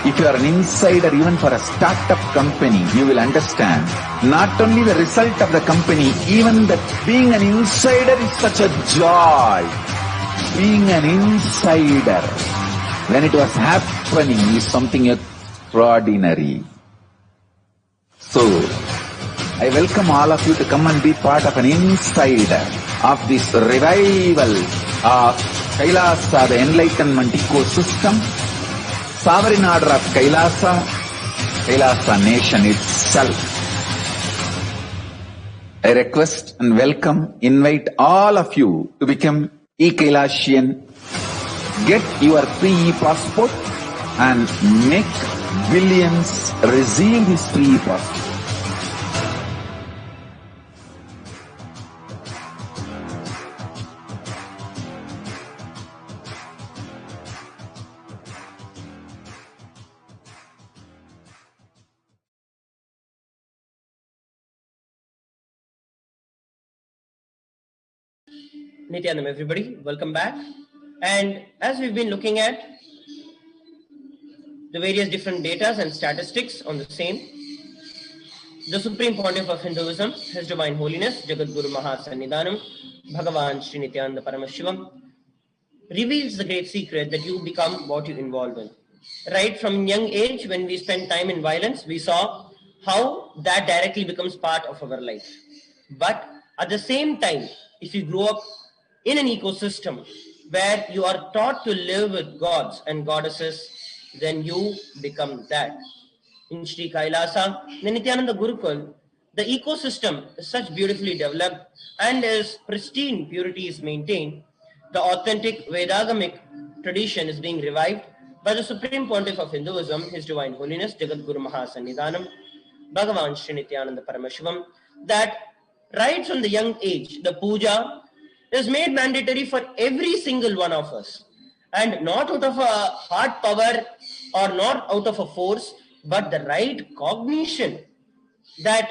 If you are an insider even for a startup company, you will understand not only the result of the company, even that being an insider is such a joy. Being an insider, when it was happening, is something extraordinary. So, I welcome all of you to come and be part of an insider of this revival of Kailasa, the enlightenment ecosystem, sovereign order of Kailasa, Kailasa nation itself. I request and welcome, invite all of you to become e-Kailasian. Get your free e-passport and make billions receive this free e-passport. Nithyanam, everybody, welcome back. And as we've been looking at the various different data and statistics on the same, the Supreme Pontiff of Hinduism, His Divine Holiness, Jagatguru Mahasannidhanam, Bhagavan Nithyananda Paramashivam, reveals the great secret that you become what you involve in. Right from young age, when we spend time in violence, we saw how that directly becomes part of our life. But at the same time, if you grow up in an ecosystem where you are taught to live with gods and goddesses, then you become that. In Sri Kailasa, the Nithyananda Gurukul, the ecosystem is such beautifully developed and as pristine purity is maintained. The authentic Vedagamic tradition is being revived by the Supreme Pontiff of Hinduism, His Divine Holiness, Jagatguru Mahasannidhanam, Bhagavan Sri Nithyananda Paramashivam, that right from the young age, the puja is made mandatory for every single one of us. And not out of a heart power or not out of a force, but the right cognition that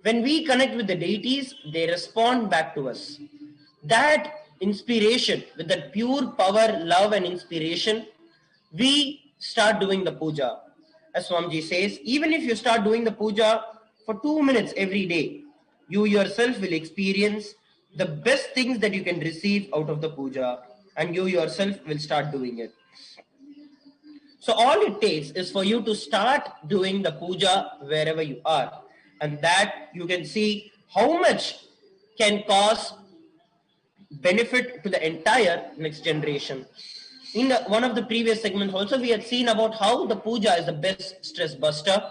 when we connect with the deities, they respond back to us. That inspiration, with that pure power, love and inspiration, we start doing the puja. As Swamiji says, even if you start doing the puja for 2 minutes every day, you yourself will experience the best things that you can receive out of the puja, and you yourself will start doing it. So all it takes is for you to start doing the puja wherever you are, and that you can see how much can cause benefit to the entire next generation. In one of the previous segments also, we had seen about how the puja is the best stress buster.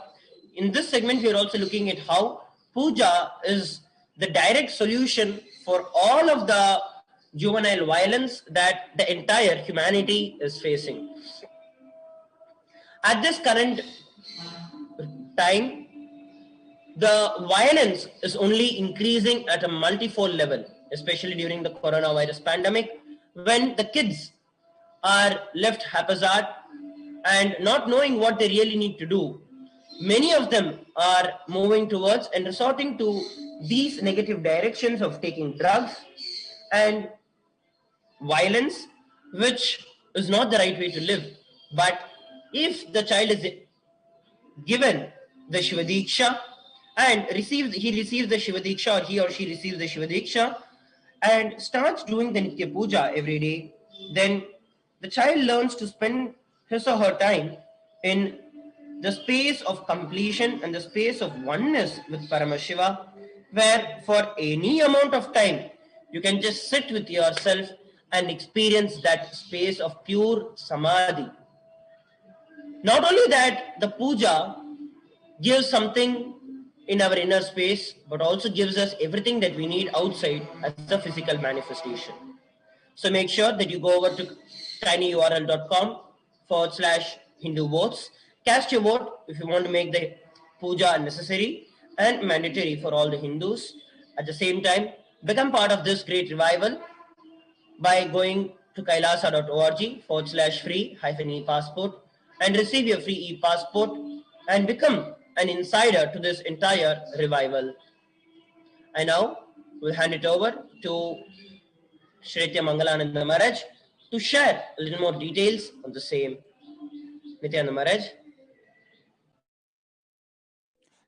In this segment, we are also looking at how puja is the direct solution for all of the juvenile violence that the entire humanity is facing. At this current time, the violence is only increasing at a multifold level, especially during the coronavirus pandemic, when the kids are left haphazard and not knowing what they really need to do. Many of them are moving towards and resorting to these negative directions of taking drugs and violence, which is not the right way to live. But if the child is given the Shiva Diksha and he receives the Shiva Diksha, or he or she receives the Shiva Diksha and starts doing the Nitya Puja every day, then the child learns to spend his or her time in the space of completion and the space of oneness with Paramashiva, where for any amount of time you can just sit with yourself and experience that space of pure samadhi. Not only that, the puja gives something in our inner space, but also gives us everything that we need outside as a physical manifestation. So make sure that you go over to tinyurl.com/Hindu votes. Cast your vote if you want to make the puja necessary and mandatory for all the Hindus. At the same time, become part of this great revival by going to kailasa.org/free-e-passport and receive your free e-passport and become an insider to this entire revival. I now will hand it over to Shretya Mangalananda Maharaj to share a little more details on the same. Nithyananda Maharaj.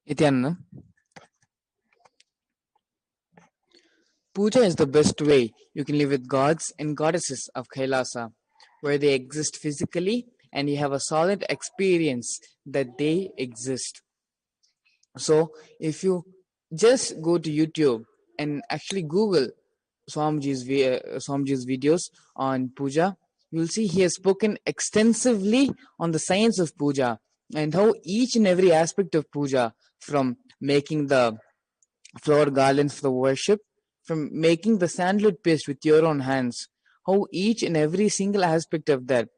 Nithyananda, puja is the best way you can live with gods and goddesses of Kailasa, where they exist physically and you have a solid experience that they exist. So if you just go to YouTube and actually Google Swamiji's videos on puja, you'll see he has spoken extensively on the science of puja and how each and every aspect of puja, from making the flower garlands for the worship, from making the sandalwood paste with your own hands, how each and every single aspect of that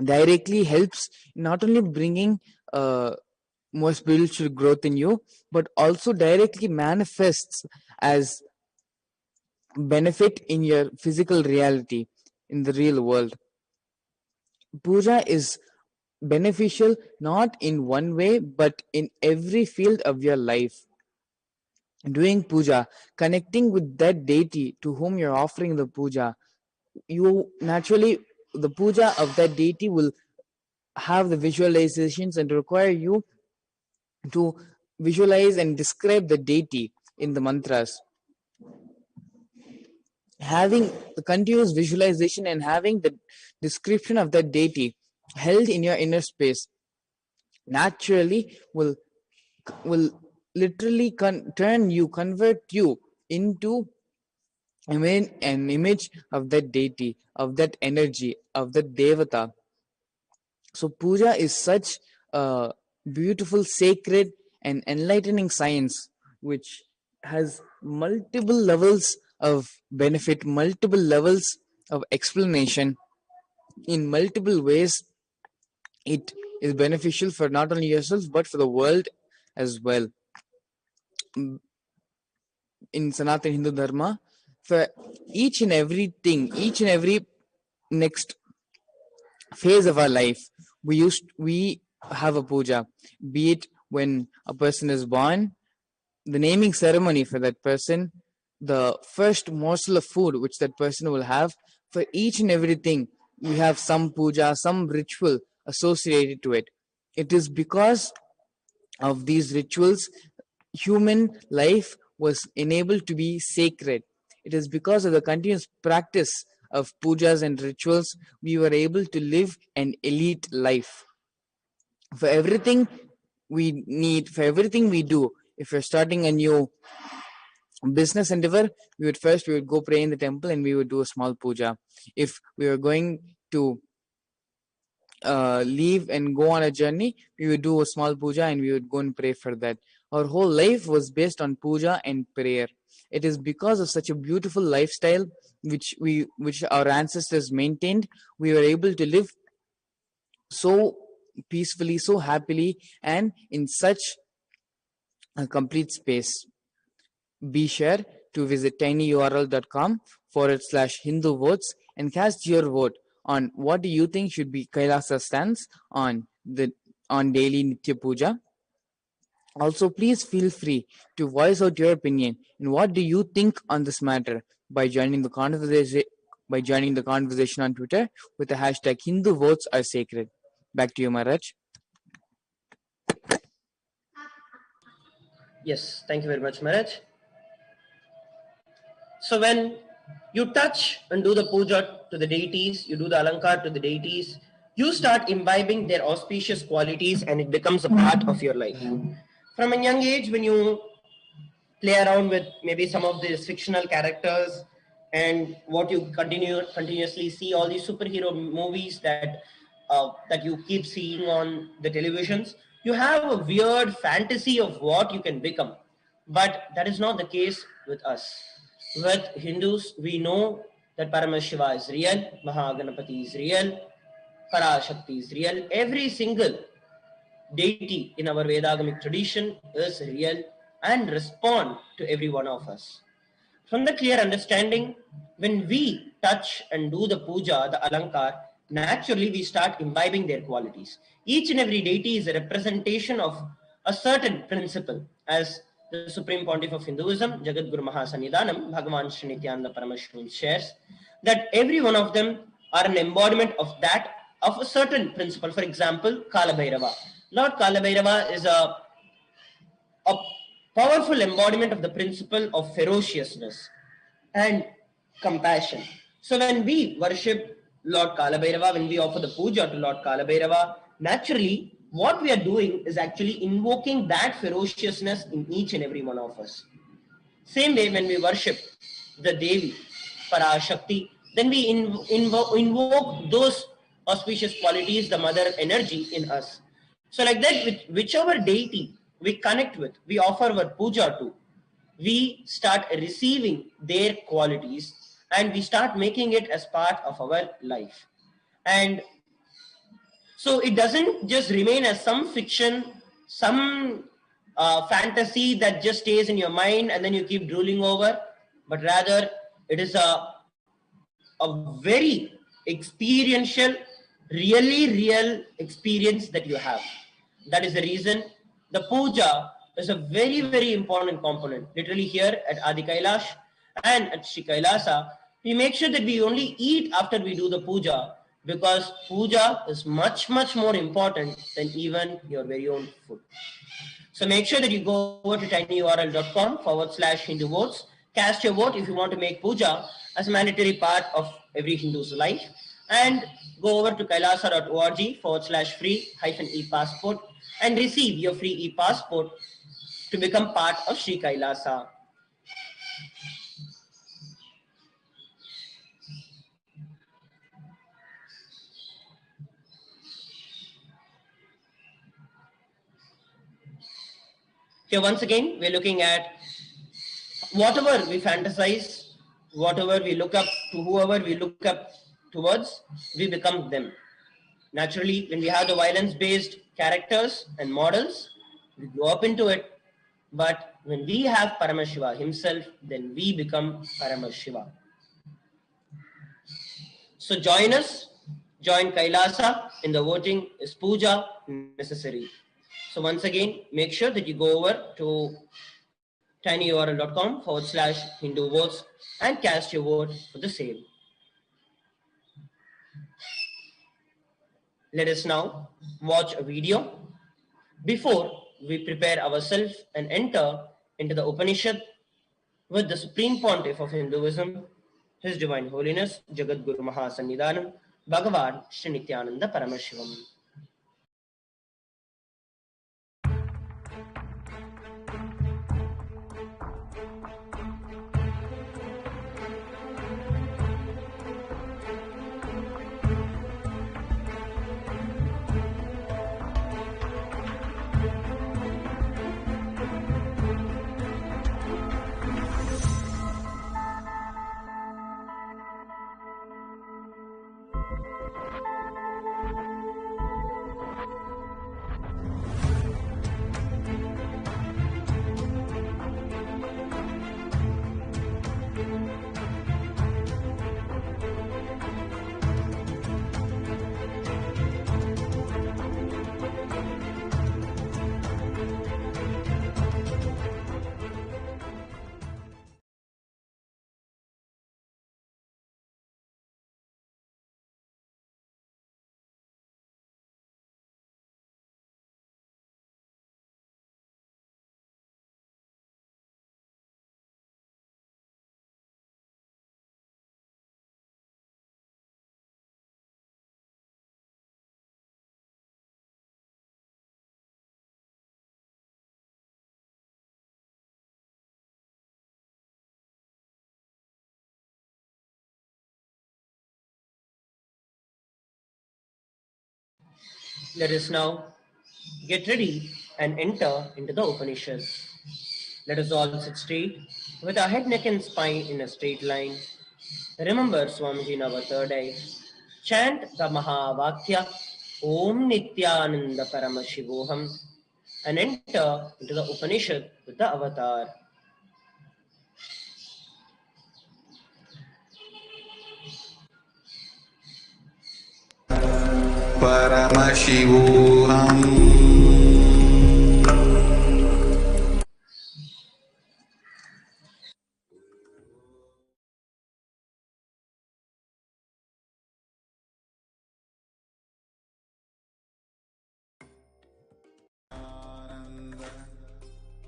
directly helps not only bringing more spiritual growth in you, but also directly manifests as benefit in your physical reality in the real world. Puja is beneficial not in one way but in every field of your life. Doing puja, connecting with that deity to whom you're offering the puja, you naturally, the puja of that deity will have the visualizations and require you to visualize and describe the deity in the mantras. Having the continuous visualization and having the description of that deity held in your inner space naturally will literally convert you into an image of that deity, of that energy, of that devata. So puja is such a beautiful, sacred and enlightening science which has multiple levels of benefit, multiple levels of explanation. In multiple ways it is beneficial for not only yourself but for the world as well. In Sanatana Hindu Dharma, for each and every next phase of our life, we have a puja, be it when a person is born, the naming ceremony for that person, the first morsel of food which that person will have. For each and everything we have some puja, some ritual associated to it. It is because of these rituals human life was enabled to be sacred. It is because of the continuous practice of pujas and rituals we were able to live an elite life. For everything we need, for everything we do, if we're starting a new business endeavor, we would go pray in the temple and we would do a small puja. If we were going to leave and go on a journey, we would do a small puja and we would go and pray for that. Our whole life was based on puja and prayer. It is because of such a beautiful lifestyle which our ancestors maintained, we were able to live so peacefully, so happily, and in such a complete space. Be sure to visit tinyurl.com/Hindu votes and cast your vote on what do you think should be Kailasa's stance on daily Nitya Puja. Also, please feel free to voice out your opinion and what do you think on this matter by joining the conversation on Twitter with the hashtag Hindu votes are sacred. Back to you, Maharaj. Yes, thank you very much, Maharaj. So when you touch and do the puja to the deities, you do the alankar to the deities, you start imbibing their auspicious qualities and it becomes a part of your life. From a young age, when you play around with maybe some of these fictional characters and what you continuously see, all these superhero movies that you keep seeing on the televisions, you have a weird fantasy of what you can become. But that is not the case with us. With Hindus, we know that Paramashiva is real, Mahaganapati is real, Parashakti is real. Every single deity in our Vedagamic tradition is real and respond to every one of us. From the clear understanding, when we touch and do the puja, the alankar, naturally we start imbibing their qualities. Each and every deity is a representation of a certain principle. As the Supreme Pontiff of Hinduism, Jagatguru Mahasannidhanam, Bhagavan Nithyananda Paramashivam shares, that every one of them are an embodiment of a certain principle. For example, Kala Bhairava. Lord Kala Bhairava is a powerful embodiment of the principle of ferociousness and compassion. So when we worship Lord Kala Bhairava, when we offer the puja to Lord Kala Bhairava, naturally what we are doing is actually invoking that ferociousness in each and every one of us. Same way when we worship the Devi, Parashakti, then we invoke those auspicious qualities, the mother energy in us. So like that, with whichever deity we connect with, we offer our puja to, we start receiving their qualities and we start making it as part of our life. And so it doesn't just remain as some fiction, some fantasy that just stays in your mind and then you keep drooling over, but rather it is a very experiential, really real experience that you have. That is the reason the puja is a very, very important component. Literally here at Adi Kailash and at Sri Kailasa, we make sure that we only eat after we do the puja, because puja is much, much more important than even your very own food. So make sure that you go over to tinyurl.com/Hindu votes. Cast your vote if you want to make puja as a mandatory part of every Hindu's life. And go over to kailasa.org/free-e-passport and receive your free e-passport to become part of Sri Kailasa. Here once again, we're looking at whatever we fantasize, whatever we look up to, whoever we look up towards, we become them. Naturally, when we have the violence-based characters and models, we go up into it. But when we have Paramashiva himself, then we become Paramashiva. So join us, join Kailasa in the voting. Is puja necessary? So once again, make sure that you go over to tinyurl.com/Hindu votes and cast your vote for the same. Let us now watch a video before we prepare ourselves and enter into the Upanishad with the Supreme Pontiff of Hinduism, His Divine Holiness, Jagatguru Mahasannidhanam, Bhagavan Shri Nithyananda Paramashivam. Let us now get ready and enter into the Upanishads. Let us all sit straight with our head, neck and spine in a straight line. Remember Swamiji in our third eye. Chant the Mahavakya Om Nithyananda Paramashivoham and enter into the Upanishad with the avatar. Paramashivoham.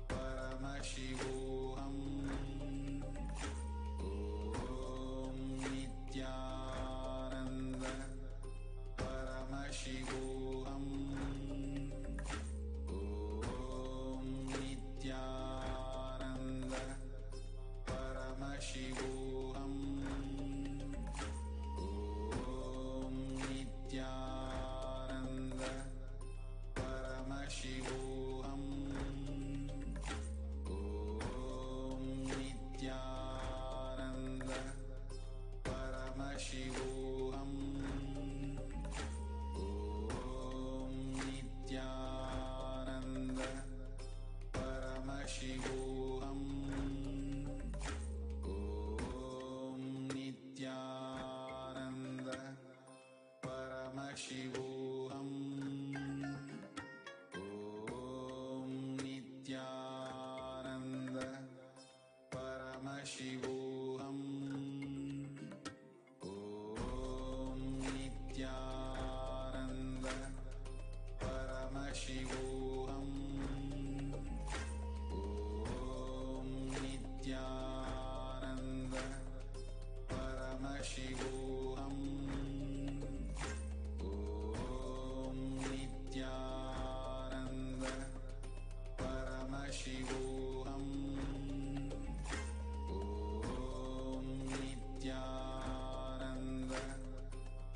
Paramashivoham. Om Nithyananda Paramashivoham.